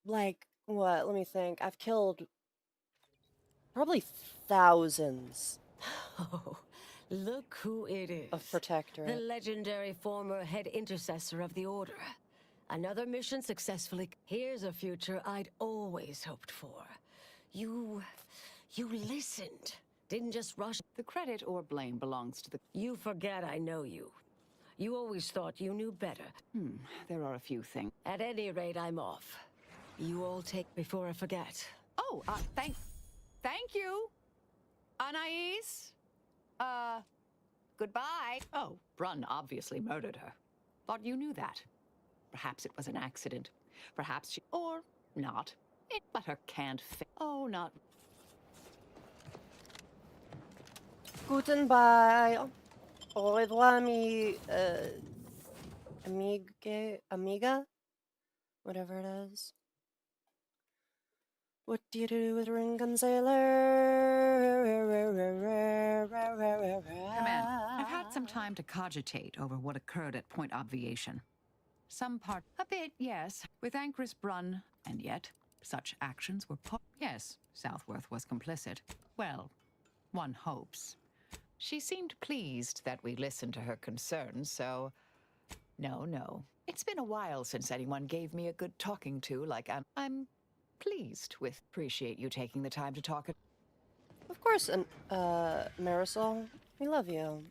like, what? Let me think. I've killed probably thousands Oh, look who it is. of Protectorate. The legendary former head intercessor of the Order. Another mission successfully. Here's a future I'd always hoped for. You listened. Didn't just rush. The credit or blame belongs to the... You forget I know you. You always thought you knew better. There are a few things. At any rate, I'm off. You all take before I forget. Oh, thank you, Anais. Goodbye. Oh, Brunn obviously murdered her. Thought you knew that. Perhaps it was an accident. Perhaps she... Or not. But her can't fit. Oh, not... Guten bye. Au revoir, amiga? Whatever it is. What do you do with Ringan Sailor? Command, I've had some time to cogitate over what occurred at Point Obviation. Some part... A bit, yes. With Ancrus Brunn, and yet, such actions were Yes, Southworth was complicit. Well, one hopes. She seemed pleased that we listened to her concerns, so... No. It's been a while since anyone gave me a good talking to like I'm pleased with. Appreciate you taking the time to talk. Of course, Marisol. We love you.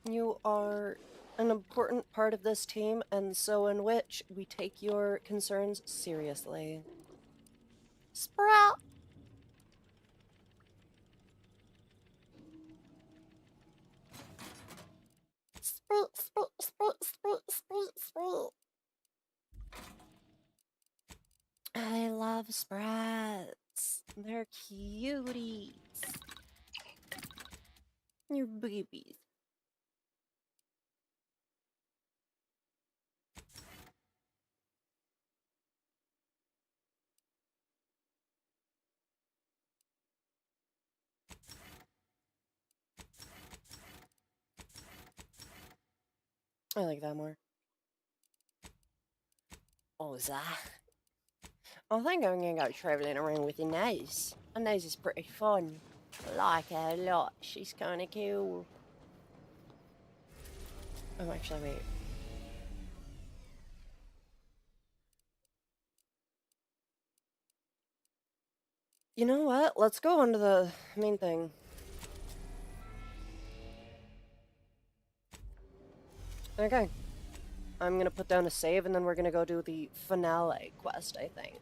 You are an important part of this team, and so in which we take your concerns seriously. Sprout! Sprout. I love sprats. They're cuties. You're babies. I like that more. Oh, that. I think I'm gonna go traveling around with Inez. Inez is pretty fun. I like her a lot. She's kind of cool. Oh, actually, wait. You know what? Let's go on to the main thing. Okay. I'm gonna put down a save and then we're gonna go do the finale quest, I think.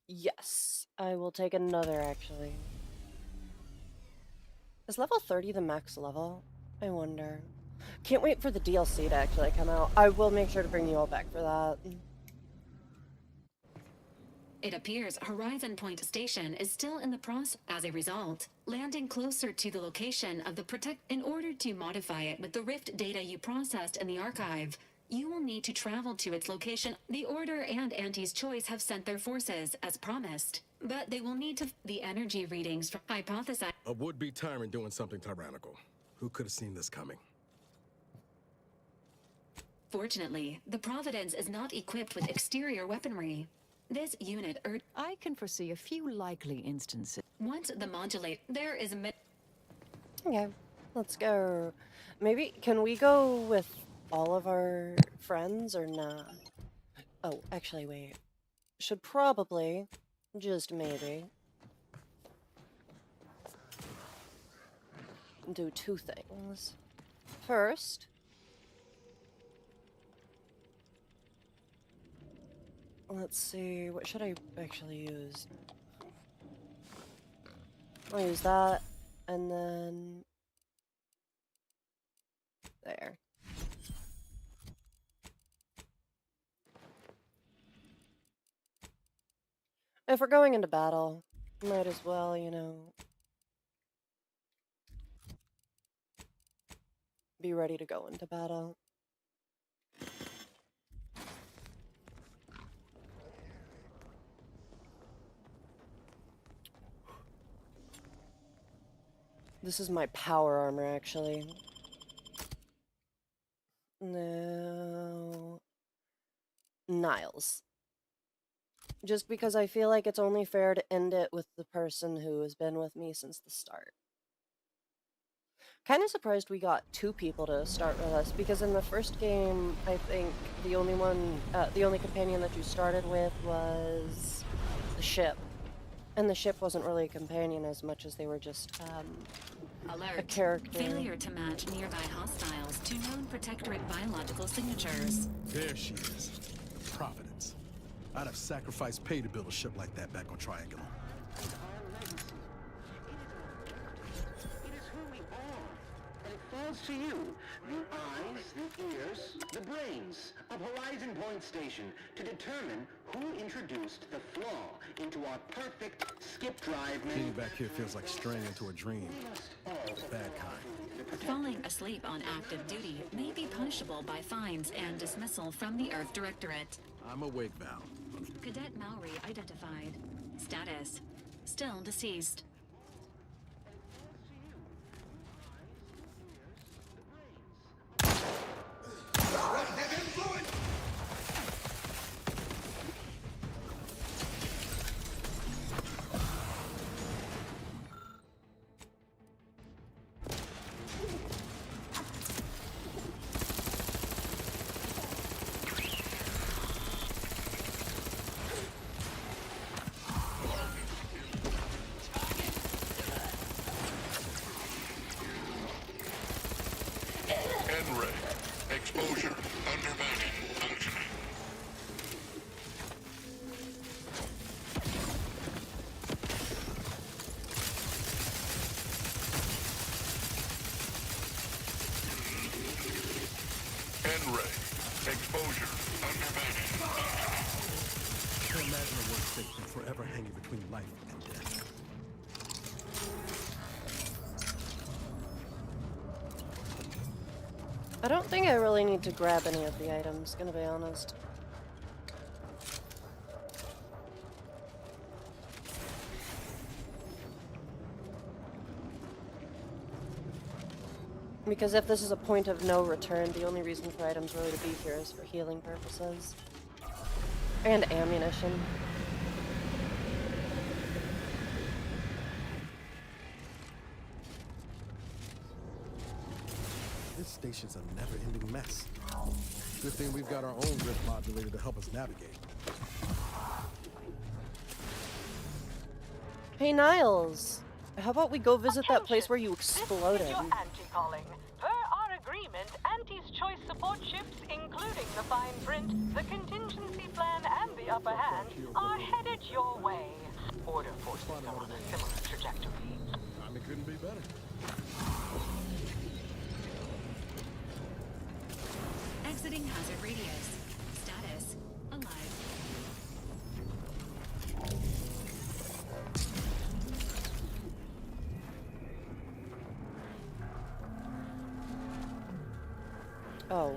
Yes, I will take another actually. Is level 30 the max level? I wonder. Can't wait for the DLC to actually come out. I will make sure to bring you all back for that. It appears Horizon Point Station is still in the process. As a result, landing closer to the location of the in order to modify it with the Rift data you processed in the archive, you will need to travel to its location. The Order and Auntie's Choice have sent their forces, as promised, but they will need to the energy readings from hypothesize. A would-be tyrant doing something tyrannical. Who could have seen this coming? Fortunately, the Providence is not equipped with exterior weaponry. This unit I can foresee a few likely instances. Once the modulate, there is a Okay, let's go. Maybe, can we go with all of our friends or not? Oh, actually, wait. Should probably, just maybe, do two things. First, let's see, what should I actually use? I'll use that, and then there. If we're going into battle, might as well, you know, be ready to go into battle. This is my power armor, actually. No. Niles. Just because I feel like it's only fair to end it with the person who has been with me since the start. Kind of surprised we got 2 people to start with us, because in the first game, I think the only companion that you started with was the ship. And the ship wasn't really a companion as much as they were just, Alert. a character. Failure to match nearby hostiles to known protectorate biological signatures. There she is. The Providence. I'd have sacrificed pay to build a ship like that back on Triangulum. Falls to you, the eyes, the ears, the brains of Horizon Point Station to determine who introduced the flaw into our perfect skip drive Being back here feels like straying into a dream. The bad kind. Falling asleep on active duty may be punishable by fines and dismissal from the Earth Directorate. I'm awake, Val. Cadet Maori identified. Status: still deceased. Exposure undermining functioning. N-ray. Exposure undermining functioning. I can't imagine a worse fate than forever hanging between life and death. I don't think I really need to grab any of the items, gonna be honest. Because if this is a point of no return, the only reason for items really to be here is for healing purposes. And ammunition. This station's a never-ending mess. Good thing we've got our own drift modulator to help us navigate. Hey, Niles! How about we go visit that place where you exploded? This is your Auntie calling. Per our agreement, Auntie's choice support ships, including the fine print, the contingency plan, and the upper hand, are headed your way. Order forces are on a similar trajectory. It couldn't be better. Exiting hazard radius. Status: alive. Oh.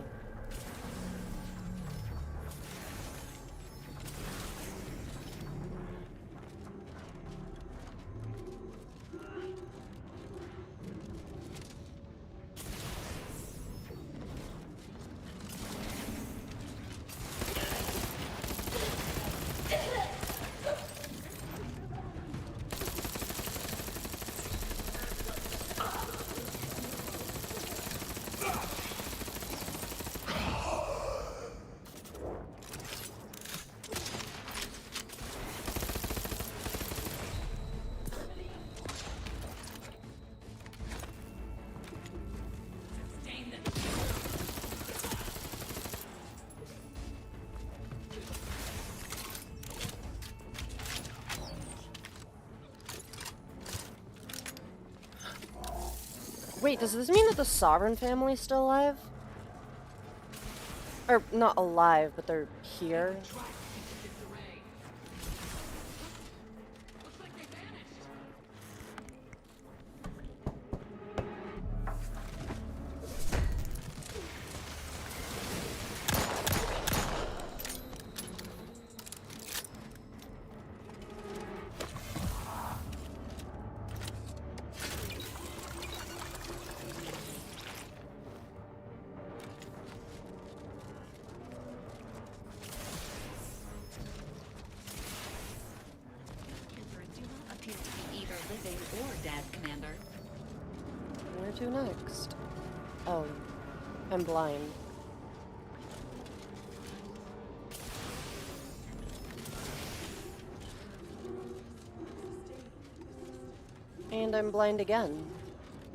Wait, does this mean that the Sovereign family's still alive? Or, not alive, but they're here? Where to next? Oh, I'm blind. And I'm blind again,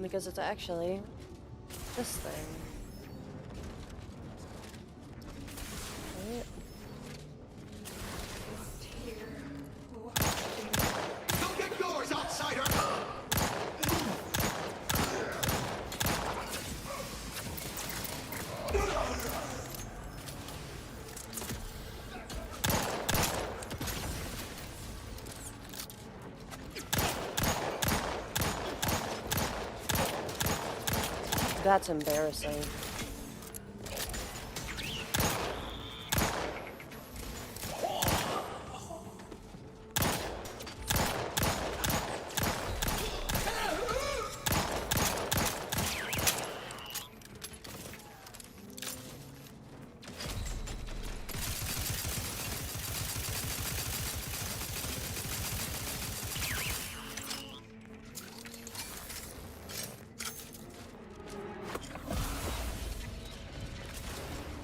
because it's actually this thing. Right. Don't get yours, outsider! That's embarrassing.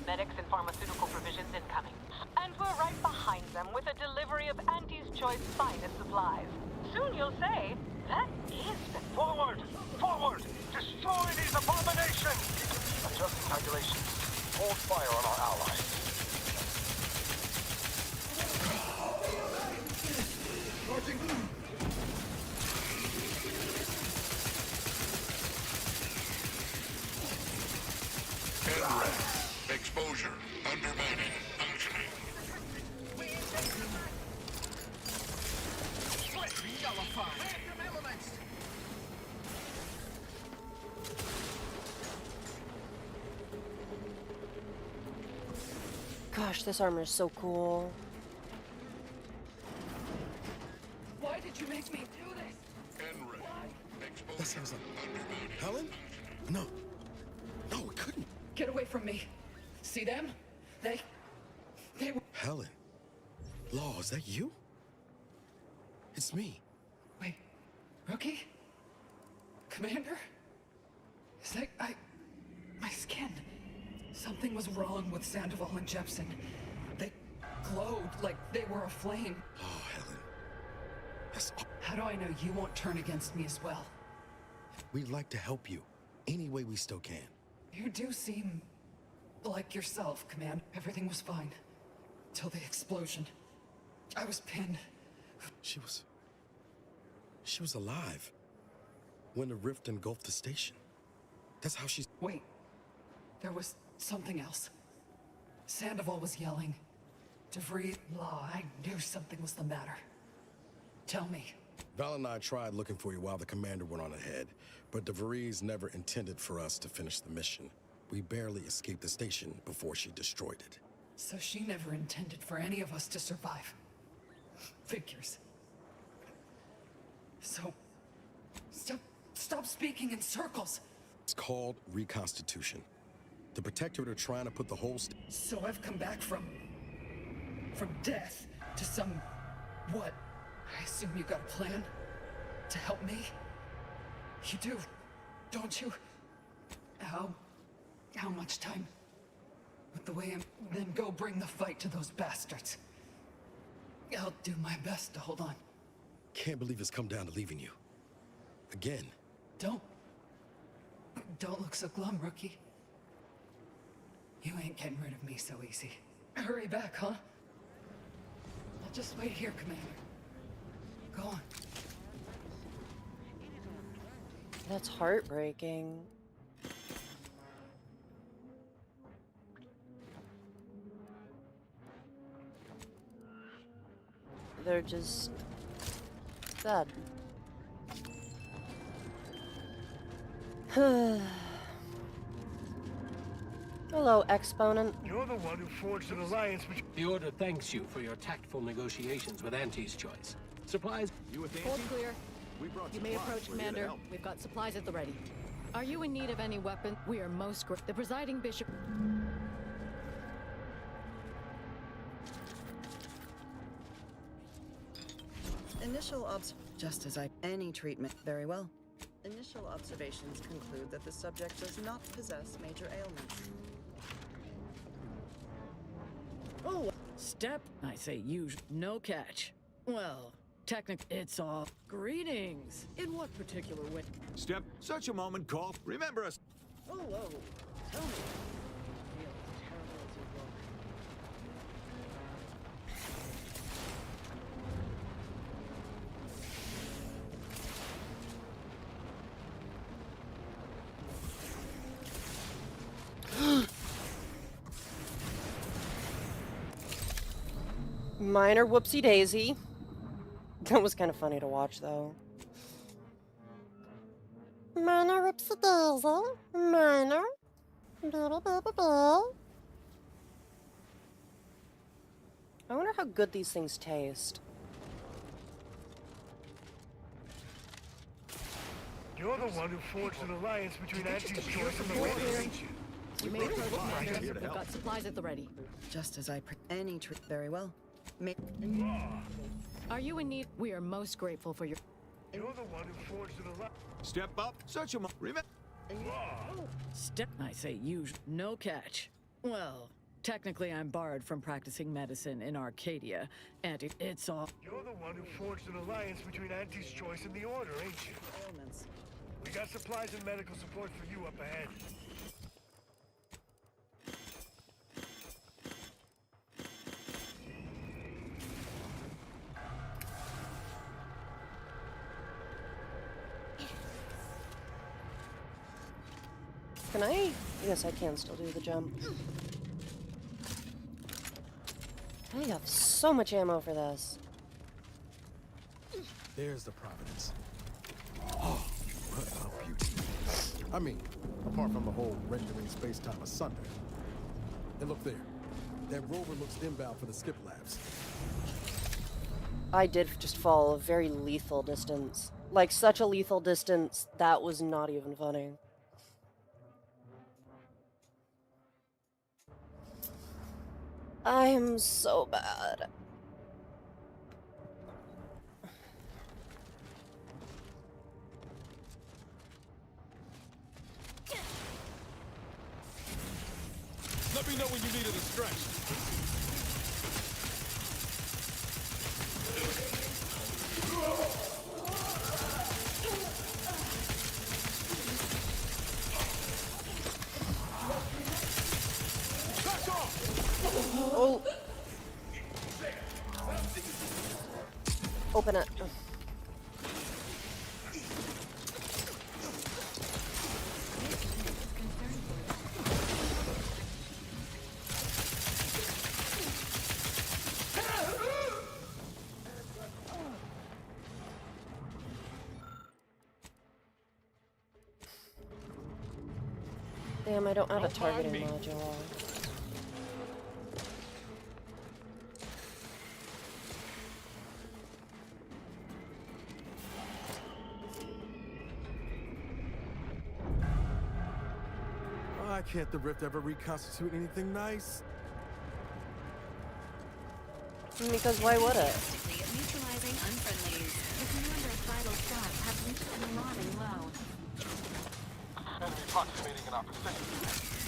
Medics and pharmaceutical provisions incoming. And we're right behind them with a delivery of Auntie's Choice finest supplies. Soon you'll say, that is the... Forward! Forward! Destroy these abominations! Adjusting calculations. Hold fire on our allies. Exposure. Undermining. Functioning. Gosh, this armor is so cool. Why did you make me do this? That sounds like Helen? No. No, it couldn't. Get away from me. See them? They were... Helen. Law, is that you? It's me. Wait. Rookie? Commander? Is that... My skin. Something was wrong with Sandoval and Jepson. They glowed like they were aflame. Oh, Helen. That's... How How do I know you won't turn against me as well? We'd like to help you, any way we still can. You do seem like yourself, Command. Everything was fine. Till the explosion. I was pinned. She was alive when the rift engulfed the station. That's how she's... Wait. There was something else. Sandoval was yelling. DeVries, blah, I knew something was the matter. Tell me. Val and I tried looking for you while the commander went on ahead, but DeVries never intended for us to finish the mission. We barely escaped the station before she destroyed it. So she never intended for any of us to survive. Figures. So... Stop speaking in circles! It's called reconstitution. The Protectorate are trying to put the whole So I've come back from death to some... what? I assume you got a plan? To help me? You do, don't you? How much time? With the way I'm... Then go bring the fight to those bastards. I'll do my best to hold on. Can't believe it's come down to leaving you. Again. Don't look so glum, rookie. You ain't getting rid of me so easy. Hurry back, huh? I'll just wait here, Commander. Go on. That's heartbreaking. They're just sad. Hello, exponent. You're the one who forged an alliance between... The Order thanks you for your tactful negotiations with Auntie's Choice. Supplies... You with Auntie? Hold clear. We brought You may supplies. approach, We're here to Commander. help. We've got supplies at the ready. Are you in need of any weapon? We are most the presiding bishop. Initial just as any treatment. Very well. Initial observations conclude that the subject does not possess major ailments. Oh, step. I say use. No catch. Well, technically, it's all. Greetings. In what particular way? Step, such a moment call. Remember us. Hello. Tell me. Minor whoopsie daisy. That was kind of funny to watch, though. Minor whoopsie daisy. Minor. I wonder how good these things taste. You're the one who forged an alliance between Auntie's Choice and the Order, ain't you? You may approach, Right Commander. here to We've help. got supplies at the ready. Just as any treat. Very well. Are you in need? We are most grateful for your. You're the one who forged an alliance. Step up, such a moment. Remember. Step. I say use. No catch. Well, technically, I'm barred from practicing medicine in Arcadia, and it's all. You're the one who forged an alliance between Auntie's Choice and the Order, ain't you? Ailments. We got supplies and medical support for you up ahead. Can I? Yes, I can still do the jump. I have so much ammo for this. There's the Providence. Oh, what a beauty. I mean, apart from the whole rendering space-time asunder. And look there. That rover looks inbound for the skip labs. I did just fall a very lethal distance. Like, such a lethal distance, that was not even funny. I am so bad. Let me know when you need a distraction. open it. Ugh. Damn, I don't have a targeting module. Why can't the Rift ever reconstitute anything nice? Because why would it? Neutralizing unfriendlies. The commander's vital stats have reached an alarming low. Enemy approximating in our position.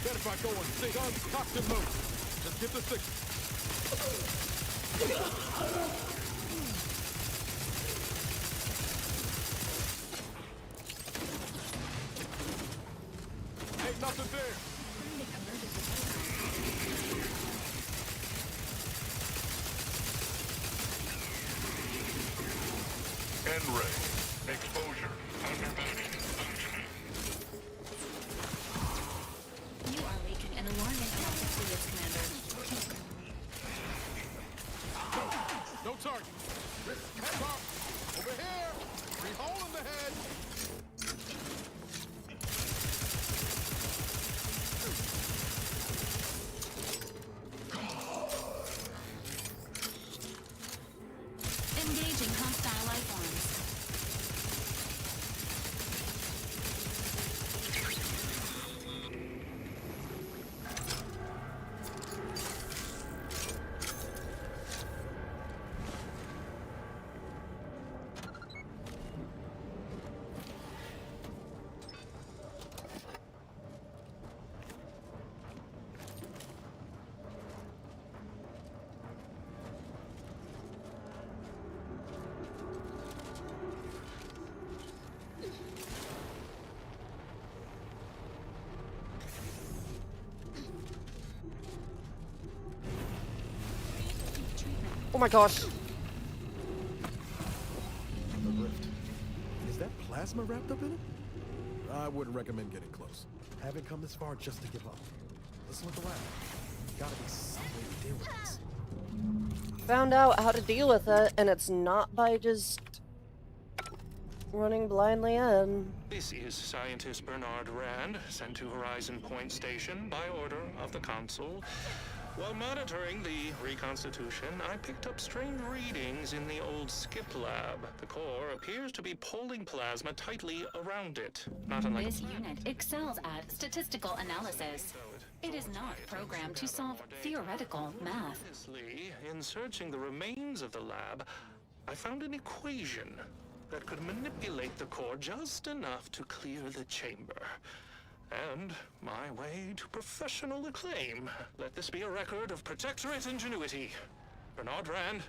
Better if I go on guns cocked and loaded. Just get the signal. Ain't nothing there. N-ray. Exposure. Undermining. Functioning. You are leaking an alarming amount of fluids, Commander. No target. Head off. Over here. Free hole in the head. Engaging hostile life forms. Oh my gosh. The Rift. Is that plasma wrapped up in it? I wouldn't recommend getting close. Haven't come this far just to give up. Let's look around. Gotta be some way to deal with this. Found out how to deal with it, and it's not by just running blindly in. This is Scientist Bernard Rand, sent to Horizon Point Station by order of the Consul. While monitoring the reconstitution, I picked up strange readings in the old skip lab. The core appears to be pulling plasma tightly around it. Not unlike This unit excels at statistical analysis. It is not programmed to solve theoretical math. Obviously, in searching the remains of the lab, I found an equation that could manipulate the core just enough to clear the chamber. And my way to professional acclaim. Let this be a record of Protectorate ingenuity. Bernard Rand,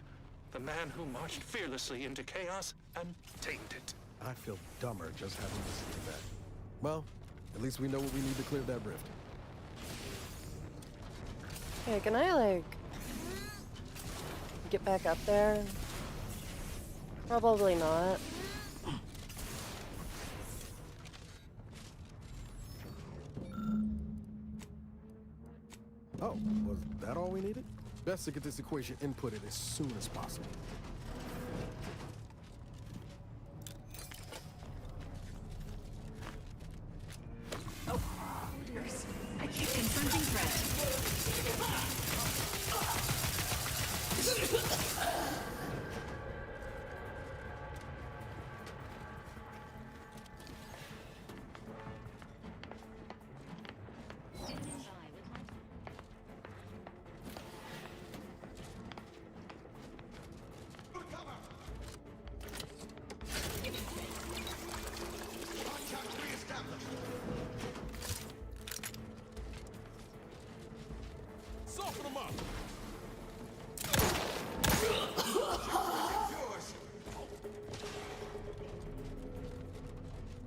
the man who marched fearlessly into chaos and tamed it. I feel dumber just having listened to that. Well, at least we know what we need to clear that rift. Okay, can I, like, get back up there? Probably not. Oh, was that all we needed? Best to get this equation inputted as soon as possible. Oh, I keep confronting threat. Soften them up!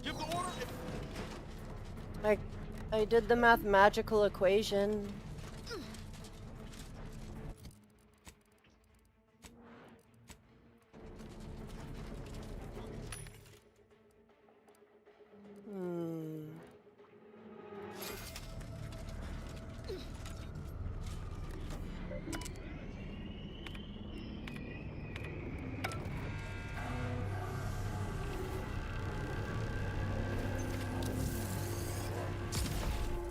Give the order. I did the mathematical equation.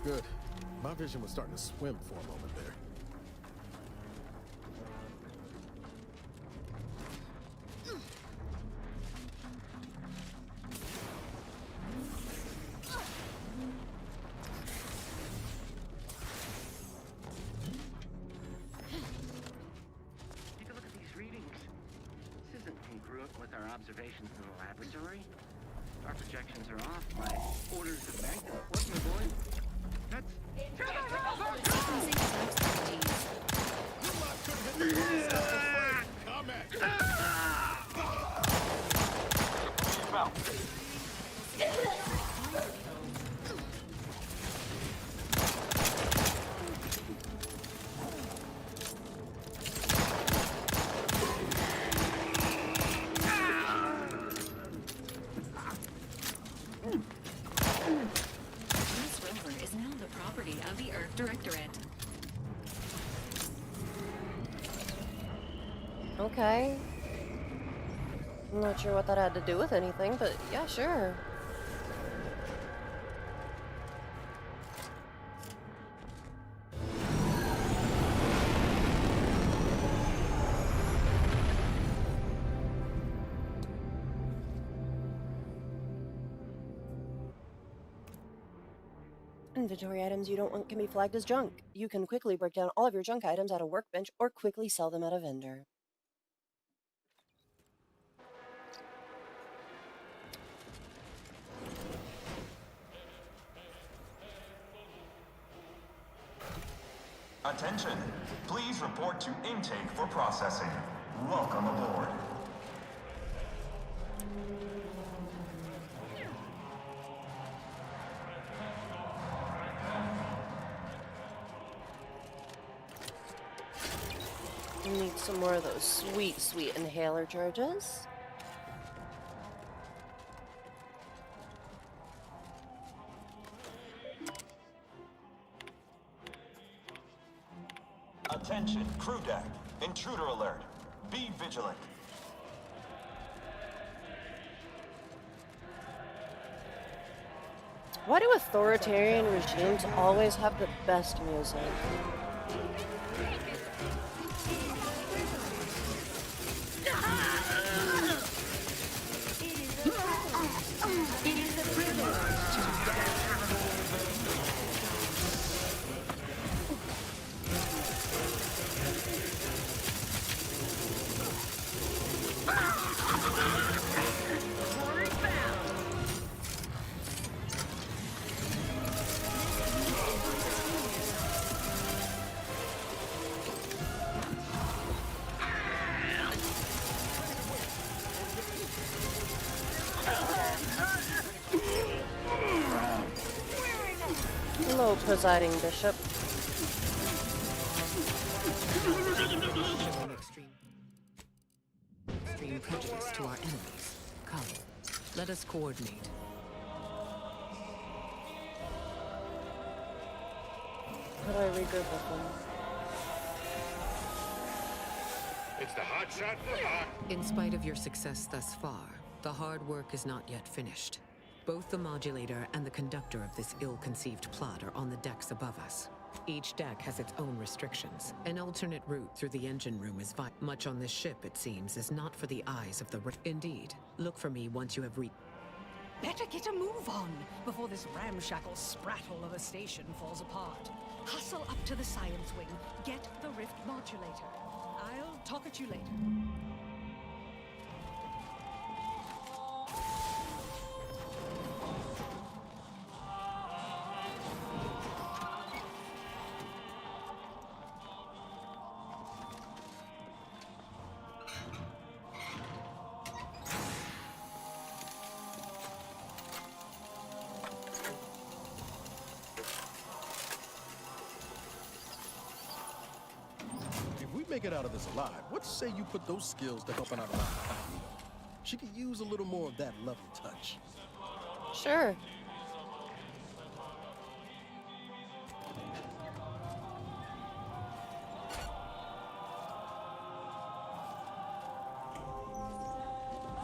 Good. My vision was starting to swim for a moment there. Take a look at these readings. This isn't congruent with our observations in the laboratory. Our projections are off by orders of magnitude. What, my boy? That's... This rover is now the property of the Earth Directorate. Okay. I'm not sure what that had to do with anything, but yeah, sure. Inventory items you don't want can be flagged as junk. You can quickly break down all of your junk items at a workbench or quickly sell them at a vendor. Attention! Please report to intake for processing. Welcome aboard. Need some more of those sweet, sweet inhaler charges. Attention, crew deck. Intruder alert. Be vigilant. Why do authoritarian regimes always have the best music? It is a privilege Hello, presiding bishop. Extreme prejudice to our enemies. Come, let us coordinate. How do I regroup with them? It's the hot shot for hot. In spite of your success thus far, the hard work is not yet finished. Both the modulator and the conductor of this ill-conceived plot are on the decks above us. Each deck has its own restrictions. An alternate route through the engine room is much on this ship, it seems, is not for the eyes of the Indeed. Look for me once you have Better get a move on before this ramshackle sprattle of a station falls apart. Hustle up to the science wing. Get the rift modulator. I'll talk at you later. Make it out of this alive. What say you put those skills to helping out around the house? She could use a little more of that lovely touch. Sure.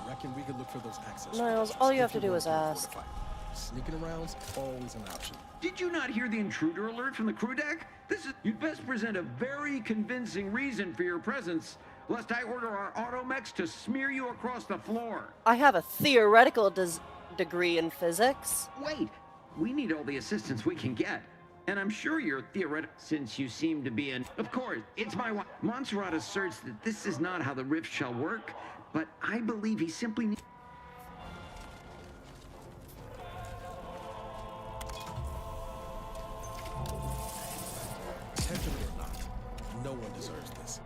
Reckon we could look for those access. Niles, all you have to do is ask. Sneaking around's always an option. Did you not hear the intruder alert from the crew deck? You'd best present a very convincing reason for your presence, lest I order our automechs to smear you across the floor. I have a theoretical degree in physics. Wait, we need all the assistance we can get. And I'm sure you're theoretical, since you seem to be an... Of course, it's my wife. Montserrat asserts that this is not how the rift shall work, but I believe he simply needs... Intentionally or not, no one deserves this.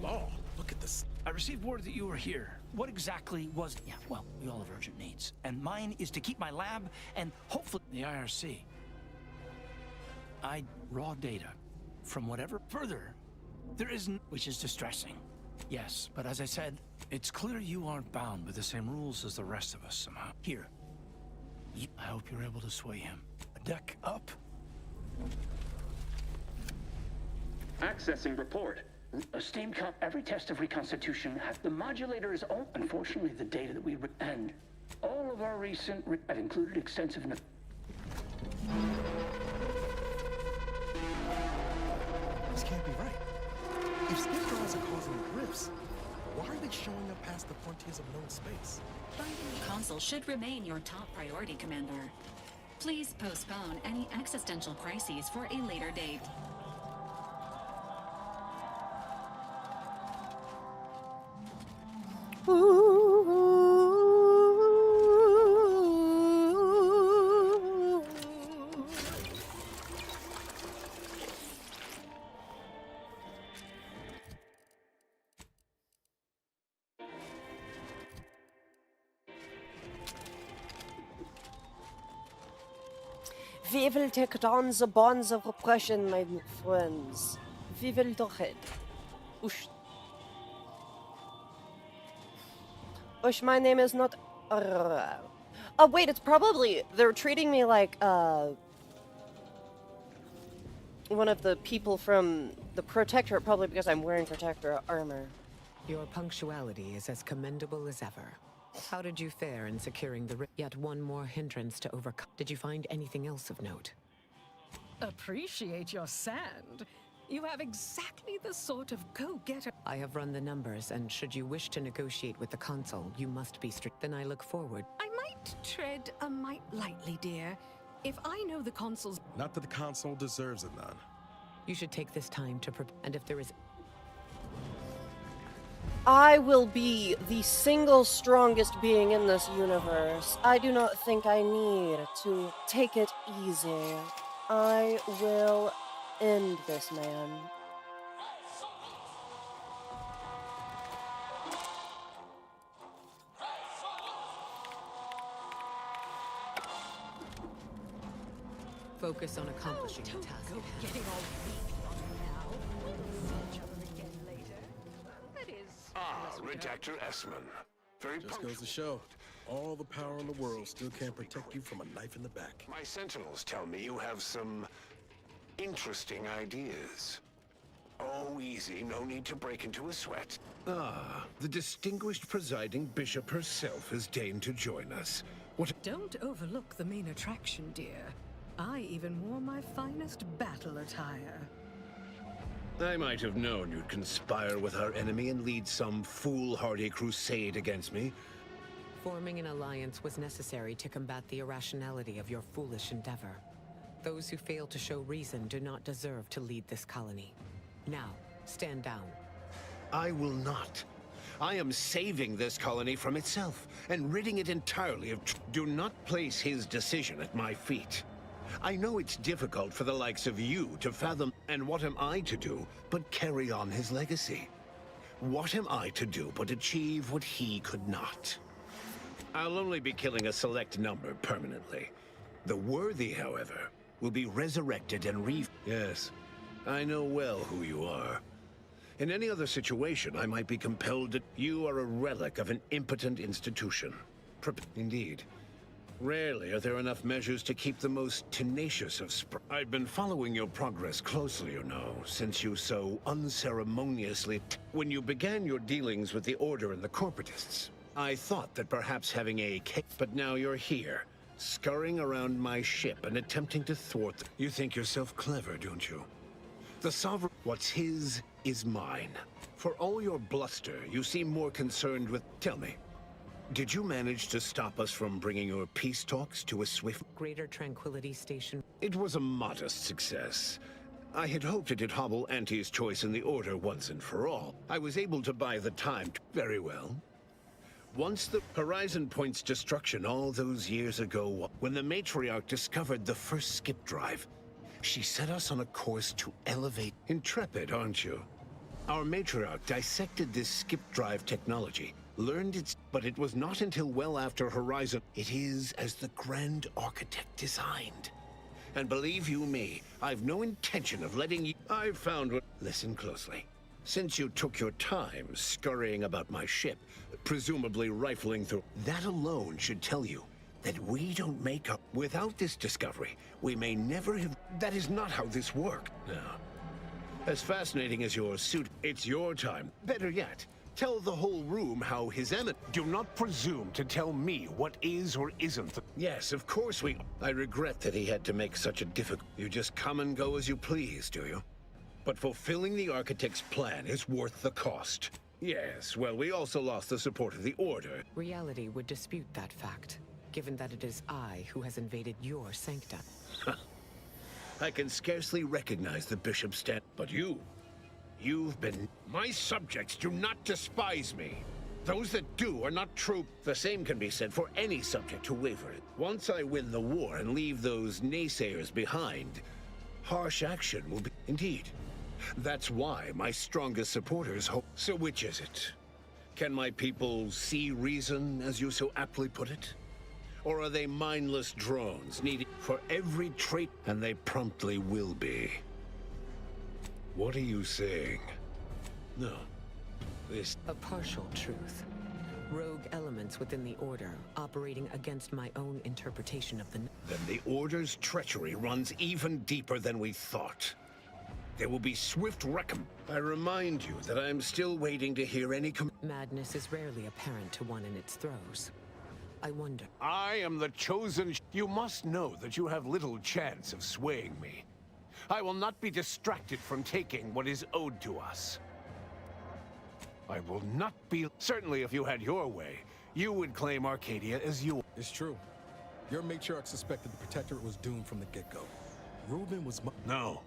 Law, look at this. I received word that you were here. What exactly was... Yeah, well, we all have urgent needs. And mine is to keep my lab and hopefully the IRC. Raw data from whatever further there isn't, which is distressing. Yes, but as I said, it's clear you aren't bound with the same rules as the rest of us somehow. Here. I hope you're able to sway him. A deck up. Accessing report. Esteemed every test of reconstitution has the modulator is all. Unfortunately, the data that we and all of our recent have included extensive. This can't be right. If skip drives are causing rifts, why are they showing up past the frontiers of known space? Finding the console should remain your top priority, Commander. Please postpone any existential crises for a later date. We will take down the bonds of oppression, my friends. We will do it. Ush. Ush, my name is not... Oh, wait, it's probably... They're treating me like, one of the people from the Protectorate, probably because I'm wearing Protectorate armor. Your punctuality is as commendable as ever. How did you fare in securing the yet one more hindrance to overcome? Did you find anything else of note? Appreciate your sand. You have exactly the sort of go-getter. I have run the numbers, and should you wish to negotiate with the Consul, you must be strict. Then I look forward. I might tread a mite lightly, dear. If I know the Consul's... Not that the Consul deserves it, none. You should take this time to prepare, and if there is... I will be the single strongest being in this universe. I do not think I need to take it easy. I will end this man. Focus on accomplishing the task. Go getting all weak on me now. We'll see each other again later. That is... Redactor Essman. Very Just goes to show, all the power in the world still can't protect you from a knife in the back. My sentinels tell me you have some interesting ideas. Oh, easy. No need to break into a sweat. The distinguished presiding bishop herself has deigned to join us. What? Don't overlook the main attraction, dear. I even wore my finest battle attire. I might have known you'd conspire with our enemy and lead some foolhardy crusade against me. Forming an alliance was necessary to combat the irrationality of your foolish endeavor. Those who fail to show reason do not deserve to lead this colony. Now, stand down. I will not. I am saving this colony from itself and ridding it entirely of... Do not place his decision at my feet. I know it's difficult for the likes of you to fathom, and what am I to do but carry on his legacy? What am I to do but achieve what he could not? I'll only be killing a select number permanently. The worthy, however, will be resurrected and Yes, I know well who you are. In any other situation, I might be compelled to... You are a relic of an impotent institution. Indeed. Rarely are there enough measures to keep the most tenacious of I've been following your progress closely, you know, since you so unceremoniously... When you began your dealings with the Order and the Corporatists, I thought that perhaps having a case... But now you're here, scurrying around my ship and attempting to thwart... You think yourself clever, don't you? The Sovereign... What's his is mine. For all your bluster, you seem more concerned with... Tell me. Did you manage to stop us from bringing your peace talks to a swift... Greater Tranquility Station? It was a modest success. I had hoped it'd hobble Auntie's choice in the Order once and for all. I was able to buy the time very well. Once the Horizon Point's destruction all those years ago, when the Matriarch discovered the first skip drive, she set us on a course to elevate... Intrepid, aren't you? Our Matriarch dissected this skip drive technology, learned its... But it was not until well after Horizon... It is as the Grand Architect designed. And believe you me, I've no intention of letting you... I've found what... Listen closely. Since you took your time scurrying about my ship, presumably rifling through... That alone should tell you that we don't make up... Without this discovery, we may never have... That is not how this worked. Now, as fascinating as your suit, it's your time. Better yet, tell the whole room how His Eminence... Do not presume to tell me what is or isn't. Yes, of course we... I regret that he had to make such a difficult... You just come and go as you please, do you? But fulfilling the Architect's plan is worth the cost. Yes, well, we also lost the support of the Order. Reality would dispute that fact, given that it is I who has invaded your sanctum. I can scarcely recognize the Bishop's stand, but you've been... My subjects do not despise me. Those that do are not true. The same can be said for any subject who waver. Once I win the war and leave those naysayers behind, harsh action will be... Indeed. That's why my strongest supporters hope... So which is it? Can my people see reason, as you so aptly put it? Or are they mindless drones needed for every trait? And they promptly will be. What are you saying? No. This... A partial truth. Rogue elements within the Order operating against my own interpretation of the... Then the Order's treachery runs even deeper than we thought. There will be swift I remind you that I am still waiting to hear any Madness is rarely apparent to one in its throes. I wonder... I am the chosen... You must know that you have little chance of swaying me. I will not be distracted from taking what is owed to us. I will not be... Certainly if you had your way, you would claim Arcadia as you... It's true. Your Matriarch suspected the Protectorate was doomed from the get-go. Reuben was... No,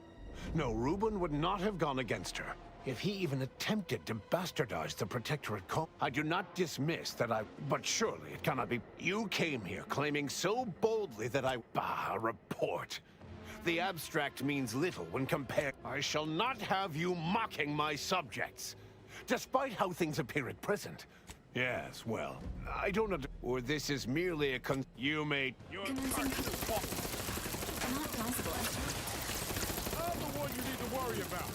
Reuben would not have gone against her. If he even attempted to bastardize the Protectorate call, I do not dismiss that but surely it cannot be... You came here claiming so boldly that Bah, a report. The abstract means little when compared... I shall not have you mocking my subjects. Despite how things appear at present. Yes, well, I don't... Or this is merely a You may... Not possible. I'm the one you need to worry about.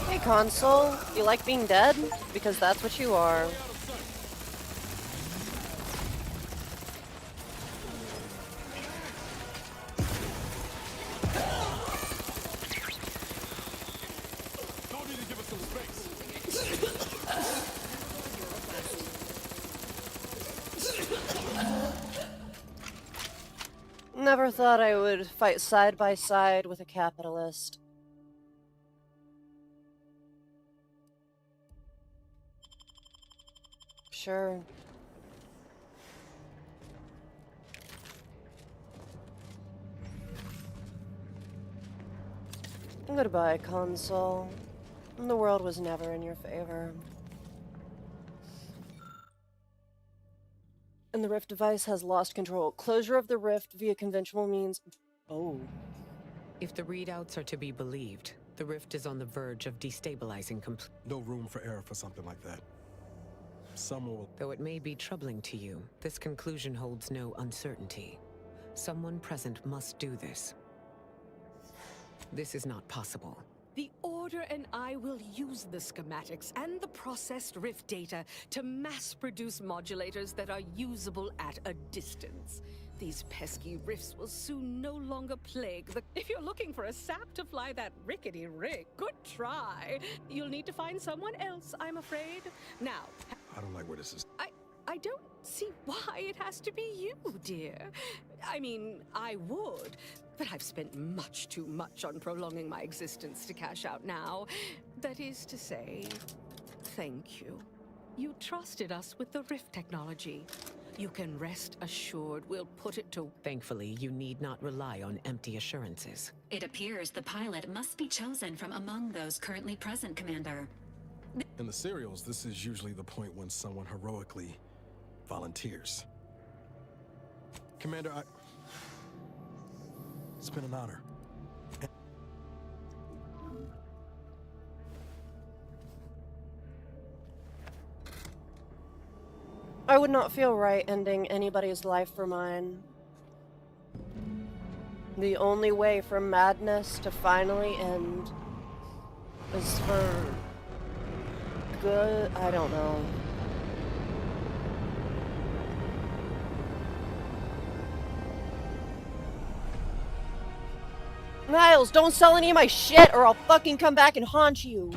Hey, Console, you like being dead? Because that's what you are. Never thought I would fight side by side with a capitalist. Sure. Goodbye, Console. The world was never in your favor. And the Rift device has lost control. Closure of the Rift via conventional means... Oh. If the readouts are to be believed, The rift is on the verge of destabilizing completely. No room for error for something like that. Someone will... Though it may be troubling to you, this conclusion holds no uncertainty. Someone present must do this. This is not possible. The Order and I will use the schematics and the processed rift data to mass-produce modulators that are usable at a distance. These pesky rifts will soon no longer plague the... If you're looking for a sap to fly that rickety rig, good try. You'll need to find someone else, I'm afraid. Now... I don't like where this is. I don't see why it has to be you, dear. I mean, I would, but I've spent much too much on prolonging my existence to cash out now. That is to say, thank you. You trusted us with the rift technology. You can rest assured we'll put it to... Thankfully, you need not rely on empty assurances. It appears the pilot must be chosen from among those currently present, Commander. In the serials, this is usually the point when someone heroically volunteers. Commander, it's been an honor. I would not feel right ending anybody's life for mine. The only way for madness to finally end is for good. I don't know. Niles, don't sell any of my shit or I'll fucking come back and haunt you.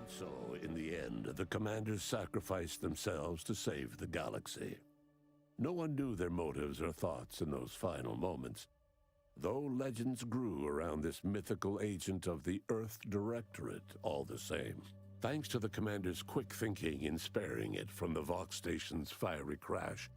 So, in the end, the commanders sacrificed themselves to save the galaxy. No one knew their motives or thoughts in those final moments, though legends grew around this mythical agent of the Earth Directorate all the same. Thanks to the commander's quick thinking in sparing it from the Vox station's fiery crash,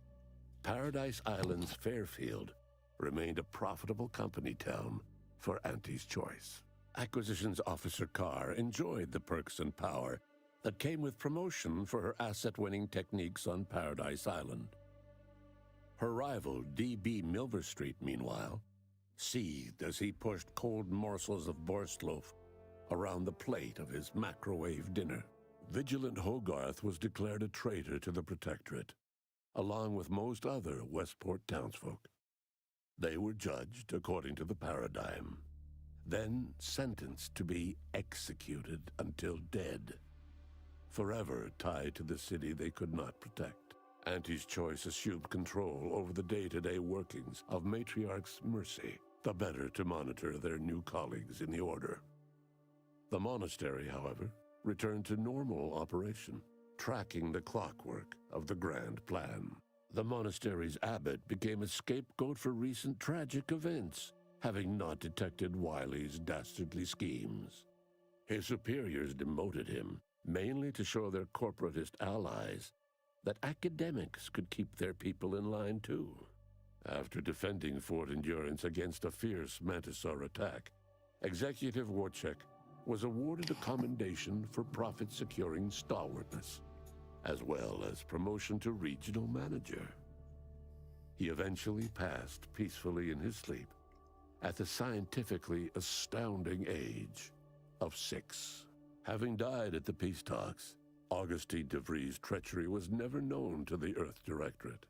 Paradise Island's Fairfield remained a profitable company town for Auntie's Choice. Acquisitions Officer Carr enjoyed the perks and power that came with promotion for her asset-winning techniques on Paradise Island. Her rival, D.B. Milverstreet, meanwhile, seethed as he pushed cold morsels of Borstloaf around the plate of his macrowave dinner. Vigilant Hogarth was declared a traitor to the Protectorate, along with most other Westport townsfolk. They were judged according to the paradigm, then sentenced to be executed until dead, forever tied to the city they could not protect. Auntie's Choice assumed control over the day-to-day workings of Matriarch's Mercy, the better to monitor their new colleagues in the Order. The monastery, however, returned to normal operation, tracking the clockwork of the grand plan. The monastery's abbot became a scapegoat for recent tragic events, having not detected Wiley's dastardly schemes. His superiors demoted him, mainly to show their corporatist allies that academics could keep their people in line too. After defending Fort Endurance against a fierce Mantisaur attack, Executive Warchek was awarded a commendation for profit-securing stalwartness, as well as promotion to regional manager. He eventually passed peacefully in his sleep at the scientifically astounding age of 6. Having died at the peace talks, Augustine DeVries' treachery was never known to the Earth Directorate.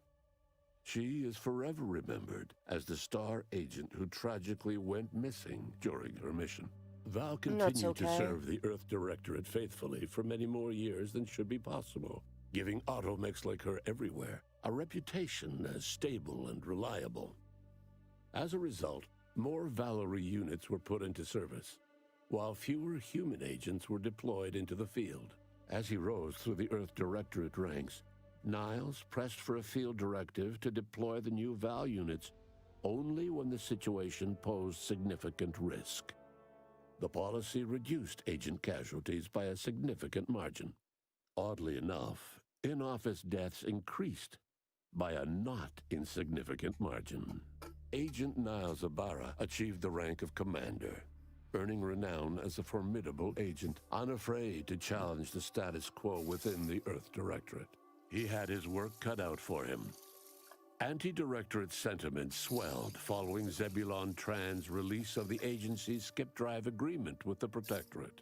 She is forever remembered as the star agent who tragically went missing during her mission. Val continued to serve the Earth Directorate faithfully for many more years than should be possible, giving automechs like her everywhere a reputation as stable and reliable. As a result, more Valerie units were put into service, while fewer human agents were deployed into the field. As he rose through the Earth Directorate ranks, Niles pressed for a field directive to deploy the new Val units only when the situation posed significant risk. The policy reduced agent casualties by a significant margin. Oddly enough, in-office deaths increased by a not insignificant margin. Agent Niles Ibarra achieved the rank of commander, earning renown as a formidable agent, unafraid to challenge the status quo within the Earth Directorate. He had his work cut out for him. Anti-Directorate sentiment swelled following Zebulon Tran's release of the agency's skip drive agreement with the Protectorate,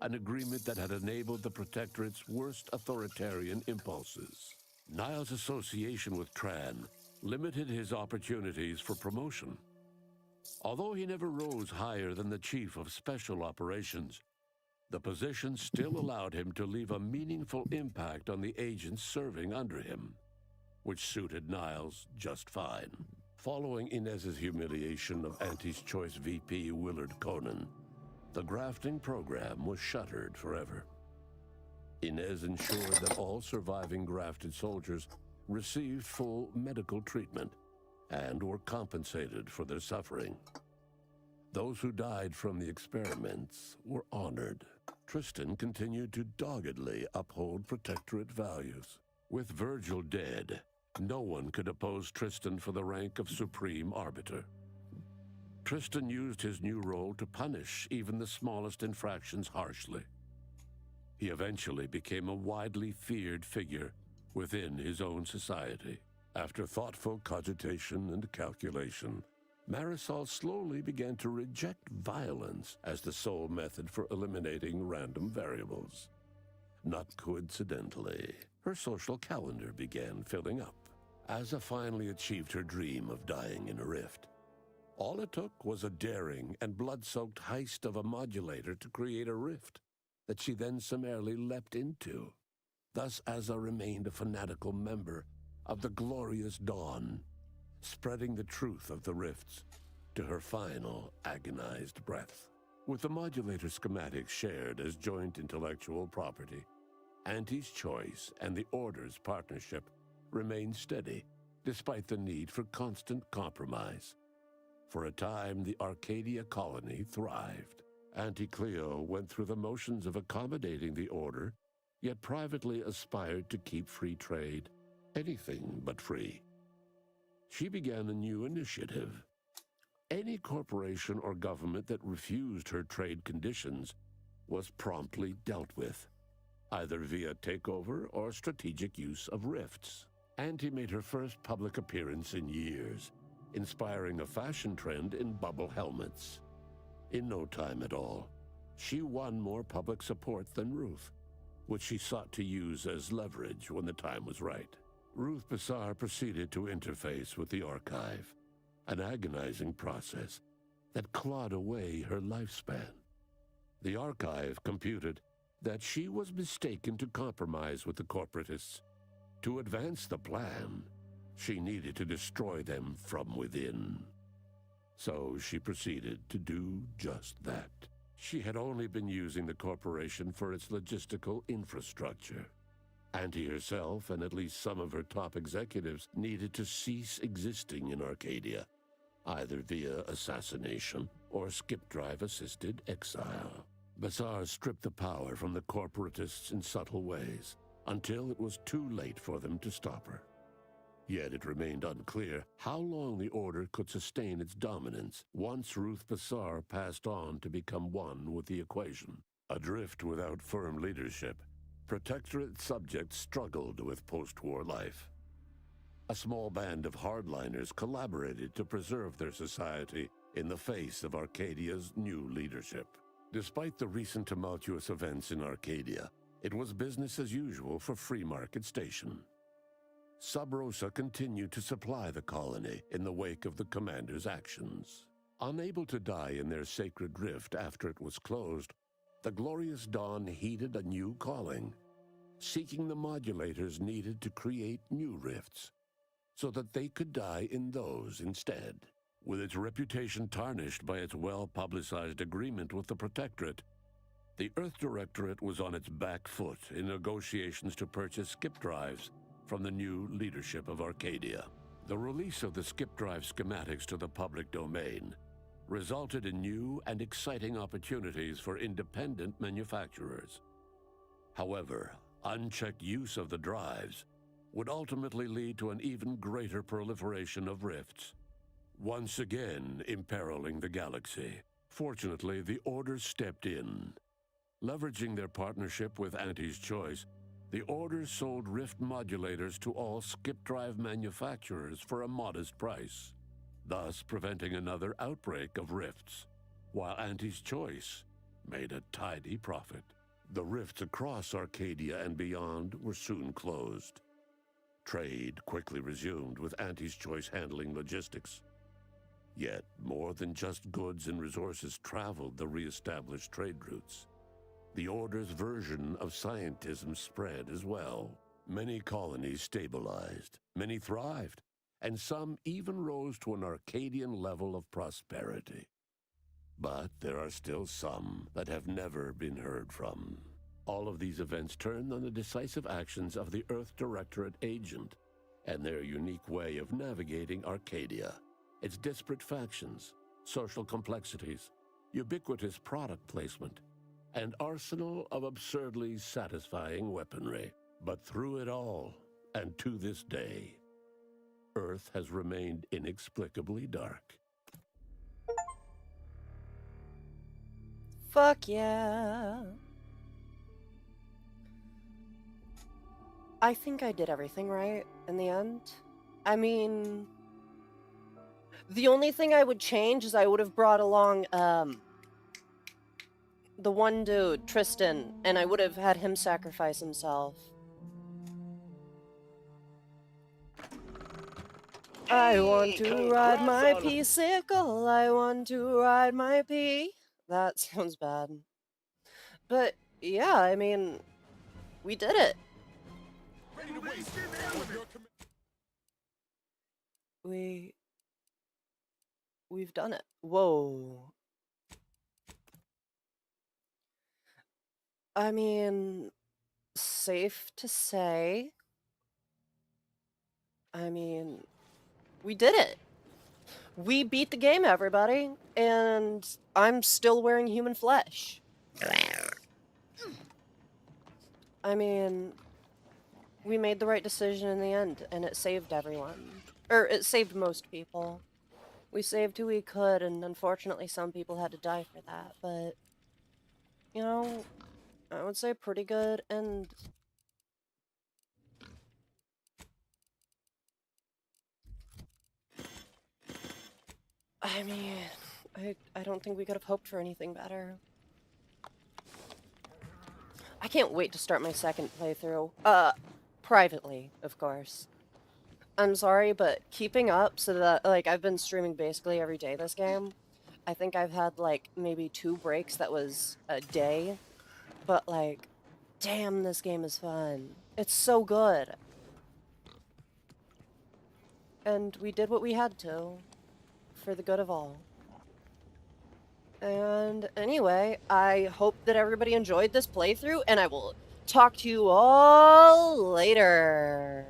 an agreement that had enabled the Protectorate's worst authoritarian impulses. Niles' association with Tran limited his opportunities for promotion. Although he never rose higher than the Chief of Special Operations, the position still allowed him to leave a meaningful impact on the agents serving under him, which suited Niles just fine. Following Inez's humiliation of Anti's Choice VP Willard Conan, the grafting program was shuttered forever. Inez ensured that all surviving grafted soldiers received full medical treatment and were compensated for their suffering. Those who died from the experiments were honored. Tristan continued to doggedly uphold Protectorate values. With Virgil dead, no one could oppose Tristan for the rank of Supreme Arbiter. Tristan used his new role to punish even the smallest infractions harshly. He eventually became a widely feared figure within his own society. After thoughtful cogitation and calculation, Marisol slowly began to reject violence as the sole method for eliminating random variables. Not coincidentally, her social calendar began filling up. Asa finally achieved her dream of dying in a rift. All it took was a daring and blood-soaked heist of a modulator to create a rift that she then summarily leapt into. Thus Asa remained a fanatical member of the Glorious Dawn, spreading the truth of the rifts to her final agonized breath. With the modulator schematics shared as joint intellectual property, Anti's Choice and the Order's partnership remained steady, despite the need for constant compromise. For a time, the Arcadia colony thrived. Auntie Cleo went through the motions of accommodating the Order, yet privately aspired to keep free trade anything but free. She began a new initiative. Any corporation or government that refused her trade conditions was promptly dealt with, either via takeover or strategic use of rifts. Auntie made her first public appearance in years, inspiring a fashion trend in bubble helmets. In no time at all, she won more public support than Ruth, which she sought to use as leverage when the time was right. Ruth Bassar proceeded to interface with the Archive, an agonizing process that clawed away her lifespan. The Archive computed that she was mistaken to compromise with the corporatists. To advance the plan, she needed to destroy them from within. So she proceeded to do just that. She had only been using the corporation for its logistical infrastructure. Auntie herself and at least some of her top executives needed to cease existing in Arcadia, either via assassination or skip drive-assisted exile. Bassar stripped the power from the corporatists in subtle ways, until it was too late for them to stop her. Yet it remained unclear how long the Order could sustain its dominance once Ruth Bassar passed on to become one with the equation. Adrift without firm leadership, Protectorate subjects struggled with post-war life. A small band of hardliners collaborated to preserve their society in the face of Arcadia's new leadership. Despite the recent tumultuous events in Arcadia, it was business as usual for Free Market Station. Sub Rosa continued to supply the colony in the wake of the Commander's actions. Unable to die in their sacred rift after it was closed, the Glorious Dawn heeded a new calling, seeking the modulators needed to create new rifts, so that they could die in those instead. With its reputation tarnished by its well-publicized agreement with the Protectorate, the Earth Directorate was on its back foot in negotiations to purchase skip drives from the new leadership of Arcadia. The release of the skip drive schematics to the public domain resulted in new and exciting opportunities for independent manufacturers. However, unchecked use of the drives would ultimately lead to an even greater proliferation of rifts, once again imperiling the galaxy. Fortunately, the Order stepped in. Leveraging their partnership with Auntie's Choice, the Order sold Rift modulators to all skip drive manufacturers for a modest price, thus preventing another outbreak of rifts, while Auntie's Choice made a tidy profit. The rifts across Arcadia and beyond were soon closed. Trade quickly resumed, with Auntie's Choice handling logistics. Yet, more than just goods and resources traveled the re-established trade routes. The Order's version of scientism spread as well. Many colonies stabilized, many thrived, and some even rose to an Arcadian level of prosperity. But there are still some that have never been heard from. All of these events turned on the decisive actions of the Earth Directorate agent and their unique way of navigating Arcadia, its disparate factions, social complexities, ubiquitous product placement, and arsenal of absurdly satisfying weaponry. But through it all, and to this day, Earth has remained inexplicably dark. Fuck yeah. I think I did everything right in the end. I mean, the only thing I would change is I would have brought along, the one dude, Tristan, and I would have had him sacrifice himself. I want to ride my P-sickle, I want to ride my P. That sounds bad. But, yeah, I mean, we did it. We've done it. Whoa. I mean, safe to say, I mean, we did it. We beat the game, everybody, and I'm still wearing human flesh. I mean, we made the right decision in the end, and it saved everyone. Or, it saved most people. We saved who we could, and unfortunately some people had to die for that, but, you know, I would say pretty good, and I mean, I don't think we could have hoped for anything better. I can't wait to start my second playthrough. Privately, of course. I'm sorry, but keeping up so that, like, I've been streaming basically every day this game. I think I've had, like, maybe 2 breaks that was a day. But, like, damn, this game is fun. It's so good. And we did what we had to, for the good of all. And anyway, I hope that everybody enjoyed this playthrough, and I will talk to you all later.